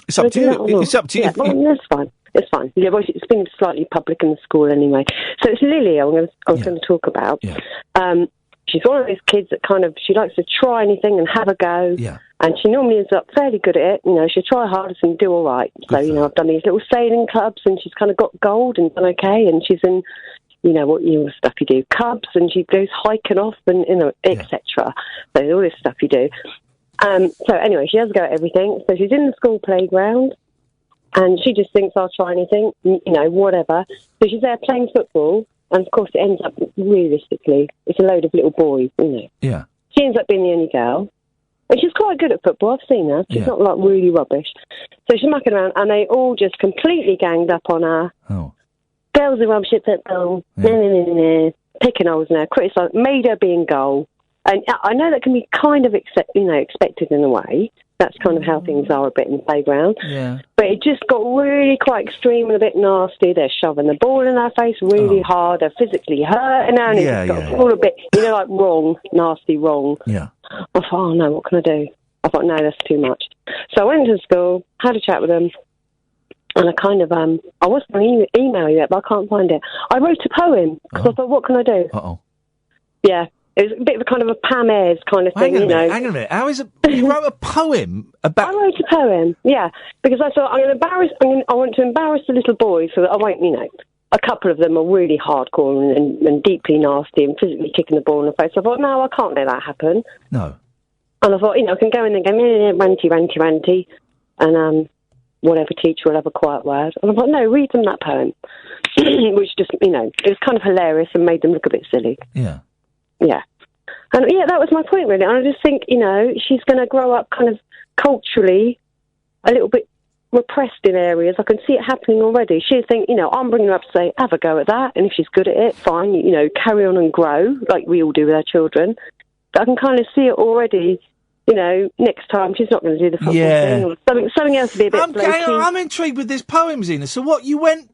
It's up to you. It's up to you. Yeah, that's fine. It's fine. Yeah, well, it's been slightly public in the school anyway. So it's Lily I was going to talk about. Yeah. She's one of those kids that kind of, she likes to try anything and have a go. Yeah. And she normally ends up fairly good at it. You know, she'll try hardest and do all right. So, you know, I've done these little sailing clubs, and she's kind of got gold and done okay. And she's in, you know, stuff you do, cubs, and she goes hiking off and, you know, etc. So all this stuff you do. So anyway, she has a go at everything. So she's in the school playground, and she just thinks I'll try anything, you know, whatever. So she's there playing football, and of course it ends up, realistically, it's a load of little boys, you know. Yeah. She ends up being the only girl. And she's quite good at football, I've seen her. She's not, like, really rubbish. So she's mucking around, and they all just completely ganged up on her. Oh. Girls are rubbish at football. Picking holes in her, criticised, made her be in goal. And I know that can be kind of expected in a way. That's kind of how things are a bit in the playground. Yeah. But it just got really quite extreme and a bit nasty. They're shoving the ball in her face really hard. They're physically hurting her, and it's got all a bit, you know, like wrong, nasty wrong. Yeah. I thought, oh no, what can I do? I thought, no, that's too much. So I went to school, had a chat with them, and I kind of, I was going to email you it, but I can't find it. I wrote a poem, because I thought, what can I do? Uh-oh. Yeah. It was a bit of a kind of a Pam Ayres kind of thing, Hang on a minute. How is it? You wrote a poem about... I wrote a poem, yeah, because I thought I want to embarrass the little boys so that I won't, you know, a couple of them are really hardcore and deeply nasty and physically kicking the ball in the face. I thought, no, I can't let that happen. No. And I thought, you know, I can go in there and go, ranty, and whatever teacher will have a quiet word. And I thought, no, read them that poem, which just, you know, it was kind of hilarious and made them look a bit silly. Yeah. Yeah. And yeah, that was my point, really. And I just think, you know, she's going to grow up kind of culturally a little bit repressed in areas. I can see it happening already. She'll think, you know, I'm bringing her up to say, have a go at that. And if she's good at it, fine, you know, carry on and grow like we all do with our children. But I can kind of see it already. You know, next time she's not going to do the football thing or something else to be a bit I'm intrigued with this poem, Zena. So what, you went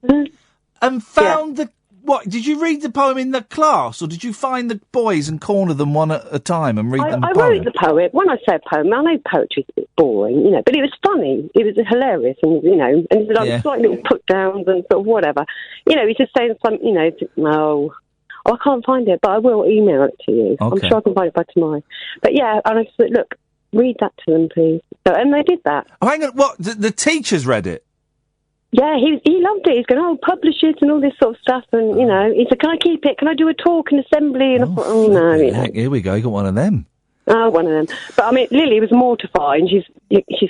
and found the... What, did you read the poem in the class, or did you find the boys and corner them one at a time and read them the poem? I wrote the poem. When I say poem, I know poetry's a bit boring, you know, but it was funny. It was hilarious, and, you know, and like slight little put-downs and sort of whatever. You know, he's just saying something, you know, no, I can't find it, but I will email it to you. Okay. I'm sure I can find it by tomorrow. But yeah, and I said, look, read that to them, please. So, and they did that. Oh, hang on, what, the teachers read it? Yeah, he loved it. He's going, publish it and all this sort of stuff. And, you know, he said, can I keep it? Can I do a talk in assembly? And I thought, oh, no. You know. Here we go. You got one of them. Oh, one of them. But, I mean, Lily was mortified. And she's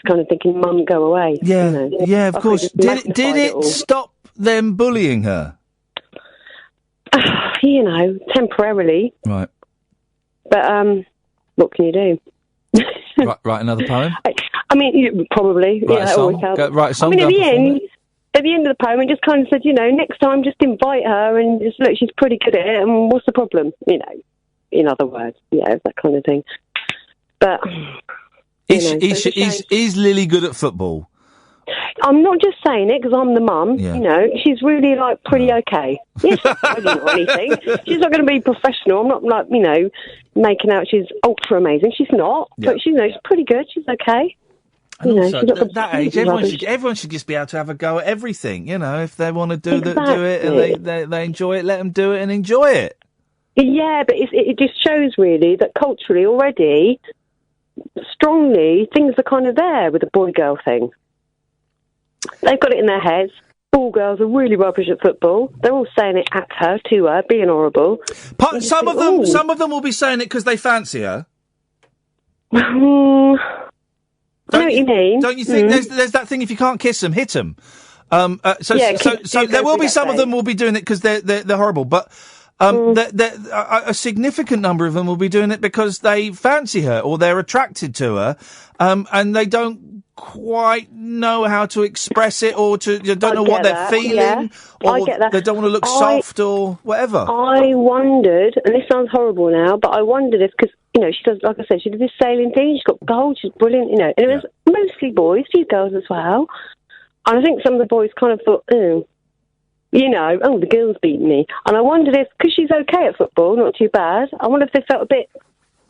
kind of thinking, Mum, go away. Yeah, you know? yeah, of course. Did it stop them bullying her? You know, temporarily. Right. But, what can you do? Write another poem? I mean, probably. Write a song. Write a song. I mean, at the end of the poem, I just kind of said, you know, next time just invite her and just look, she's pretty good at it, and what's the problem? You know, in other words, yeah, that kind of thing. But is Lily good at football? I'm not just saying it because I'm the mum. Yeah. You know, she's really like pretty okay. Yes, I don't know anything. She's not going to be professional. I'm not like, you know, making out she's ultra amazing. She's not, but she's pretty good. She's okay. And you also, at that age, everyone should just be able to have a go at everything. You know, if they want to do it and they enjoy it, let them do it and enjoy it. Yeah, but it just shows really that culturally already strongly things are kind of there with the boy-girl thing. They've got it in their heads. All girls are really rubbish at football. They're all saying it at her, to her, being horrible. Some of them will be saying it because they fancy her. I know what you mean. Don't you think there's that thing, if you can't kiss them, hit them? So there will be some of them will be doing it because they're horrible, but a significant number of them will be doing it because they fancy her or they're attracted to her, and they don't quite know how to express it, or don't know what they're feeling, or I get that. they don't want to look soft or whatever. I wondered, and this sounds horrible now, but I wondered if, because, you know, she does, like I said, she did this sailing thing, she's got gold, she's brilliant, you know, and it was mostly boys, few girls as well. And I think some of the boys kind of thought, the girls beat me. And I wondered if, because she's okay at football, not too bad, I wonder if they felt a bit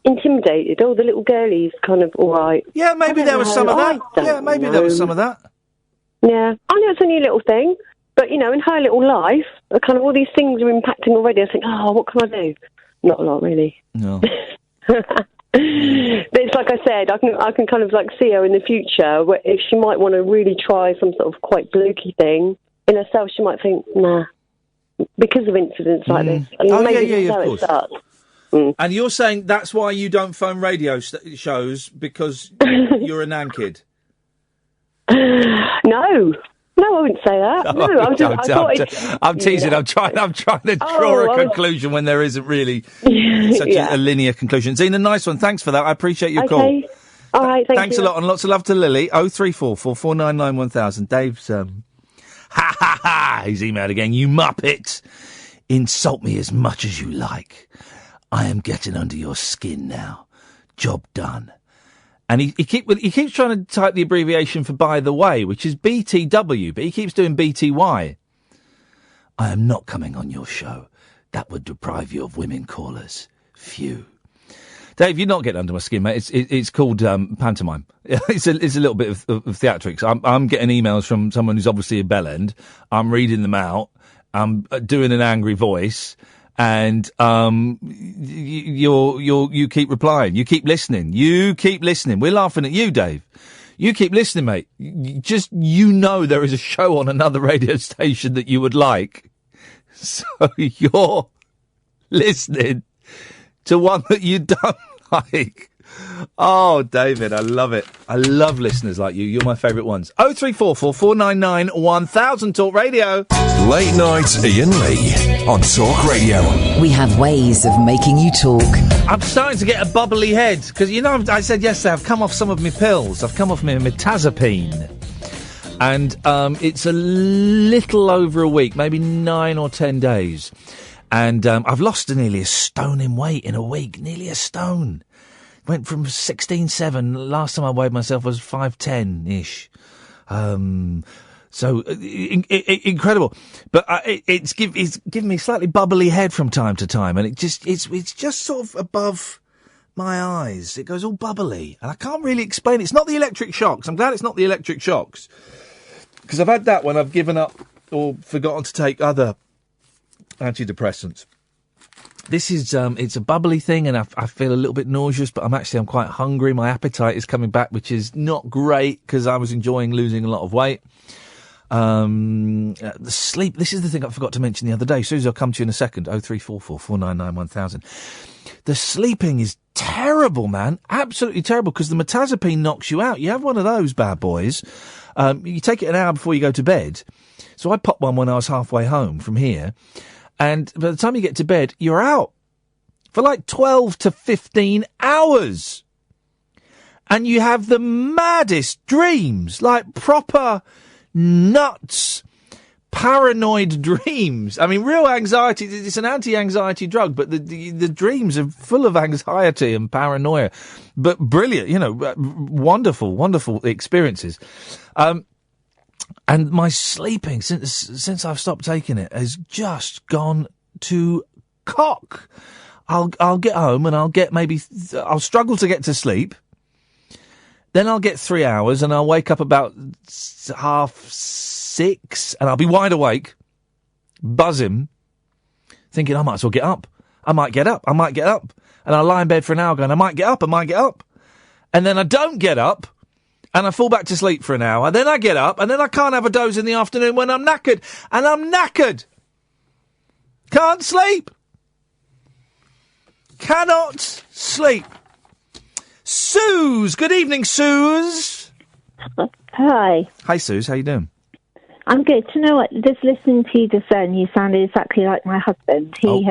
intimidated. Oh, the little girlie's kind of all right. Yeah, maybe there was some of that. Yeah, maybe there was some of that. Yeah, I know it's only a little thing, but, you know, in her little life, kind of all these things are impacting already. I think, what can I do? Not a lot, really. No. But it's like I said, I can kind of like see her in the future, where if she might want to really try some sort of quite blokey thing in herself, she might think, nah, because of incidents like this. And maybe that's how it starts. And you're saying that's why you don't phone radio shows, because you're a nan kid? No, I wouldn't say that. No, I'm teasing. I'm trying to draw a conclusion when there isn't really such a linear conclusion. Zena, nice one. Thanks for that. I appreciate your call. All right, thanks a lot, and lots of love to Lily. 0344 499 1000. Dave's he's emailed again. You muppet, insult me as much as you like. I am getting under your skin now. Job done. And he keeps trying to type the abbreviation for by the way, which is BTW, but he keeps doing BTY. I am not coming on your show. That would deprive you of women callers. Phew. Dave, you're not getting under my skin, mate. It's called pantomime. It's a little bit of theatrics. I'm getting emails from someone who's obviously a bellend. I'm reading them out. I'm doing an angry voice. And you keep replying. You keep listening. We're laughing at you, Dave. You keep listening, mate. You know there is a show on another radio station that you would like. So you're listening to one that you don't like. Oh, David, I love it. I love listeners like you. You're my favourite ones. 0344 499 1000 Talk Radio. Late night Iain Lee on Talk Radio. We have ways of making you talk. I'm starting to get a bubbly head because, you know, I said yesterday I've come off some of my pills. I've come off my metazapine. And it's a little over a week, maybe 9 or 10 days. And I've lost nearly a stone in weight in a week. Nearly a stone. Went from 16.7. Last time I weighed myself was 5'10"-ish. So incredible. But it's given me a slightly bubbly head from time to time, and it's just sort of above my eyes. It goes all bubbly, and I can't really explain it. It's not the electric shocks. I'm glad it's not the electric shocks, because I've had that when I've given up or forgotten to take other antidepressants. This is, it's a bubbly thing, and I feel a little bit nauseous, but I'm quite hungry. My appetite is coming back, which is not great, because I was enjoying losing a lot of weight. The sleep, this is the thing I forgot to mention the other day. Susie, I'll come to you in a second. 0344 499 1000. The sleeping is terrible, man. Absolutely terrible, because the metazapine knocks you out. You have one of those bad boys. You take it an hour before you go to bed. So I popped one when I was halfway home from here. And by the time you get to bed, you're out for like 12 to 15 hours. And you have the maddest dreams, like proper nuts, paranoid dreams. I mean, real anxiety. It's an anti-anxiety drug, but the dreams are full of anxiety and paranoia. But brilliant, you know, wonderful, wonderful experiences. And my sleeping, since I've stopped taking it, has just gone to cock. I'll get home and I'll struggle to get to sleep. Then I'll get 3 hours and I'll wake up about 6:30 and I'll be wide awake, buzzing, thinking I might as well get up. I might get up. And I'll lie in bed for an hour going, I might get up. and then I don't get up, and I fall back to sleep for an hour. Then I get up, and then I can't have a doze in the afternoon when I'm knackered. And I'm knackered. Can't sleep. Cannot sleep. Suze! Good evening, Suze. Hi. Hi, Suze. How you doing? I'm good. Do you know what? Just listening to you just then, you sounded exactly like my husband. He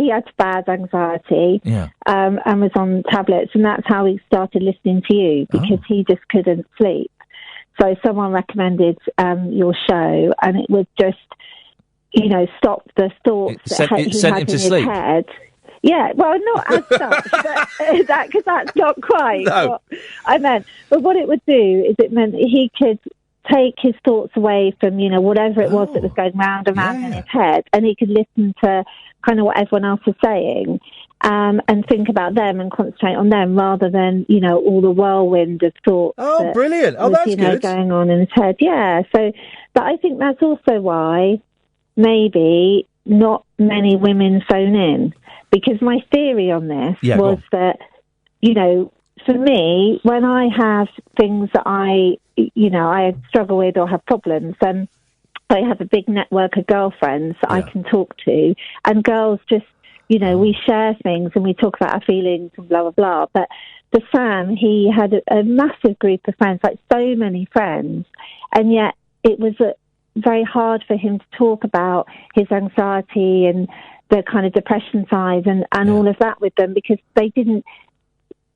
had bad anxiety and was on tablets, and that's how he started listening to you, because he just couldn't sleep. So someone recommended your show, and it would just, stop the thoughts he had in his head. Yeah, well, not as such, but because that's not quite what I meant. But what it would do is it meant he could take his thoughts away from, whatever it was that was going round and round in his head, and he could listen to kind of what everyone else was saying, and think about them and concentrate on them rather than, all the whirlwind of thoughts. Oh, brilliant. Oh, that's good. Going on in his head. Yeah. So, but I think that's also why maybe not many women phone in, because my theory on this was that, for me, when I have things that I struggle with or have problems, then I have a big network of girlfriends that I can talk to, and girls just, we share things and we talk about our feelings and blah, blah, blah. But for Sam, he had a massive group of friends, like so many friends, and yet it was very hard for him to talk about his anxiety and the kind of depression side and all of that with them, because they didn't,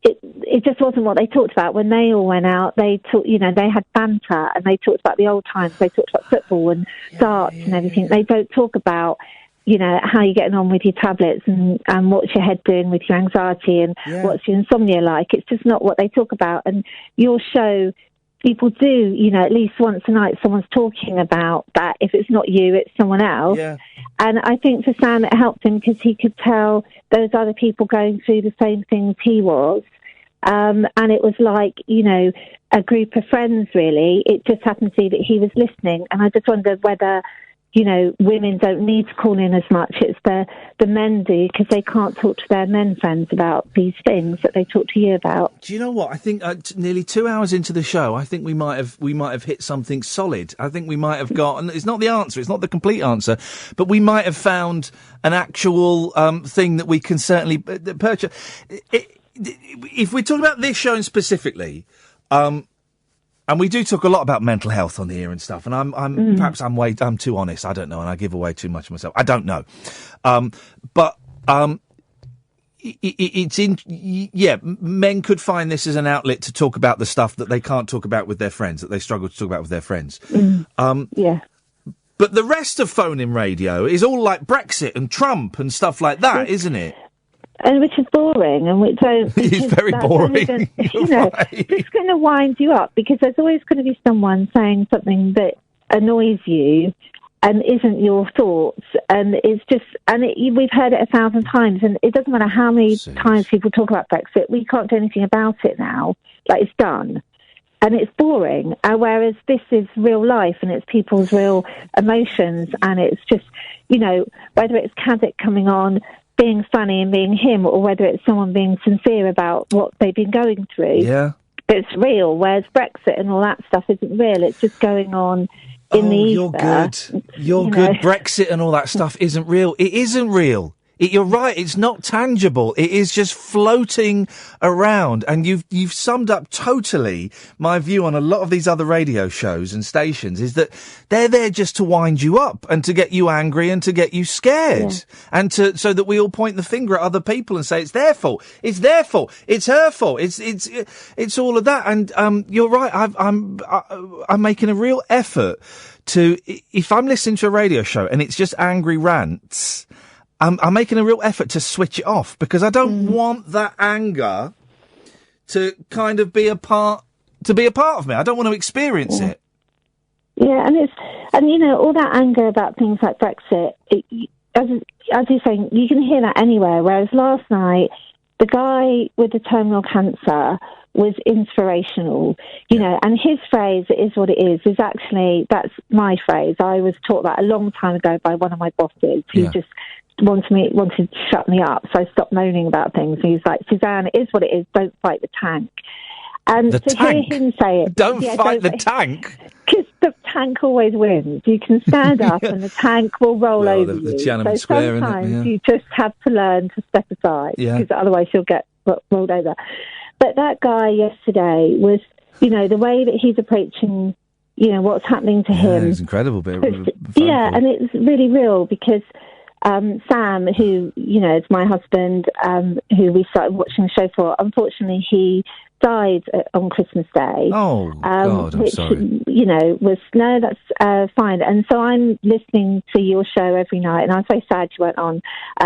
it just wasn't what they talked about. When they all went out, they talked, they had banter and they talked about the old times. They talked about football and darts and everything. They don't talk about, how you're getting on with your tablets and what's your head doing with your anxiety and what's your insomnia like. It's just not what they talk about. And your show, people do, at least once a night, someone's talking about that. If it's not you, it's someone else. Yeah. And I think for Sam, it helped him because he could tell those other people going through the same things he was. And it was like, a group of friends, really. It just happened to be that he was listening. And I just wondered whether, women don't need to call in as much. It's the men do, because they can't talk to their men friends about these things that they talk to you about. Do you know what? I think nearly 2 hours into the show, I think we might have hit something solid. I think we might have got, and it's not the answer, it's not the complete answer, but we might have found an actual thing that we can certainly purchase. If we're talking about this show specifically, and we do talk a lot about mental health on here and stuff, and perhaps I'm too honest. I don't know, and I give away too much of myself. I don't know, but it's in. Yeah, men could find this as an outlet to talk about the stuff that they can't talk about with their friends, that they struggle to talk about with their friends. But the rest of phone-in radio is all like Brexit and Trump and stuff like that, isn't it? And which is boring, and which it's very boring. It's going to wind you up, because there's always going to be someone saying something that annoys you and isn't your thoughts, and it's just, we've heard it 1,000 times, and it doesn't matter how many times people talk about Brexit, we can't do anything about it now. Like, it's done. And it's boring, whereas this is real life, and it's people's real emotions, and it's just, whether it's Caddick coming on, being funny and being him, or whether it's someone being sincere about what they've been going through. Yeah. It's real, whereas Brexit and all that stuff isn't real. It's just going on in the ether. You're good. You're good. Brexit and all that stuff isn't real. It isn't real. You're right. It's not tangible. It is just floating around. And you've summed up totally my view on a lot of these other radio shows and stations, is that they're there just to wind you up and to get you angry and to get you scared, and so that we all point the finger at other people and say it's their fault. It's their fault. It's her fault. It's all of that. And you're right. I'm making a real effort to, if I'm listening to a radio show and it's just angry rants, I'm making a real effort to switch it off, because I don't want that anger to kind of be a part of me. I don't want to experience it. Yeah, and all that anger about things like Brexit, as you're saying, you can hear that anywhere. Whereas last night, the guy with the terminal cancer was inspirational, and his phrase, "It is what it is actually, that's my phrase. I was taught that a long time ago by one of my bosses, who just wanted to shut me up, so I stopped moaning about things. And he's like, Suzanne, it is what it is, don't fight the tank. And the to tank? hear him say it... Don't fight the tank? Because the tank always wins. You can stand up and the tank will roll over you. The Tiananmen Square, sometimes innit? Yeah. you just have to learn to step aside, because otherwise you'll get rolled over. But that guy yesterday was, the way that he's approaching, what's happening to him. It's incredible. And it's really real, because Sam, who, is my husband, who we started watching the show for, unfortunately he died on Christmas Day. Oh, God, I'm sorry. That's fine. And so I'm listening to your show every night, and I'm so sad you weren't on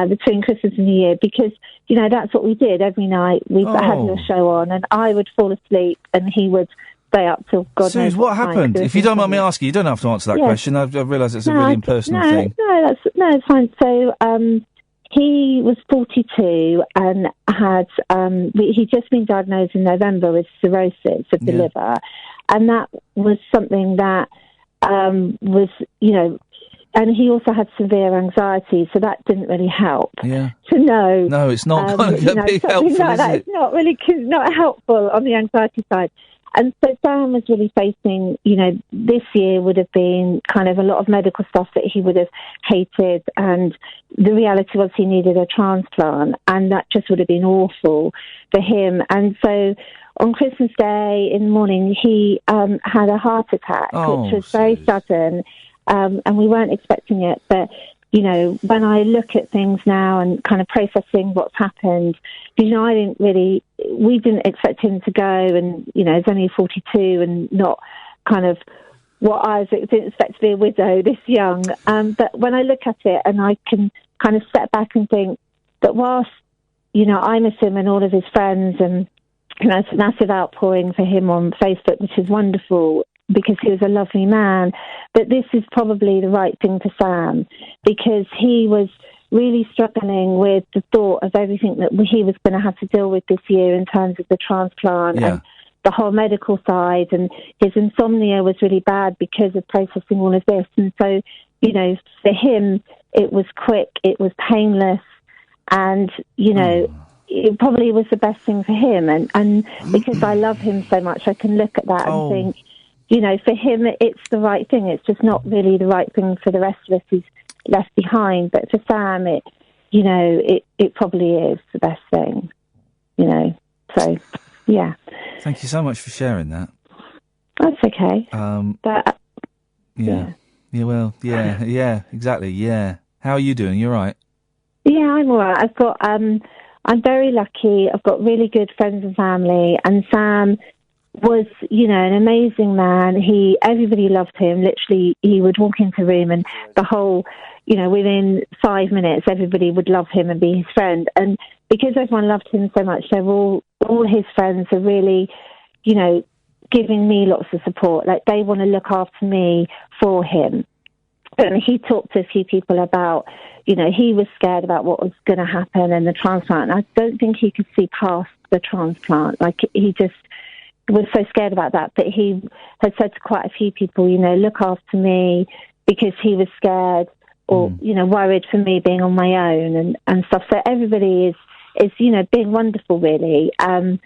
between Christmas and New Year, because, that's what we did every night. We had your show on, and I would fall asleep, and he would stay up till God knows what happened? If you don't mind me asking, you don't have to answer that question. I realise it's a really impersonal thing. It's fine. So, he was 42 and had, he'd just been diagnosed in November with cirrhosis of the liver. And that was something that was, and he also had severe anxiety, so that didn't really help. Yeah. To know. No, it's not going to be helpful, is it? It's not really not helpful on the anxiety side. And so Sam was really facing, this year would have been kind of a lot of medical stuff that he would have hated. And the reality was he needed a transplant, and that just would have been awful for him. And so on Christmas Day in the morning, he had a heart attack, which was very sudden. And we weren't expecting it. But, when I look at things now and kind of processing what's happened, we didn't expect him to go, and, he's only 42 and not kind of what I didn't expect to be a widow this young. But when I look at it, and I can kind of step back and think that whilst, I miss him and all of his friends, and, it's a massive outpouring for him on Facebook, which is wonderful, because he was a lovely man. But this is probably the right thing for Sam, because he was really struggling with the thought of everything that he was going to have to deal with this year in terms of the transplant and the whole medical side. And his insomnia was really bad because of processing all of this. And so, for him, it was quick, it was painless, and, it probably was the best thing for him. And because I love him so much, I can look at that and think, for him, it's the right thing. It's just not really the right thing for the rest of us who's left behind. But for Sam, it probably is the best thing, So, yeah. Thank you so much for sharing that. That's okay. But yeah, exactly. Yeah. How are you doing? You all right? Yeah, I'm all right. I'm very lucky. I've got really good friends and family, and Sam was, an amazing man. Everybody loved him. Literally, he would walk into a room and the whole, within 5 minutes, everybody would love him and be his friend. And because everyone loved him so much, they were all his friends are really, giving me lots of support. Like, they want to look after me for him. And he talked to a few people about, he was scared about what was going to happen and the transplant. And I don't think he could see past the transplant. Like, he just was so scared about that. But he had said to quite a few people, look after me, because he was scared or, worried for me being on my own and stuff. So everybody is being wonderful, really. And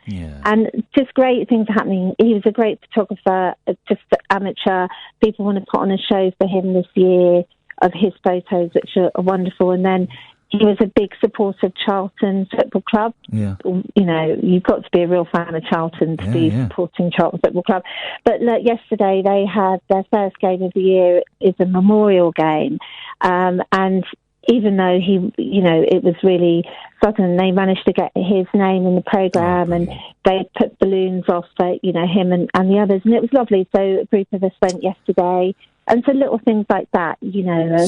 just great things are happening. He was a great photographer, just amateur. People want to put on a show for him this year of his photos, which are wonderful. And then he was a big supporter of Charlton Football Club. Yeah. You've got to be a real fan of Charlton to be supporting Charlton Football Club. But look, yesterday they had their first game of the year is a memorial game. And even though it was really sudden, they managed to get his name in the programme, and they put balloons off for, him and the others. And it was lovely. So a group of us went yesterday. And so little things like that,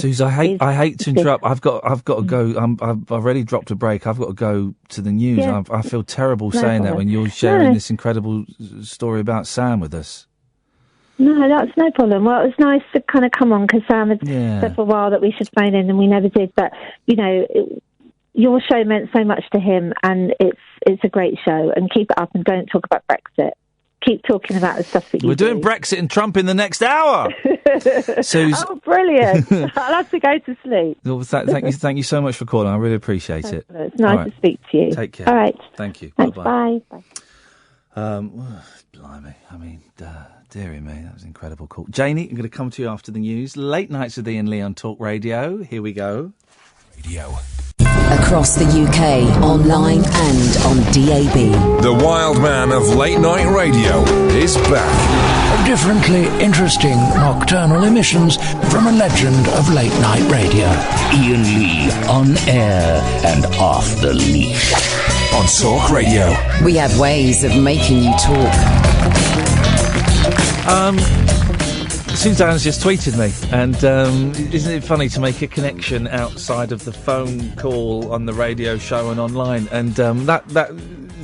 Suze, I hate to interrupt. I've got to go. I've already dropped a break. I've got to go to the news. Yeah. I feel terrible saying that when you're sharing this incredible story about Sam with us. No, that's no problem. Well, it was nice to kind of come on, because Sam had said for a while that we should phone in, and we never did. But, your show meant so much to him, and it's a great show. And keep it up, and don't talk about Brexit. keep talking about the stuff that you We're doing Brexit and Trump in the next hour. Suze. Oh, brilliant. I'll have to go to sleep. Well, thank you so much for calling. I really appreciate it. It's nice to speak to you. Take care. All right. Thank you. Thanks, Bye-bye. bye. Blimey. I mean, dearie me, that was an incredible call. Janie, I'm going to come to you after the news. Late Nights with Iain Lee on Talk Radio. Here we go. Radio. Across the UK, online and on DAB. The wild man of late night radio is back. Differently interesting nocturnal emissions from a legend of late night radio. Iain Lee, on air and off the leash. On Talk Radio. We have ways of making you talk. Suzanne's just tweeted me, and isn't it funny to make a connection outside of the phone call on the radio show and online? And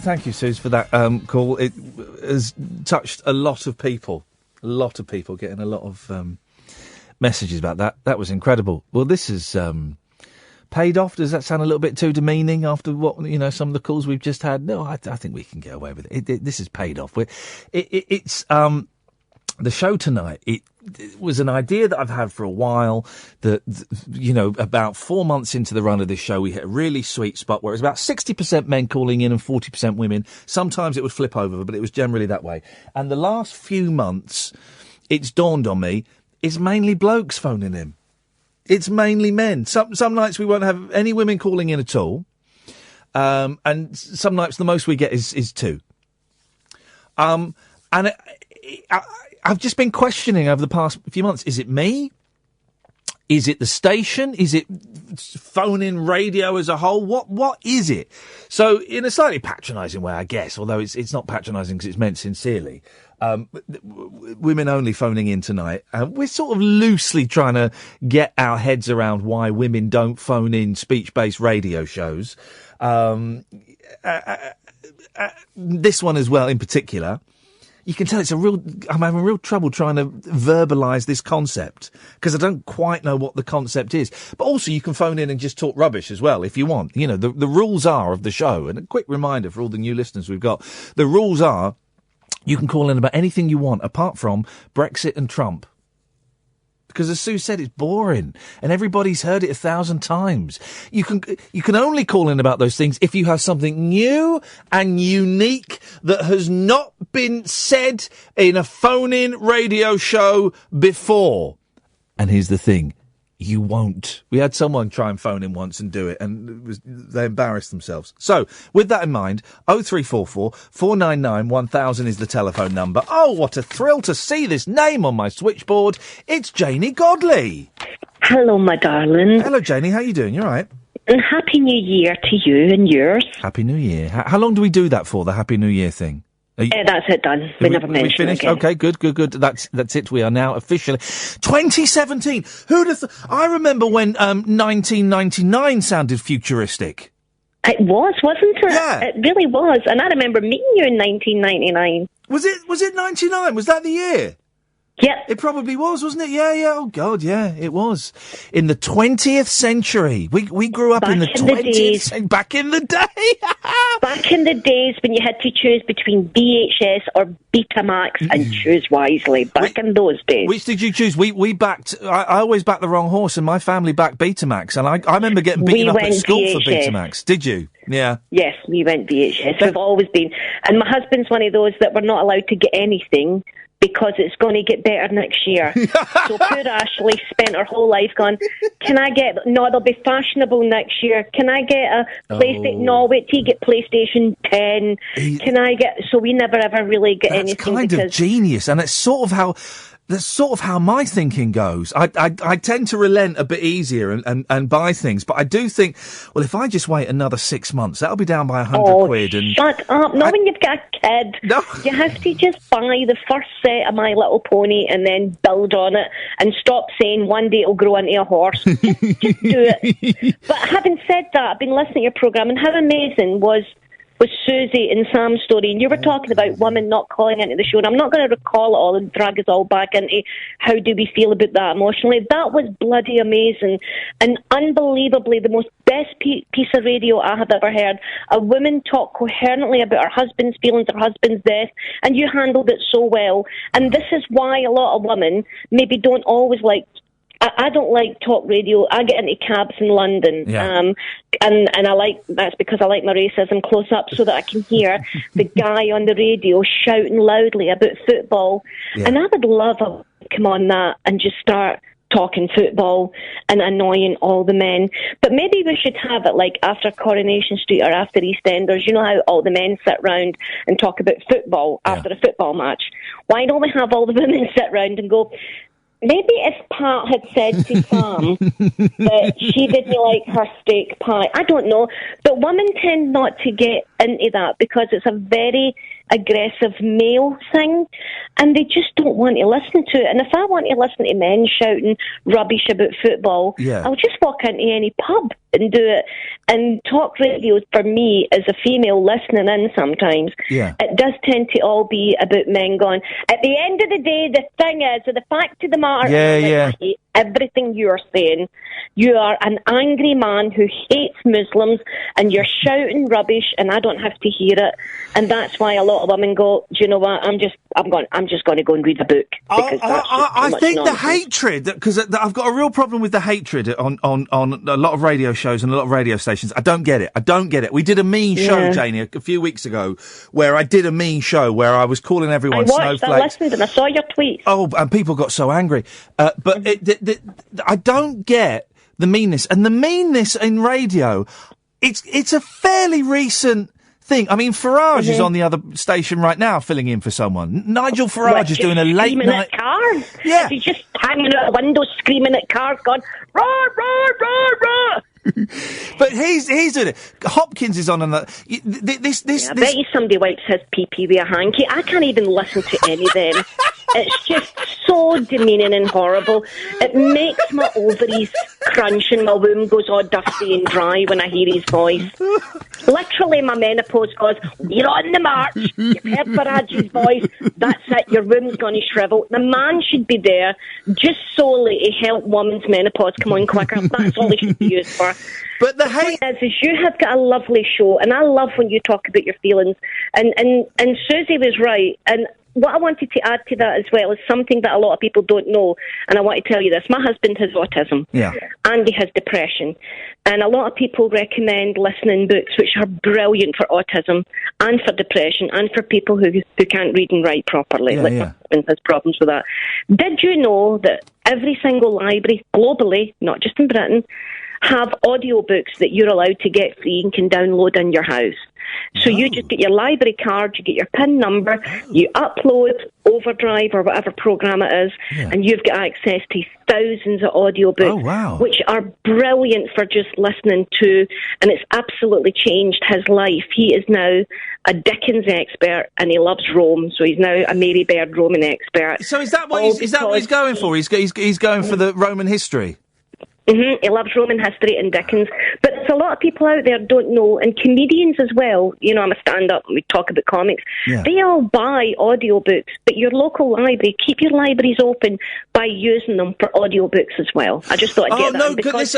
thank you, Suze, for that call. It has touched a lot of people. A lot of people getting a lot of messages about that. That was incredible. Well, this has paid off. Does that sound a little bit too demeaning after what some of the calls we've just had? No, I think we can get away with it. This has paid off. It's the show tonight. It was an idea that I've had for a while. That about 4 months into the run of this show, we hit a really sweet spot where it was about 60% men calling in and 40% women. Sometimes it would flip over, but it was generally that way. And the last few months, it's dawned on me, it's mainly blokes phoning in. It's mainly men. Some nights we won't have any women calling in at all, and some nights the most we get is 2. I've just been questioning over the past few months, is it me? Is it the station? Is it phone-in radio as a whole? What is it? So, in a slightly patronising way, I guess, although it's not patronising because it's meant sincerely, women only phoning in tonight. We're sort of loosely trying to get our heads around why women don't phone in speech-based radio shows. This one as well, in particular. You can tell I'm having real trouble trying to verbalise this concept because I don't quite know what the concept is. But also you can phone in and just talk rubbish as well if you want. The rules are of the show, and a quick reminder for all the new listeners we've got, the rules are you can call in about anything you want apart from Brexit and Trump. Because as Sue said, it's boring, and everybody's heard it 1,000 times. You can only call in about those things if you have something new and unique that has not been said in a phone-in radio show before. And here's the thing. You won't. We had someone try and phone in once and do it, and they embarrassed themselves. So, with that in mind, 0344 499 1000 is the telephone number. Oh, what a thrill to see this name on my switchboard. It's Janie Godley. Hello, my darling. Hello, Janie. How you doing? You all right? And Happy New Year to you and yours. Happy New Year. How long do we do that for, the Happy New Year thing? That's it, done. We never mentioned we finished? it again. Okay, good. That's it. We are now officially 2017. I remember when 1999 sounded futuristic. It was, wasn't it? Yeah. It really was. And I remember meeting you in 1999. Was it 99? Was that the year? Yeah. It probably was, wasn't it? Yeah. Oh, God, yeah, it was. In the 20th century. We grew up in the 20th century. Back in the day. Back in the days when you had to choose between VHS or Betamax and choose wisely. Back in those days. Which did you choose? We backed... I always backed the wrong horse, and my family backed Betamax. And I remember getting beaten up at school VHS. for Betamax. Did you? Yeah. Yes, we went VHS. We've always been. And my husband's one of those that we're not allowed to get anything because it's going to get better next year. So poor Ashley spent her whole life going, they'll be fashionable next year. Can I get a PlayStation? No, wait till you get PlayStation 10. So we never ever really get anything. That's kind of genius, and it's sort of how my thinking goes. I tend to relent a bit easier and buy things, but I do think, well, if I just wait another 6 months, that'll be down by 100 quid. And shut up! Not when you've got a kid. No. You have to just buy the first set of My Little Pony and then build on it, and stop saying one day it'll grow into a horse. Just do it. But having said that, I've been listening to your programme, and how amazing was with Susie and Sam's story, and you were talking about women not calling into the show, and I'm not going to recall it all and drag us all back into how do we feel about that emotionally. That was bloody amazing and unbelievably the most best piece of radio I have ever heard. A woman talk coherently about her husband's feelings, her husband's death, and you handled it so well. And this is why a lot of women maybe don't always like. I don't like talk radio. I get into cabs in London, and I like that's because I like my racism close up, so that I can hear the guy on the radio shouting loudly about football. Yeah. And I would love to come on that and just start talking football and annoying all the men. But maybe we should have it like after Coronation Street or after EastEnders. You know how all the men sit round and talk about football after a football match? Why don't we have all the women sit round and go, maybe if Pat had said to Sam that she didn't like her steak pie, I don't know, but women tend not to get into that because it's a very aggressive male thing, and they just don't want to listen to it. And if I want to listen to men shouting rubbish about football, I'll just walk into any pub and do it. And talk radio, for me, as a female listening in sometimes, it does tend to all be about men going, at the end of the day, the thing is, or the fact of the matter is, I hate everything you're saying. You are an angry man who hates Muslims, and you're shouting rubbish, and I don't have to hear it. And that's why a lot of women go, do you know what, I'm just going to go and read a book. I think the hatred, because I've got a real problem with the hatred on a lot of radio shows and a lot of radio stations. I don't get it. We did a mean show, Janie, a few weeks ago, where I did a mean show where I was calling everyone snowflakes. I listened and I saw your tweet. Oh, and people got so angry. But I don't get the meanness. And the meanness in radio, it's a fairly recent thing. I mean, Farage is on the other station right now filling in for someone. Nigel Farage is doing a late night. At cars. Yeah. He's just hanging out a window screaming at cars, going, rah, rah, rah, rah. But he's doing it. Hopkins is on that. I bet you somebody wipes his pee-pee with a hanky. I can't even listen to any of them. It's just so demeaning and horrible. It makes my ovaries crunch and my womb goes all dusty and dry when I hear his voice. Literally, my menopause goes, you're on the march. You've heard Farage's voice. That's it. Your womb's going to shrivel. The man should be there just solely to help women's menopause come on quicker. That's all he should be used for. But the point is you have got a lovely show, and I love when you talk about your feelings. And Susie was right. And what I wanted to add to that as well is something that a lot of people don't know, and I want to tell you this. My husband has autism, and he has depression, and a lot of people recommend listening books which are brilliant for autism and for depression and for people who can't read and write properly. My husband has problems with that. Did you know that every single library globally, not just in Britain, have audiobooks that you're allowed to get free and can download in your house? So you just get your library card, you get your PIN number, you upload Overdrive or whatever program it is, and you've got access to thousands of audiobooks, which are brilliant for just listening to, and it's absolutely changed his life. He is now a Dickens expert, and he loves Rome, so he's now a Mary Baird Roman expert. So is that what he's going for? He's going for the Roman history? He loves Roman history and Dickens. But there's a lot of people out there don't know, and comedians as well. You know, I'm a stand-up and we talk about comics. They all buy audiobooks, but your local library, keep your libraries open by using them for audiobooks as well. I just thought I'd get that because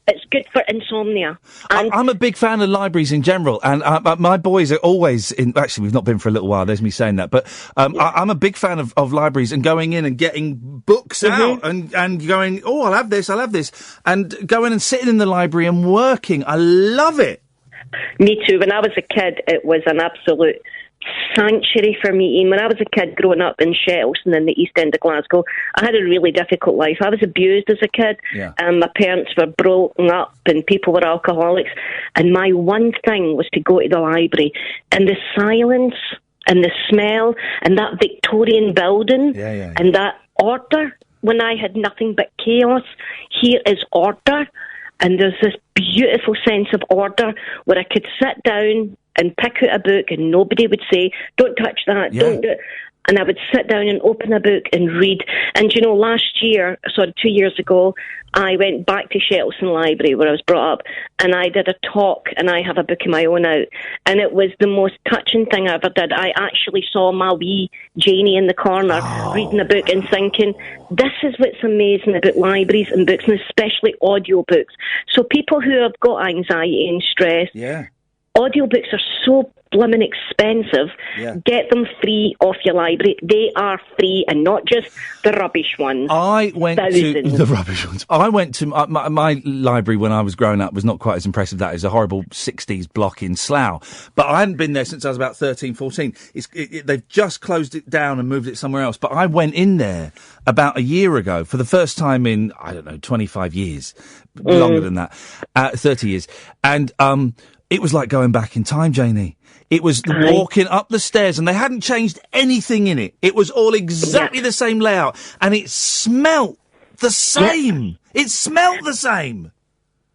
it's good for insomnia. I'm a big fan of libraries in general, and my boys are always in. Actually, we've not been for a little while. There's me saying that, but I'm a big fan of libraries and going in and getting books out and going. Oh, I'll have this, and going and sitting in the library and working. I love it. Me too. When I was a kid, it was an absolute sanctuary for me, Iain. When I was a kid growing up in Shettleston in the East End of Glasgow, I had a really difficult life. I was abused as a kid, and my parents were broken up and people were alcoholics, and my one thing was to go to the library, and the silence and the smell and that Victorian building and that order. When I had nothing but chaos, here is order, and there's this beautiful sense of order where I could sit down and pick out a book and nobody would say, don't touch that, don't do it. and I would sit down and open a book and read. And, 2 years ago, I went back to Shettleston Library, where I was brought up, and I did a talk, and I have a book of my own out. And it was the most touching thing I ever did. I actually saw my wee Janie in the corner reading a book and thinking, this is what's amazing about libraries and books, and especially audiobooks. So people who have got anxiety and stress, audiobooks are so blimmin' expensive. Get them free off your library. They are free, and not just the rubbish ones. I went to the rubbish ones. I went to my library when I was growing up was not quite as impressive. That is a horrible 60s block in Slough. But I hadn't been there since I was about 13, 14. They've just closed it down and moved it somewhere else. But I went in there about a year ago for the first time in, 25 years. Longer than that. 30 years. And it was like going back in time, Janie. It was walking up the stairs, and they hadn't changed anything in it. It was all exactly the same layout, and it smelt the same. It smelt the same.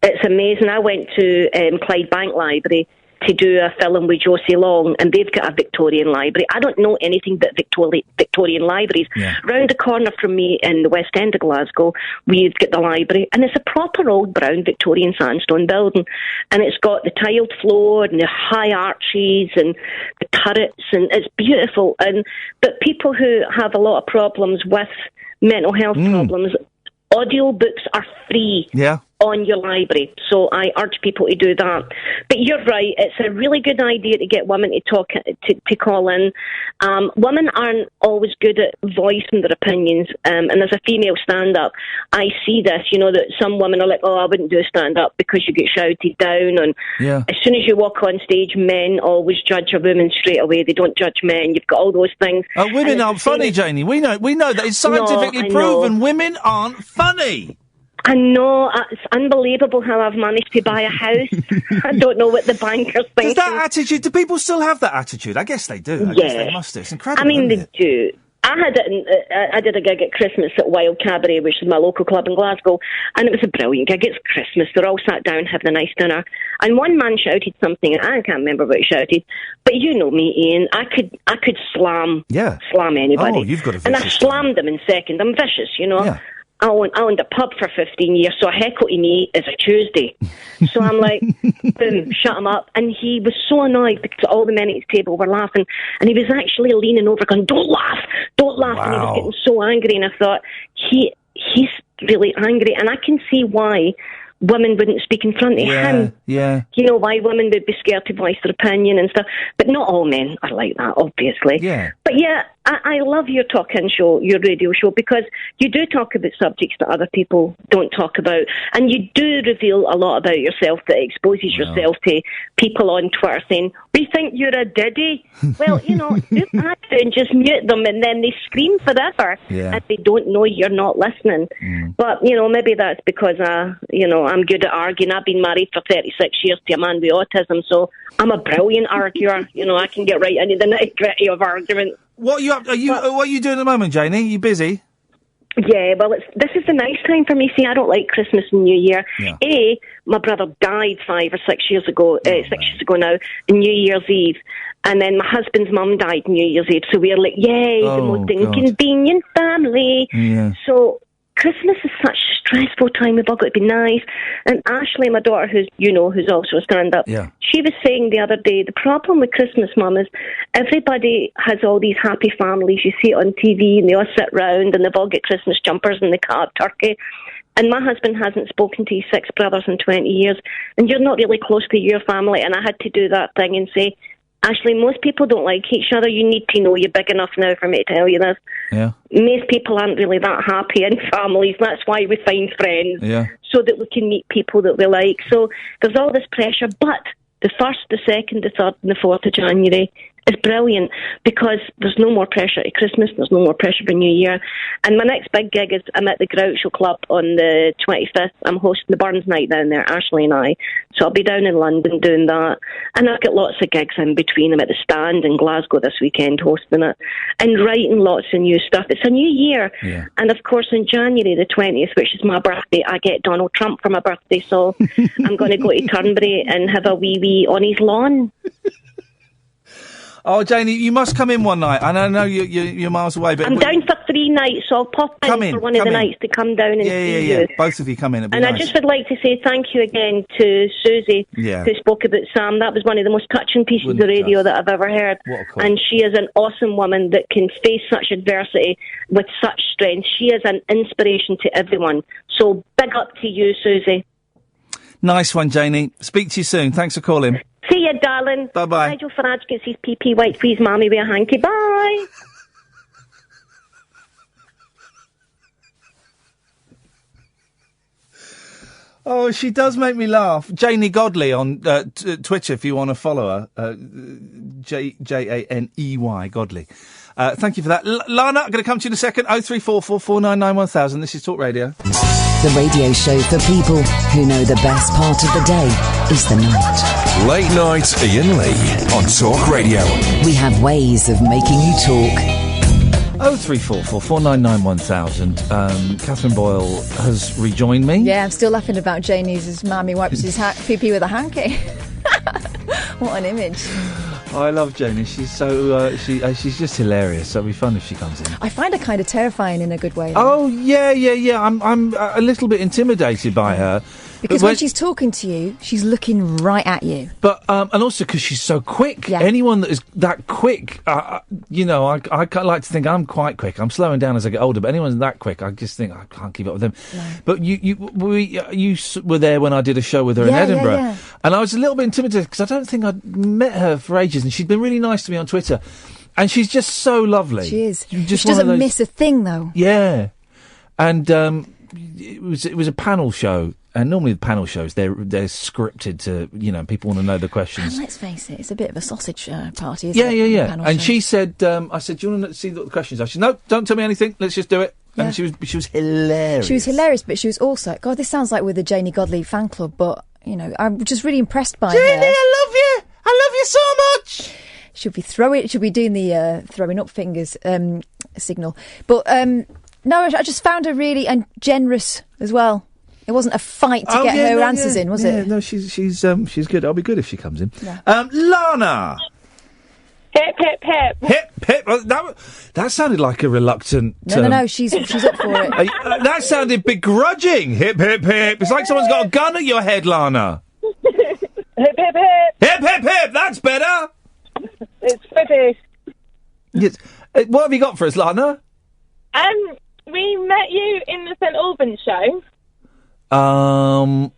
It's amazing. I went to Clydebank Library to do a film with Josie Long, and they've got a Victorian library. I don't know anything but Victorian libraries. Round the corner from me in the West End of Glasgow, we've got the library, and it's a proper old brown Victorian sandstone building, and it's got the tiled floor and the high arches and the turrets, and it's beautiful. But people who have a lot of problems with mental health problems, audiobooks are free. On your library, so I urge people to do that. But you're right; it's a really good idea to get women to talk to call in. Women aren't always good at voicing their opinions, and as a female stand-up, I see this. That some women are like, "Oh, I wouldn't do a stand-up because you get shouted down." And as soon as you walk on stage, men always judge a woman straight away. They don't judge men. You've got all those things. Women aren't funny, Janie. We know that it's scientifically proven. Women aren't funny. I know, it's unbelievable how I've managed to buy a house. I don't know what the bankers think. Do people still have that attitude? I guess they do. I guess they must do. It's incredible. They do. I did a gig at Christmas at Wild Cabaret, which is my local club in Glasgow, and it was a brilliant gig. It's Christmas. They're all sat down having a nice dinner, and one man shouted something, and I can't remember what he shouted, but you know me, Ian. I could slam anybody. Oh, you've got a vicious and I slammed him in second. I'm vicious, Yeah. I owned a pub for 15 years, so a heckle to me is a Tuesday. So I'm like, boom, shut him up. And he was so annoyed because all the men at his table were laughing, and he was actually leaning over going, don't laugh. Wow. And he was getting so angry, and I thought, he's really angry, and I can see why women wouldn't speak in front of him. Yeah. Why women would be scared to voice their opinion and stuff. But not all men are like that, obviously. Yeah. But I love your talk-in show, your radio show, because you do talk about subjects that other people don't talk about. And you do reveal a lot about yourself that exposes yourself to people on Twitter saying, we think you're a diddy. Well, do that and just mute them, and then they scream forever. And they don't know you're not listening. But, maybe that's because, I'm good at arguing. I've been married for 36 years to a man with autism, so I'm a brilliant arguer. I can get right into the nitty-gritty of arguments. What are you doing at the moment, Janie? Are you busy? Yeah, well, this is a nice time for me. See, I don't like Christmas and New Year. My brother died 5 or 6 years ago, 6 years ago now, on New Year's Eve. And then my husband's mum died New Year's Eve, so we're like, yay, the most inconvenient family. So Christmas is such a stressful time. We've all got to be nice. And Ashley, my daughter, who's also a stand-up, she was saying the other day, the problem with Christmas, Mum, is everybody has all these happy families. You see it on TV, and they all sit round, and they've all got Christmas jumpers, and they cut up turkey. And my husband hasn't spoken to his 6 brothers in 20 years, and you're not really close to your family. And I had to do that thing and say, Ashley, most people don't like each other. You need to know you're big enough now for me to tell you this. Most people aren't really that happy in families. That's why we find friends, so that we can meet people that we like. So there's all this pressure. But the 1st, the 2nd, the 3rd, and the 4th of January is brilliant because there's no more pressure at Christmas, there's no more pressure for New Year. And my next big gig is I'm at the Groucho Club on the 25th. I'm hosting the Burns Night down there, Ashley and I. So I'll be down in London doing that. And I've got lots of gigs in between. I'm at the Stand in Glasgow this weekend hosting it and writing lots of new stuff. It's a new year. And of course on January the 20th, which is my birthday, I get Donald Trump for my birthday. So I'm going to go to Turnberry and have a wee on his lawn. Oh, Janie, you must come in one night. And I know you're miles away, but I'm down for 3 nighs, so I'll pop in for one of the nights to come down and see you. Both of you come in. And nice. I just would like to say thank you again to Susie, who spoke about Sam. That was one of the most touching pieces of radio that I've ever heard. And she is an awesome woman that can face such adversity with such strength. She is an inspiration to everyone. So big up to you, Susie. Nice one, Janie. Speak to you soon. Thanks for calling. See you, darling. Bye-bye. Nigel Farage gets his PP wiped for his mammy with a hanky. Bye. Oh, she does make me laugh. Janie Godley on Twitter, if you want to follow her. Janey, Godley. Thank you for that. Lana, I'm going to come to you in a second. 0344 499 1000. This is Talk Radio. The radio show for people who know the best part of the day is the night. Late Night Iain Lee on Talk Radio. We have ways of making you talk. 0344 499 1000. Catherine Boyle has rejoined me. Yeah, I'm still laughing about Janie's mammy wipes his pee with a hanky. What an image. Oh, I love Janie. She's so she's just hilarious. So it'll be fun if she comes in. I find her kind of terrifying in a good way. Oh yeah. I'm a little bit intimidated by her. Because when she's talking to you, she's looking right at you. But and also because she's so quick. Yeah. Anyone that is that quick, I like to think I'm quite quick. I'm slowing down as I get older. But anyone that quick, I just think I can't keep up with them. No. But you were there when I did a show with her in Edinburgh, yeah. And I was a little bit intimidated because I don't think I'd met her for ages, and she'd been really nice to me on Twitter, and she's just so lovely. She is. Just she doesn't miss a thing, though. Yeah, and it was a panel show. And normally the panel shows, they're scripted to, people want to know the questions. And let's face it, it's a bit of a sausage party, isn't it? Yeah. And she said, I said, do you want to see what the questions are? She said, no, don't tell me anything, let's just do it. Yeah. And she was hilarious. She was hilarious, but she was also, God, this sounds like we're the Janie Godley fan club, but, I'm just really impressed by her. Janie, I love you so much! She'll be doing the throwing up fingers signal. But, no, I just found her really generous as well. It wasn't a fight to get her answers in, was it? No, she's good. I'll be good if she comes in. Yeah. Lana! Hip, hip, hip. Hip, hip. That sounded like a reluctant... No, she's up for it. That sounded begrudging. Hip, hip, hip. It's like someone's got a gun at your head, Lana. Hip, hip, hip. Hip, hip, hip. That's better. It's pretty. Yes. What have you got for us, Lana? We met you in the St Albans show. Oh,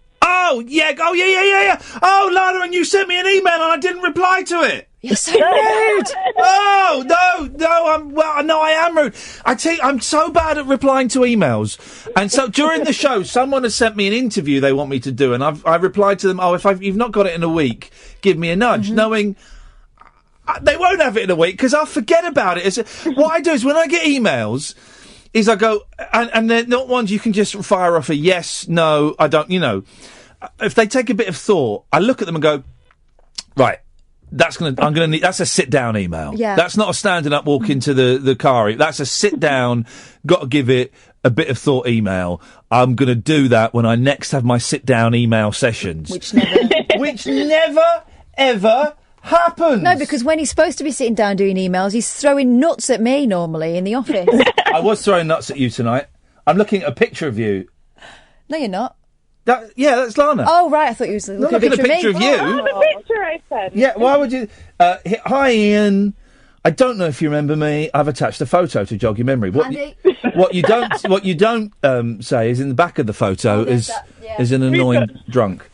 yeah. Oh, Lana, and you sent me an email and I didn't reply to it. You're so rude. Oh, no, I am rude. I tell you, I'm so bad at replying to emails. And so during the show, someone has sent me an interview they want me to do, and I replied to them, if you've not got it in a week, give me a nudge, knowing they won't have it in a week because I'll forget about it. What I do is when I get emails, is I go, and they're not ones you can just fire off a yes, no, I don't, If they take a bit of thought, I look at them and go, right, that's a sit down email. Yeah. That's not a standing up, walk into the car. That's a sit down, got to give it a bit of thought email. I'm going to do that when I next have my sit down email sessions. Which never, ever happens. No, because when he's supposed to be sitting down doing emails, he's throwing nuts at me normally in the office. I was throwing nuts at you tonight. I'm looking at a picture of you. No, you're not. That's Lana. Oh, right, I thought you were looking at a picture of you. Oh, the picture I said. Yeah, why would you... hi, Iain. I don't know if you remember me. I've attached a photo to jog your memory. What you don't say is in the back of the photo is an annoying drunk.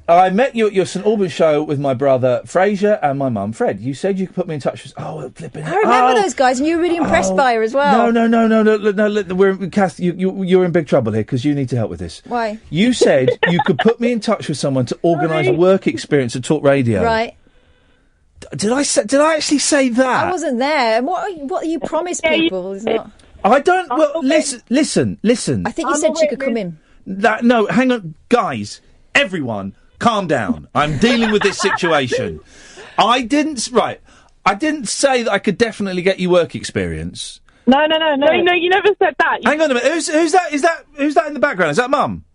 I met you at your St Albans show with my brother Fraser and my mum Fred. You said you could put me in touch with... flipping... I remember those guys, and you were really impressed by her as well. No. Kath, you're in big trouble here because you need to help with this. Why? You said you could put me in touch with someone to organise a work experience at Talk Radio. Right. Did I actually say that? I wasn't there. And what you promised people is not... I don't... Well, listen. I think you said she could come in. No, hang on. Guys, everyone, calm down. I'm dealing with this situation. I didn't say that I could definitely get you work experience. No, you never said that. Hang on a minute. Who's that in the background? Is that Mum?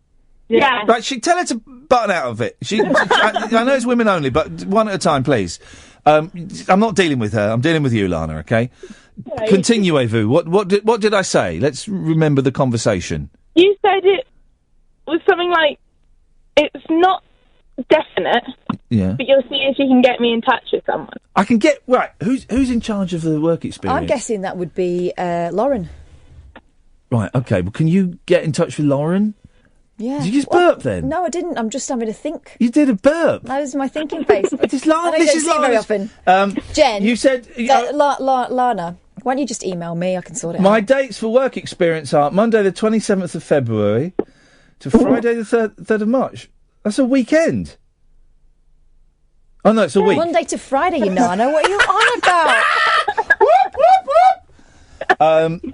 Yeah. Right, tell her button out of it. I know it's women only, but one at a time, please. I'm not dealing with her. I'm dealing with you, Lana. Okay. Right. Continuez-vous. What did I say? Let's remember the conversation. You said it was something like, it's not definite, Yeah. but you'll see if you can get me in touch with someone. I can get right. Who's in charge of the work experience? I'm guessing that would be Lauren. Right. Okay. Well, can you get in touch with Lauren? Yeah. Did you just burp then? No, I didn't. I'm just having to think. You did a burp. That was my thinking face. This is Lana. I know you don't see it very often. Jen. You said Lana. Why don't you just email me? I can sort it out. My dates for work experience are Monday the 27th of February to Friday the 3rd of March. That's a weekend. Oh, no, it's a week. Monday to Friday, you know. I know what you're on about.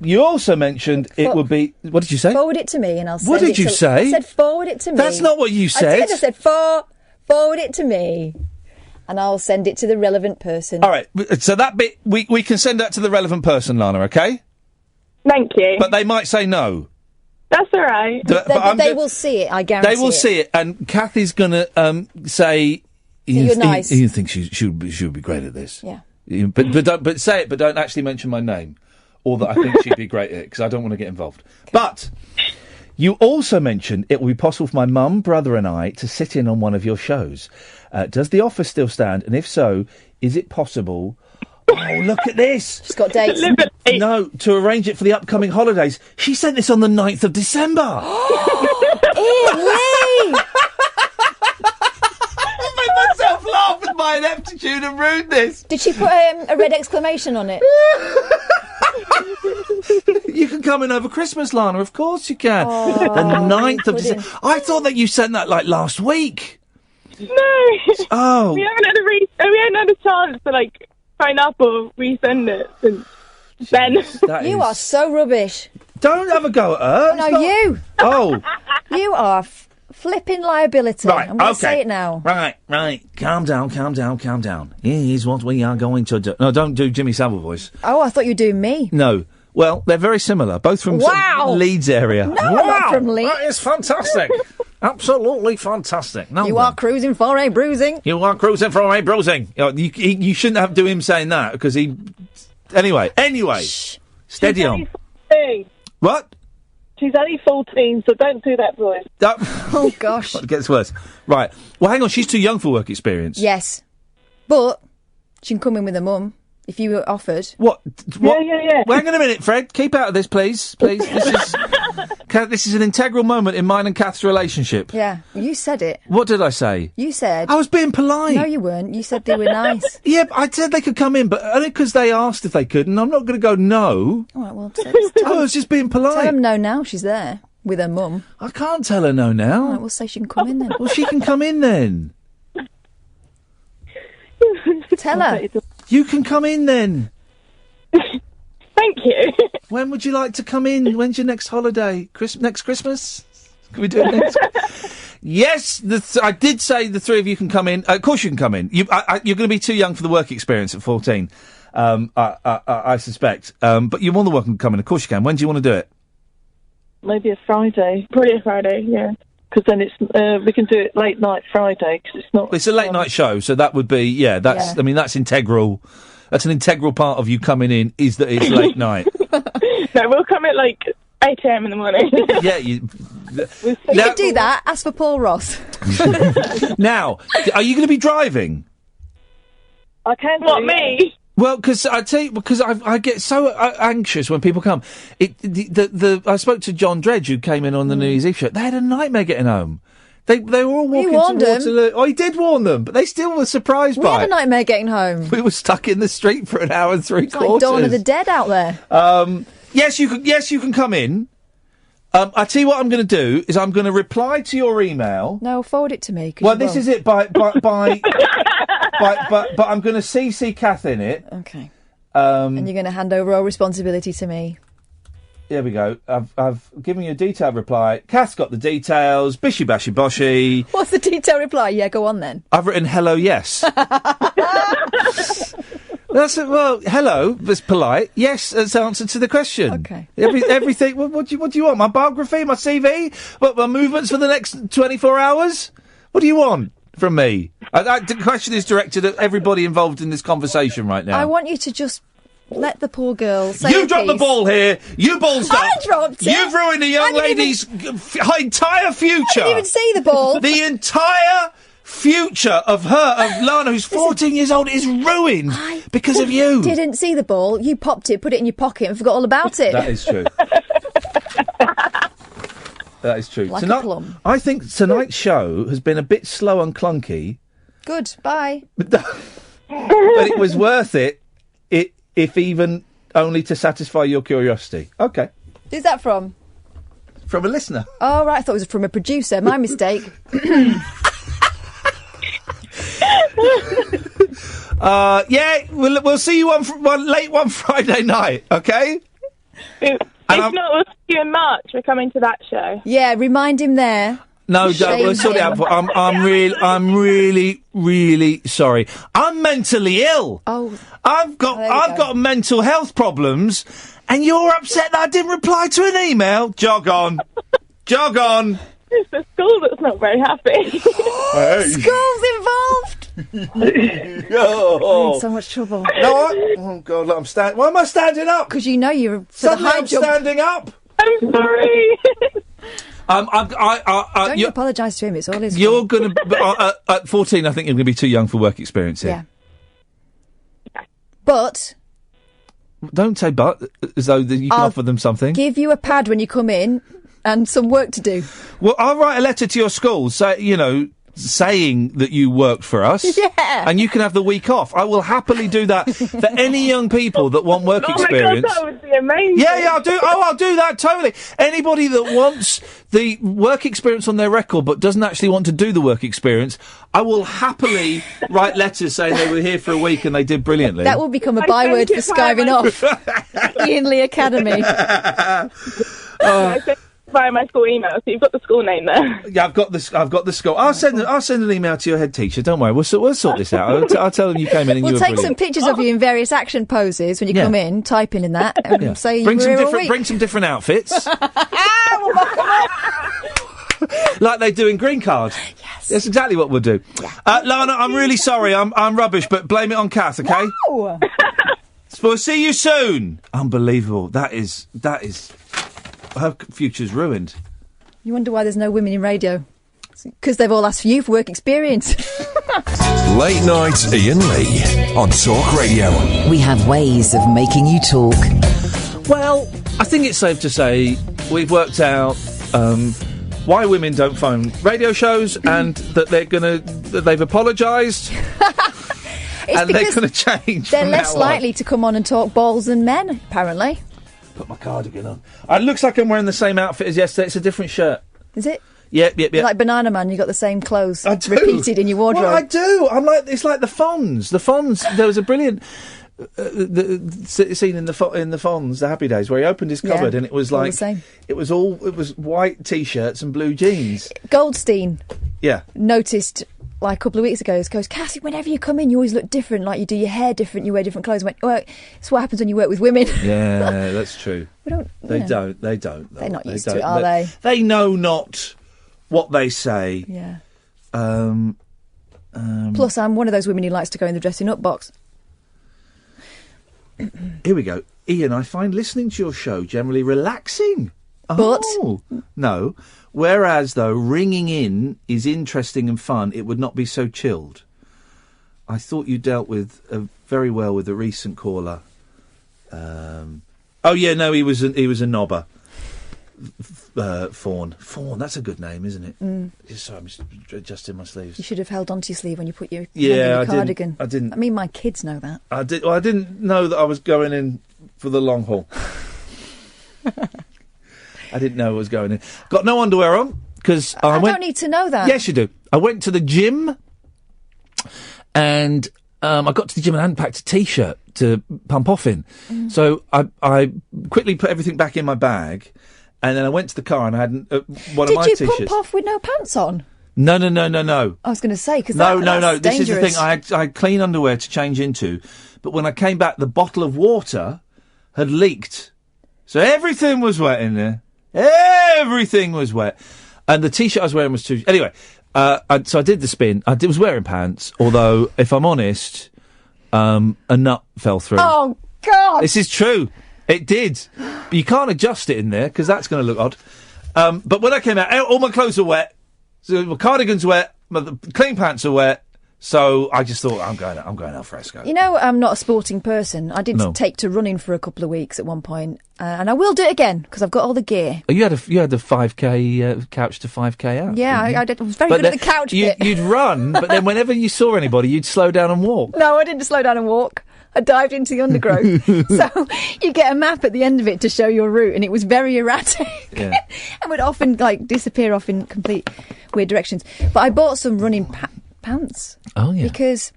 You also mentioned it would be... What did you say? Forward it to me and I'll send it What did you to... say? I said forward it to me. That's not what you said. I said forward it to me and I'll send it to the relevant person. All right, so that bit, we can send that to the relevant person, Lana, okay? Thank you. But they might say no. That's all right. They will see it, I guarantee. They will see it, and Kathy's going to say... you're nice. You think she would be great at this. Yeah. But say it, but don't actually mention my name. Or that I think she'd be great at it, because I don't want to get involved. But you also mentioned it would be possible for my mum, brother and I to sit in on one of your shows. Does the offer still stand? And if so, is it possible... Oh, look at this! She's got dates. No, to arrange it for the upcoming holidays. She sent this on the 9th of December! Iain Lee! I made myself laugh with my ineptitude and rudeness. Did she put a red exclamation on it? You can come in over Christmas, Lana. Of course you can. Oh, the 9th of December. I thought that you sent that like last week. No. Oh. We haven't had a chance to phone up or resend it since then. You are so rubbish. Don't have a go at her. No, you. Oh. You are flipping liability. Right, I'm going to okay. say it now. Right. Calm down. Here's what we are going to do. No, don't do Jimmy Savile voice. Oh, I thought you were doing me. No. Well, they're very similar. Both from sort of Leeds area. No, I'm not from Leeds. That is fantastic. Absolutely fantastic. No, You are cruising for a bruising. You are cruising for a bruising. You shouldn't have to him saying that, because he... Anyway. Shh. Steady on. 14. What? She's only 14, so don't do that voice. Oh, gosh. It gets worse. Right. Well, hang on. She's too young for work experience. Yes. But she can come in with her mum if you were offered. What? Yeah. Well, hang on a minute, Fred. Keep out of this, please. This is an integral moment in mine and Kath's relationship. Yeah. You said it. What did I say? You said... I was being polite. No, you weren't. You said they were nice. Yeah, I said they could come in, but only because they asked if they could, and I'm not going to go no. All right, well, I was just being polite. Tell them no now. She's there with her mum. I can't tell her no now. All right, we'll say she can come in then. Well, she can come in then. Tell her. You can come in then. Thank you. When would you like to come in? When's your next holiday? Next Christmas? Can we do it next? Yes, I did say the three of you can come in. Of course you can come in. You're going to be too young for the work experience at 14, I suspect. But you're more than welcome to come in. Of course you can. When do you want to do it? Maybe a Friday. Probably a Friday, yeah. Because then it's we can do it late night Friday, because it's not... It's a late night show, so that would be, I mean, that's integral. That's an integral part of you coming in, is that it's late night. No, we'll come at 8 a.m. in the morning. Yeah, You could do that. Ask for Paul Ross. Now, are you going to be driving? I can. What, me? Well, because I get so anxious when people come. I spoke to John Dredge, who came in on the New Year's Eve show. They had a nightmare getting home. They were all walking towards the... Oh, he did warn them, but they still were surprised by it. We had a nightmare getting home. We were stuck in the street for an hour and 3 quarters. Like Dawn of the Dead out there. Yes, you can come in. I tell you what I'm going to do is I'm going to reply to your email. No, forward it to me. Well, this is it but I'm going to CC Kath in it. Okay. And you're going to hand over all responsibility to me. There we go. I've given you a detailed reply. Kath's got the details. Bishy bashy boshy. What's the detailed reply? Yeah, go on then. I've written hello, yes. That's it. Well, hello. That's polite. Yes, that's the answer to the question. Okay. Everything. What do you want? My biography, my CV, what my movements for the next 24 hours? What do you want from me? The question is directed at everybody involved in this conversation right now. I want you to just let the poor girl say You dropped the ball here. You ballsed up. I dropped it. You've ruined a young lady's entire future. I didn't even see the ball. The entire future of Lana, who's 14 years old, is ruined because of you. Didn't see the ball. You popped it, put it in your pocket, and forgot all about it. That is true. That is true. Like a plum. I think tonight's show has been a bit slow and clunky. Good. Bye. But it was worth it, if even only to satisfy your curiosity. Okay. Who's that from? From a listener. Oh, right. I thought it was from a producer. My mistake. Yeah, we'll see you late one Friday night, okay? If not, we'll see you in March. We're coming to that show. Yeah, remind him there. No, don't. We'll sort it out. I'm really, really sorry. I'm mentally ill. Oh, I've got mental health problems, and you're upset that I didn't reply to an email. Jog on. It's the school that's not very happy. School's involved. Oh. I'm in so much trouble. No, oh God! Look, why am I standing up? Because you know you're suddenly I'm standing up. I'm sorry. Don't you apologise to him? It's all his You're fault. going to at 14. I think you're going to be too young for work experience here. Yeah. But don't say but as though you can offer them something. Give you a pad when you come in and some work to do. Well, I'll write a letter to your school, saying that you worked for us. Yeah. And you can have the week off. I will happily do that for any young people that want work experience. Oh my God, that would be amazing. Yeah, I'll do that totally. Anybody that wants the work experience on their record but doesn't actually want to do the work experience, I will happily write letters saying they were here for a week and they did brilliantly. That will become a byword for skiving off. Iain Lee Academy. Via my school email, so you've got the school name there. Yeah, I've got the school. I'll send an email to your head teacher. Don't worry, we'll sort this out. I'll tell them you came in and we'll you were take some pictures of you in various action poses when you come in, typing in that, and say bring you were here all week. Bring some different outfits. Like they do in Green Card. Yes. That's exactly what we'll do. Yeah. Lana, I'm really sorry. I'm rubbish, but blame it on Kath, okay? No! We'll see you soon. Unbelievable. That is. Her future's ruined. You wonder why there's no women in radio? Because they've all asked for you for work experience. Late night Iain Lee on Talk Radio. We have ways of making you talk. Well, I think it's safe to say we've worked out why women don't phone radio shows and that they've apologised. And they're going to change. They're less likely to come on and talk balls than men, apparently. Put my cardigan on. It looks like I'm wearing the same outfit as yesterday. It's a different shirt. Is it? Yep. You're like Banana Man, you got the same clothes repeated in your wardrobe. Well, I do. It's like the Fonz. The Fonz. There was a brilliant scene in the Fonz, the Happy Days, where he opened his cupboard and it was like it was white t-shirts and blue jeans. Goldstein. Yeah. Noticed. Like a couple of weeks ago, goes, Cassie, whenever you come in, you always look different. Like you do your hair different, you wear different clothes. I went, well, it's what happens when you work with women. Yeah, that's true. They don't. They're not used to it, are they? They know not what they say. Yeah. Plus, I'm one of those women who likes to go in the dressing up box. Here we go. Iain, I find listening to your show generally relaxing. But no. Whereas, though, ringing in is interesting and fun, it would not be so chilled. I thought you dealt with very well with a recent caller. He was a knobber. Fawn, that's a good name, isn't it? Sorry, I'm just adjusting my sleeves. You should have held onto your sleeve when you put your cardigan. I didn't. I mean, my kids know that. I didn't know that I was going in for the long haul. I didn't know I was going in. Got no underwear on because I don't need to know that. Yes, you do. I went to the gym and I got to the gym and I hadn't packed a T-shirt to pump off in. So I quickly put everything back in my bag and then I went to the car and I had one of my T-shirts. Did you pump off with no pants on? No. I was going to say, because No. that's This dangerous. is the thing. I had clean underwear to change into, but when I came back, the bottle of water had leaked. So everything was wet in there. Everything was wet. And the T-shirt I was wearing was too... Anyway, So I did the spin. I was wearing pants, although, if I'm honest, a nut fell through. Oh, God! This is true. It did. But you can't adjust it in there, because that's going to look odd. But when I came out, all my clothes are wet. So my cardigan's wet. My clean pants are wet. So I just thought, I'm going al fresco. You know, I'm not a sporting person. I did take to running for a couple of weeks at one point, and I will do it again because I've got all the gear. Oh, you had the 5k couch to 5k out. Yeah, I was very good at the couch bit. You'd run, but then whenever you saw anybody, you'd slow down and walk. No, I didn't slow down and walk. I dived into the undergrowth. So you get a map at the end of it to show your route, and it was very erratic. Yeah. And would often disappear off in complete weird directions. But I bought some running pants. Oh, yeah. Because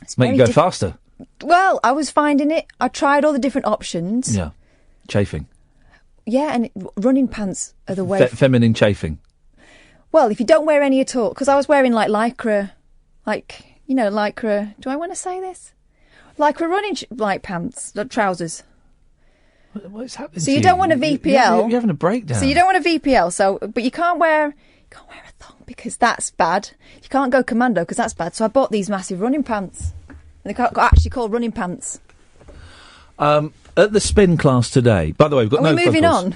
it's make you go faster. Well, I was finding it. I tried all the different options. Yeah. Chafing. Yeah, and running pants are the way. Feminine chafing. Well, if you don't wear any at all, because I was wearing lycra, lycra. Do I want to say this? Lycra running pants, trousers. What's happening? So you don't want a VPL. You're having a breakdown. So you don't want a VPL. But you can't wear a thong because that's bad. You can't go commando because that's bad. So I bought these massive running pants. And they're actually called running pants. At the spin class today, by the way, we've got Are we moving on?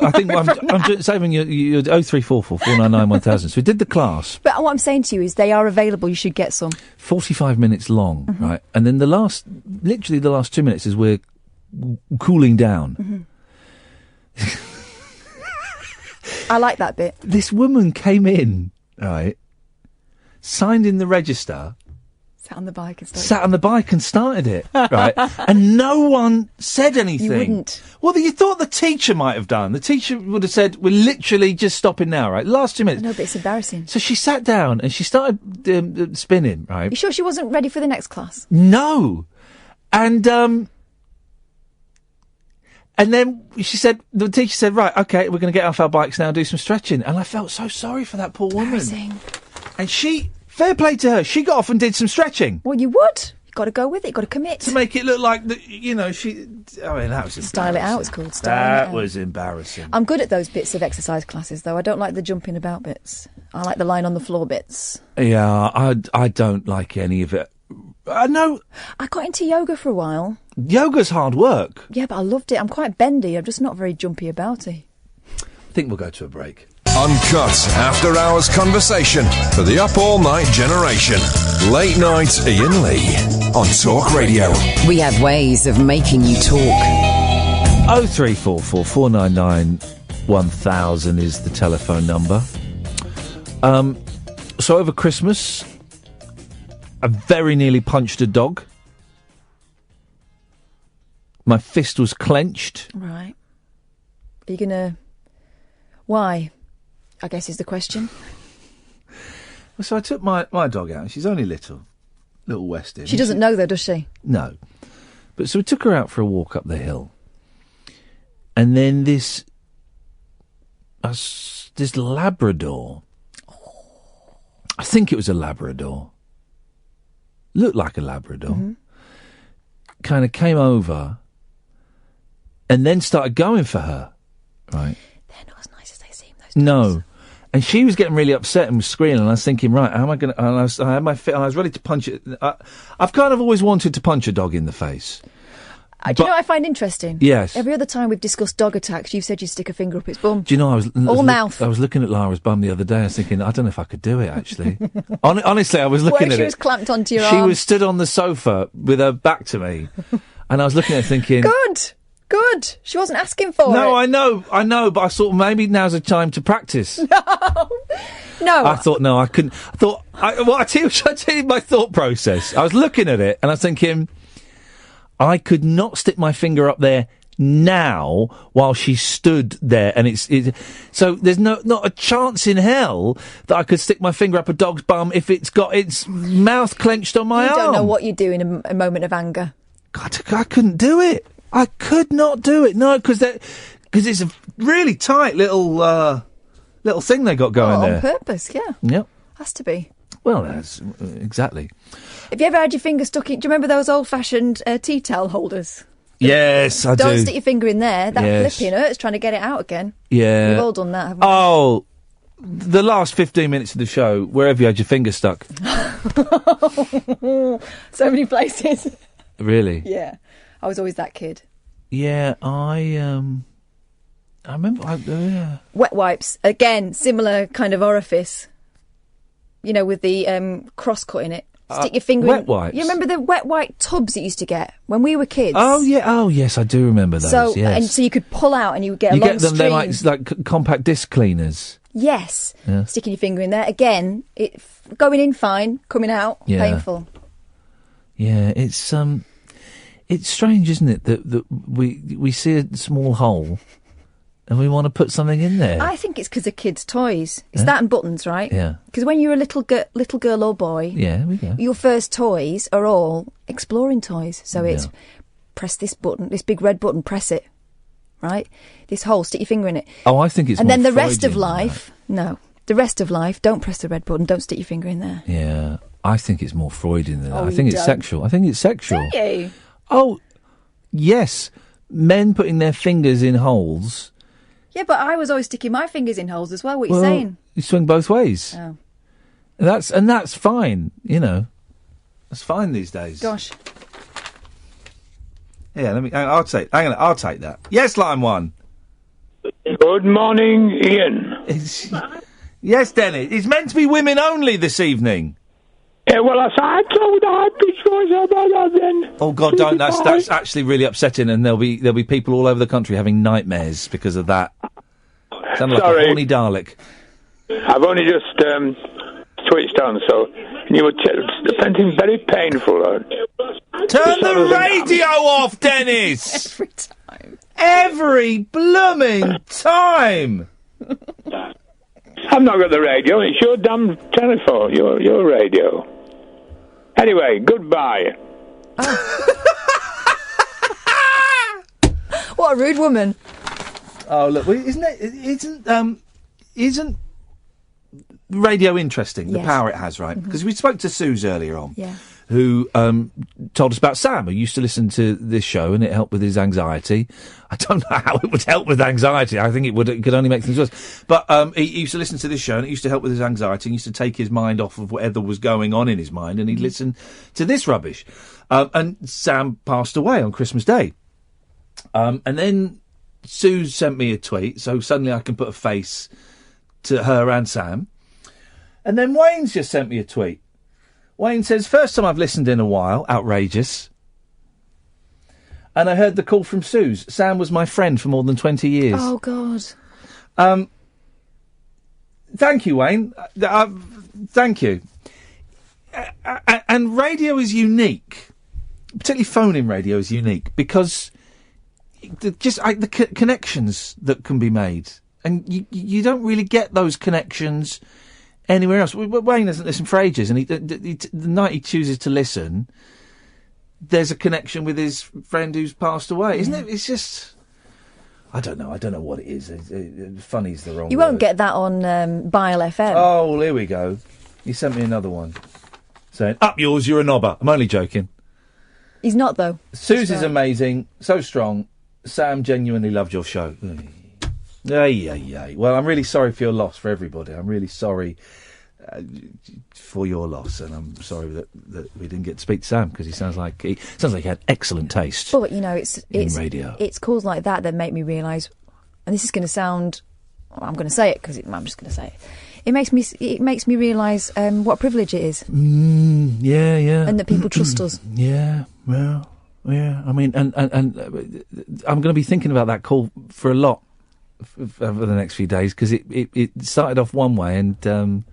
I think I'm saving you 0344 499 1000. So we did the class. But what I'm saying to you is they are available. You should get some. 45 minutes long, right? And then literally the last 2 minutes is we're cooling down. I like that bit. This woman came in, right, signed in the register. Sat on the bike and started it, right? And no one said anything. You wouldn't. Well, you thought the teacher might have done. The teacher would have said, we're literally just stopping now, right? Last 2 minutes. No, but it's embarrassing. So she sat down and she started spinning, right? You sure she wasn't ready for the next class? No. And then the teacher said, right, okay, we're going to get off our bikes now and do some stretching. And I felt so sorry for that poor woman. And fair play to her, she got off and did some stretching. Well, you would. You've got to go with it. You've got to commit. To make it look like, that was Style it out, it's called. That was embarrassing. I'm good at those bits of exercise classes, though. I don't like the jumping about bits. I like the lying on the floor bits. Yeah, I don't like any of it. I know. I got into yoga for a while. Yoga's hard work. Yeah, but I loved it. I'm quite bendy. I'm just not very jumpy about it. I think we'll go to a break. Uncut after-hours conversation for the up all-night generation. Late night Iain Lee on Talk Radio. We have ways of making you talk. 0344 499 1000 is the telephone number. So over Christmas, I very nearly punched a dog. My fist was clenched. Right. Are you going to... Why? I guess is the question. So I took my dog out. She's only little Westie. She doesn't know though, does she? No. But so we took her out for a walk up the hill. And then this Labrador. I think it was a Labrador. Looked like a Labrador. Kind of came over and then started going for her. Right. They're not as nice as they seem, those dogs. No. And she was getting really upset and was squealing, and I was thinking, right, how am I going to... I had my fit, and I was ready to punch it. I've kind of always wanted to punch a dog in the face. Do you know what I find interesting? Yes. Every other time we've discussed dog attacks, you've said you'd stick a finger up its bum. Do you know, mouth. I was looking at Lara's bum the other day, I was thinking, I don't know if I could do it, actually. Honestly, I was looking at it. She was clamped onto your arm. She was stood on the sofa with her back to me, and I was looking at her thinking... Good. She wasn't asking for it. No, I know, but I thought maybe now's a time to practice. No. I thought, no, I couldn't. I tell you my thought process. I was looking at it and I was thinking, I could not stick my finger up there now while she stood there, and so there's not a chance in hell that I could stick my finger up a dog's bum if it's got its mouth clenched on my arm. You don't know what you do in a moment of anger. God, I couldn't do it. I could not do it. No, because it's a really tight little thing they got going there. On purpose, yeah. Yep. Has to be. Well, that's exactly. Have you ever had your finger stuck in... Do you remember those old-fashioned tea towel holders? Yes, I do. Don't stick your finger in there. That flipping hurts trying to get it out again. Yeah. We've all done that, haven't we? Oh, the last 15 minutes of the show, wherever you had your finger stuck. So many places. Really? Yeah. I was always that kid. Yeah, I remember. Wet wipes. Again, similar kind of orifice. You know, with the cross-cut in it. Stick your finger wet in. wipes? You remember the wet wipe tubs that you used to get when we were kids? Oh, yeah. Oh, yes, I do remember those, So, yes. and so you could pull out and you would get a You long get them, string. they're like compact disc cleaners. Yes. Yeah. Sticking your finger in there. Again, going in fine, coming out painful. Yeah, it's strange, isn't it, that we see a small hole and we want to put something in there. I think it's because of kids' toys. It's that and buttons, right? Yeah. Because when you're a little girl or boy, Yeah, we go. your first toys are all exploring toys. So it's press this button, this big red button, press it, right? This hole, stick your finger in it. Oh, I think it's and more then the rest Freudian of life, the rest of life, don't press the red button, don't stick your finger in there. Yeah, I think it's more Freudian than that. Oh, I think you it's don't. sexual. I think it's sexual. Do you? Oh, yes. Men putting their fingers in holes. Yeah, but I was always sticking my fingers in holes as well. What are you saying? You swing both ways. Oh. And that's fine, you know. That's fine these days. Gosh. Yeah, I'll take that. Yes, line one. Good morning, Ian. Yes, Dennis. It's meant to be women only this evening. Yeah, well, I told I'd be choice about that then. Oh God, don't! That's actually really upsetting, and there'll be people all over the country having nightmares because of that. Sound like a horny Dalek. I've only just switched on, so you were something very painful. Turn the radio off, Dennis. Every time. Every blooming time. I've not got the radio. It's your damn telephone. Your radio. Anyway, goodbye. What a rude woman. Oh look, isn't radio interesting? The Yes. power it has, right? Because we spoke to Suze earlier on, Yeah. who told us about Sam, who used to listen to this show, and it helped with his anxiety. I don't know how it would help with anxiety. I think it could only make things worse. But he used to listen to this show, and it used to help with his anxiety, and used to take his mind off of whatever was going on in his mind, and he'd listen to this rubbish. And Sam passed away on Christmas Day. And then Suze sent me a tweet, so suddenly I can put a face to her and Sam. And then Wayne's just sent me a tweet. Wayne says, first time I've listened in a while, outrageous. And I heard the call from Suze. Sam was my friend for more than 20 years. Oh, God. Thank you, Wayne. Thank you. And radio is unique. Particularly phone-in radio is unique because the connections that can be made. And you don't really get those connections anywhere else. Wayne doesn't listen for ages, and the night he chooses to listen, there's a connection with his friend who's passed away, isn't it? It's just, I don't know what it is. Funny's the wrong You word. won't get that on Bile FM. Oh, well, here we go. He sent me another one saying, "Up yours, you're a knobber." I'm only joking. He's not, though. Suze is amazing, so strong. Sam genuinely loved your show. Well, I'm really sorry for your loss, for everybody. I'm really sorry for your loss, and I'm sorry that we didn't get to speak to Sam because he sounds like he had excellent taste. But you know, it's radio. It's calls like that make me realise, and this is going to sound. Well, I'm going to say it because I'm just going to say it. It makes me realise what a privilege it is. Yeah, and that people trust us. Yeah, well, yeah. I mean, and I'm going to be thinking about that call for a lot for the next few days because it started off one way and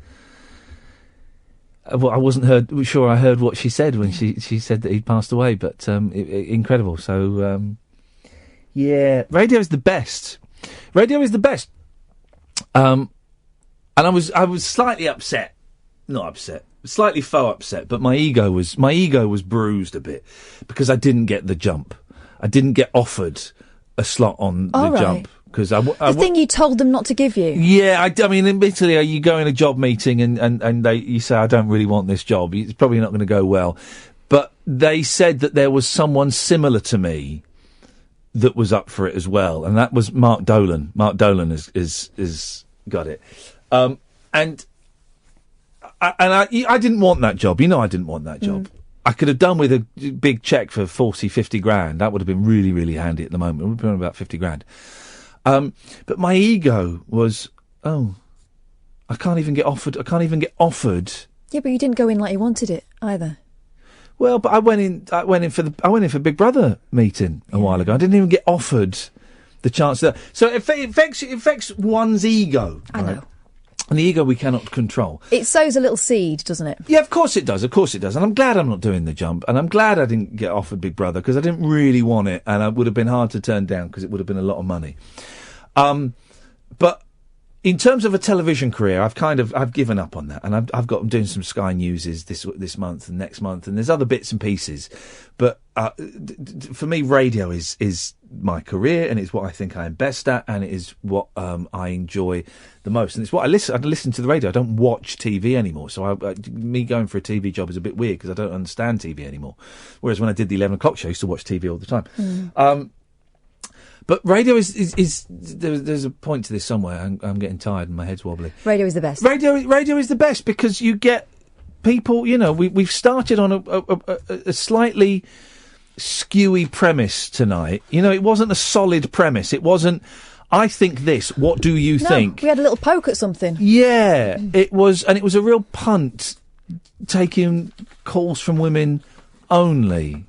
I wasn't sure I heard what she said when she said that he'd passed away, but incredible. So yeah, radio is the best. Radio is the best. And I was slightly upset, not upset, slightly faux upset, but my ego was bruised a bit because I didn't get the jump. I didn't get offered a slot on the jump. The thing you told them not to give you. Yeah, I mean, admittedly, you go in a job meeting and you say, I don't really want this job. It's probably not going to go well. But they said that there was someone similar to me that was up for it as well. And that was Mark Dolan. Mark Dolan is got it. And I didn't want that job. You know, I didn't want that job. I could have done with a big cheque for 40, 50 grand. That would have been really, really handy at the moment. It would have been about 50 grand. But my ego was, I can't even get offered. Yeah, but you didn't go in like you wanted it either. Well, but I went in for Big Brother meeting a while ago. I didn't even get offered the chance to. So it affects one's ego. I know. And the ego we cannot control. It sows a little seed, doesn't it? Yeah, of course it does. Of course it does. And I'm glad I'm not doing the jump. And I'm glad I didn't get offered Big Brother because I didn't really want it. And it would have been hard to turn down because it would have been a lot of money. But in terms of a television career, I've given up on that. And I'm doing some Sky Newses this month and next month. And there's other bits and pieces. But for me, radio is my career, and it's what I think I am best at, and it is what I enjoy the most, and it's what I listen to the radio. I don't watch TV anymore, so me going for a TV job is a bit weird because I don't understand TV anymore. Whereas when I did the 11 o'clock show, I used to watch TV all the time. But radio is there's a point to this somewhere. I'm getting tired and my head's wobbly. Radio is the best. Radio is the best because you get people. You know, we've started on a slightly skewy premise tonight. You know, it wasn't a solid premise. It wasn't, I think this, what do you think? We had a little poke at something. Yeah, it was, and it was a real punt, taking calls from women only.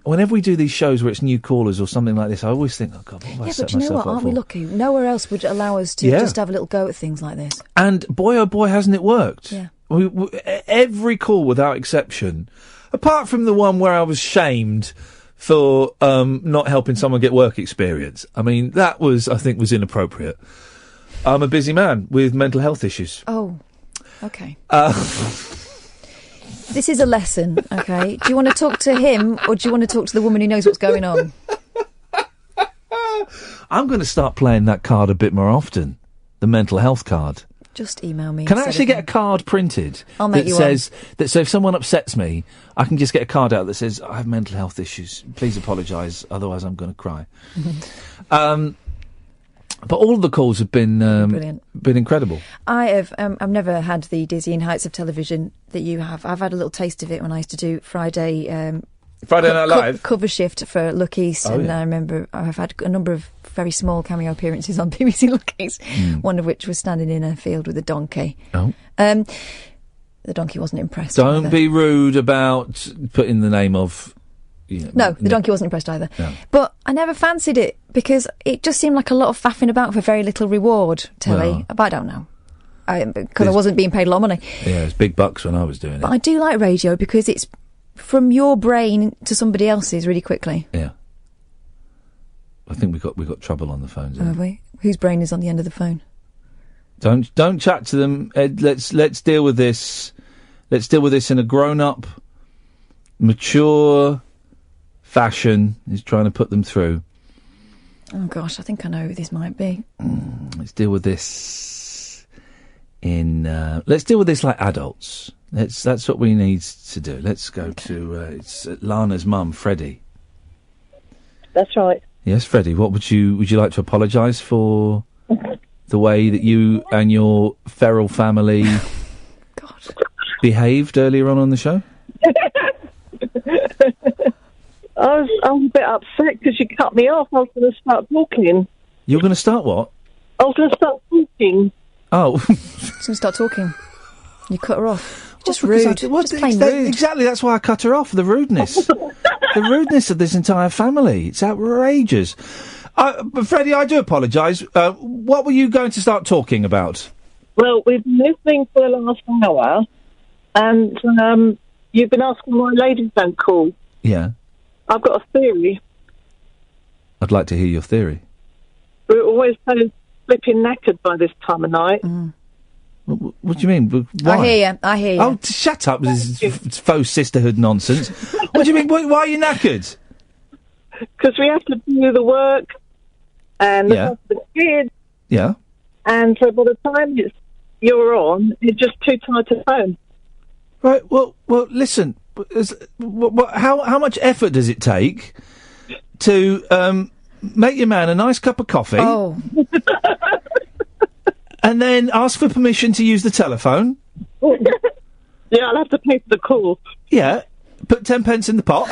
Whenever we do these shows where it's new callers or something like this, I always think, oh God, what have I set but you know myself what? up Aren't we for? lucky? Nowhere else would allow us to just have a little go at things like this. And boy, oh boy, hasn't it worked. Yeah. Every call without exception, apart from the one where I was shamed for not helping someone get work experience. I mean, that I think was inappropriate. I'm a busy man with mental health issues. Oh, okay. This is a lesson, okay? Do you want to talk to him or do you want to talk to the woman who knows what's going on? I'm going to start playing that card a bit more often, the mental health card. Just email me. Can I actually get a card printed I'll make that you says that? So if someone upsets me, I can just get a card out that says I have mental health issues. Please apologise, otherwise I'm going to cry. But all of the calls have been brilliant, been incredible. I have. I've never had the dizzying heights of television that you have. I've had a little taste of it when I used to do Friday Night Live cover shift for Look East, and I remember I've had a number of very small cameo appearances on BBC Look East. One of which was standing in a field with a donkey. Oh. The donkey wasn't impressed. Don't either. be rude about putting the name of. No, the donkey wasn't impressed either. No. But I never fancied it because it just seemed like a lot of faffing about for very little reward, Telly. Well. But I don't know. Because I wasn't being paid a lot of money. Yeah, it was big bucks when I was doing it. But I do like radio because it's from your brain to somebody else's really quickly. Yeah. I think we got trouble on the phones. Have we? Whose brain is on the end of the phone? Don't chat to them, Ed. Let's deal with this. Let's deal with this in a grown-up, mature fashion. He's trying to put them through. Oh gosh, I think I know who this might be. Let's deal with this let's deal with this like adults. That's what we need to do. Let's go to it's Lana's mum, Freddie. That's right. Yes, Freddie. What would you like to apologise for the way that you and your feral family behaved earlier on the show? I was a bit upset because you cut me off. I was going to start talking. You're going to start what? I was going to start talking. Oh. She's going to start talking. You cut her off. Just rude. Just plain rude. Exactly, that's why I cut her off. The rudeness. The rudeness of this entire family. It's outrageous. But Freddie, I do apologise. What were you going to start talking about? Well, we've been listening for the last hour, and you've been asking why ladies don't call. Yeah. I've got a theory. I'd like to hear your theory. We're always so flipping knackered by this time of night. What do you mean? Why? I hear you. Oh, shut up with this faux sisterhood nonsense. What do you mean? Why are you knackered? Because we have to do the work and look after the kids. Yeah. And so by the time you're on, you're just too tired to phone. Right, well, listen. How much effort does it take to make your man a nice cup of coffee? Oh. and then ask for permission to use the telephone. Yeah, I'll have to pay for the call. Yeah, put 10 pence in the pot.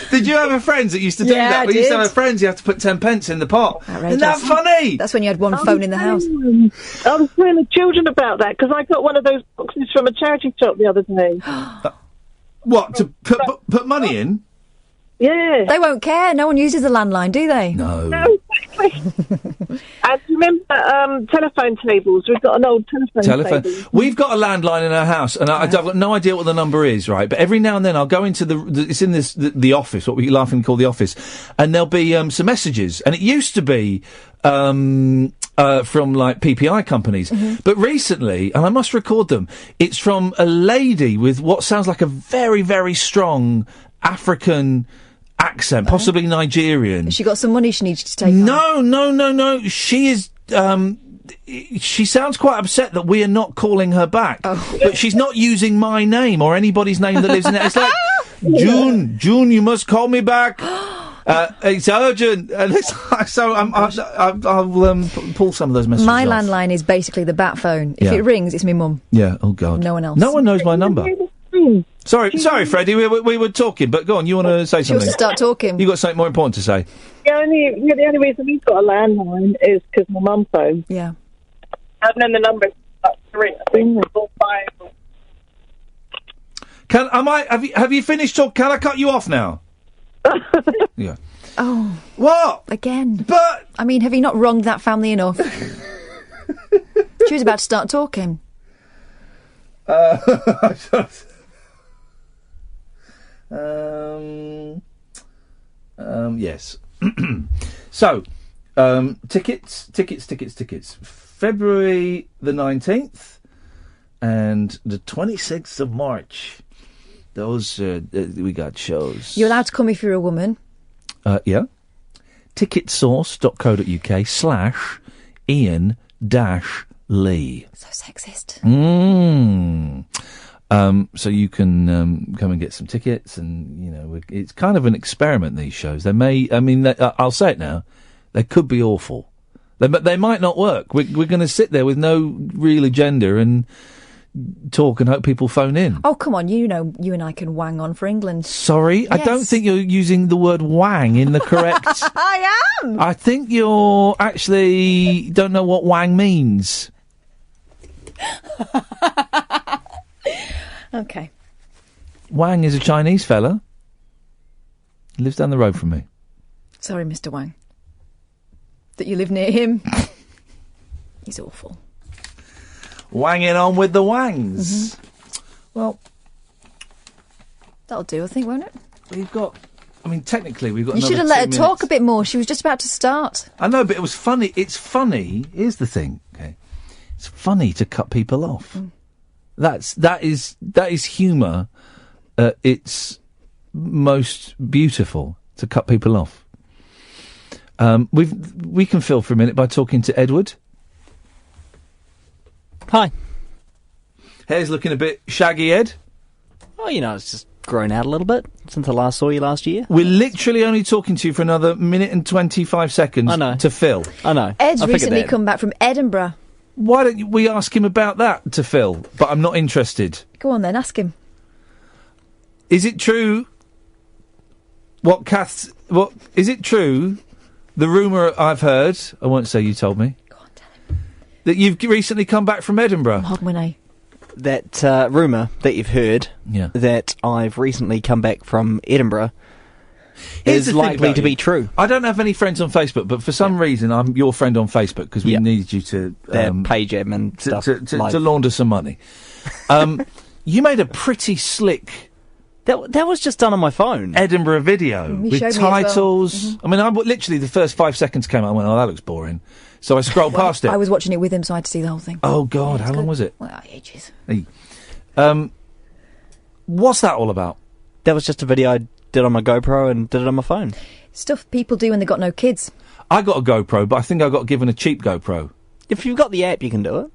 Did you have a friends that used to do that? We used to have friends you have to put 10 pence in the pot. Outrageous. Isn't that funny? That's when you had one phone in the house. I was telling the children about that because I got one of those boxes from a charity shop the other day. What, to put money in? Yeah. They won't care. No one uses a landline, do they? No. No, exactly. And remember telephone tables? We've got an old telephone table. We've got a landline in our house, and I've got no idea what the number is, right? But every now and then I'll go into it's in the office, what we laughingly call the office, and there'll be some messages. And it used to be from like PPI companies, but recently, and I must record them, it's from a lady with what sounds like a very, very strong African accent, possibly Nigerian. Has she got some money she needs to take? No. She is. She sounds quite upset that we are not calling her back, but she's not using my name or anybody's name that lives in it. It's like, June, you must call me back. It's urgent. And so I'll pull some of those messages. My off. landline is basically the bat phone. If it rings, it's my mum. Yeah. Oh God. No one else. No one knows my number. Sorry, Freddie. We were talking, but go on. You want to say She wants something? to start talking. You got something more important to say? The only reason we've got a landline is because my mum phone. Yeah. And then the number is 3, I think, 4, 5. Have you finished talking? Can I cut you off now? Yeah. Oh. What? Again. But I mean, have you not wronged that family enough? She was about to start talking. Yes. So, tickets. February the 19th and the 26th of March. Those, we got shows. You're allowed to come if you're a woman. Yeah. Ticketsource.co.uk/Iain-Lee. So sexist. So you can come and get some tickets, and it's kind of an experiment. These shows, I'll say it now, they could be awful. They might not work. We're going to sit there with no real agenda and talk and hope people phone in. Oh, come on, you and I can wang on for England. Sorry, yes. I don't think you're using the word wang in the correct... I am! I think you're actually don't know what wang means. Okay. Wang is a Chinese fella. He lives down the road from me. Sorry, Mr. Wang. That you live near him. He's awful. Wanging on with the wangs. Well, that'll do, I think, won't it? Technically, we've got. You should have let her talk a bit more. She was just about to start. I know, but it was funny. It's funny. Here's the thing. Okay, it's funny to cut people off. That is humour. It's most beautiful to cut people off. We can fill for a minute by talking to Edward. Hi. Hair's looking a bit shaggy, Ed. Oh, it's just grown out a little bit since I last saw you last year. We're literally only talking to you for another minute and 25 seconds. I know. To Phil. I know. Ed's recently come back from Edinburgh. Why don't we ask him about that to Phil? But I'm not interested. Go on then, ask him. Is it true? Is it true? The rumour I've heard, I won't say you told me. Go on, tell him. That you've recently come back from Edinburgh. That rumour that you've heard, that I've recently come back from Edinburgh, is likely to be true. I don't have any friends on Facebook, but for some reason I'm your friend on Facebook because we needed you to... page them and stuff. To launder some money. You made a pretty slick... That was just done on my phone. Edinburgh video with titles. Well. I mean, literally the first 5 seconds came out, I went, oh, that looks boring. So I scrolled past it. I was watching it with him, so I had to see the whole thing. Oh, God, how long was it? Well, ages. Hey. What's that all about? That was just a video I did on my GoPro and did it on my phone. Stuff people do when they've got no kids. I got a GoPro, but I think I got given a cheap GoPro. If you've got the app, you can do it.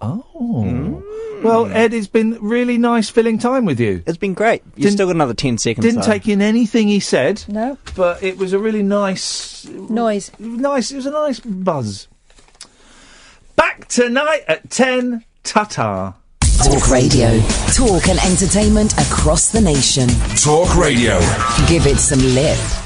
Oh. Well, Ed, it's been really nice filling time with you. It's been great. You've still got another 10 seconds. Didn't take in anything he said. No. But it was a really nice... Noise. Nice. It was a nice buzz. Back tonight at 10. Ta-ta. Talk Radio. Talk and entertainment across the nation. Talk Radio. Give it some lip.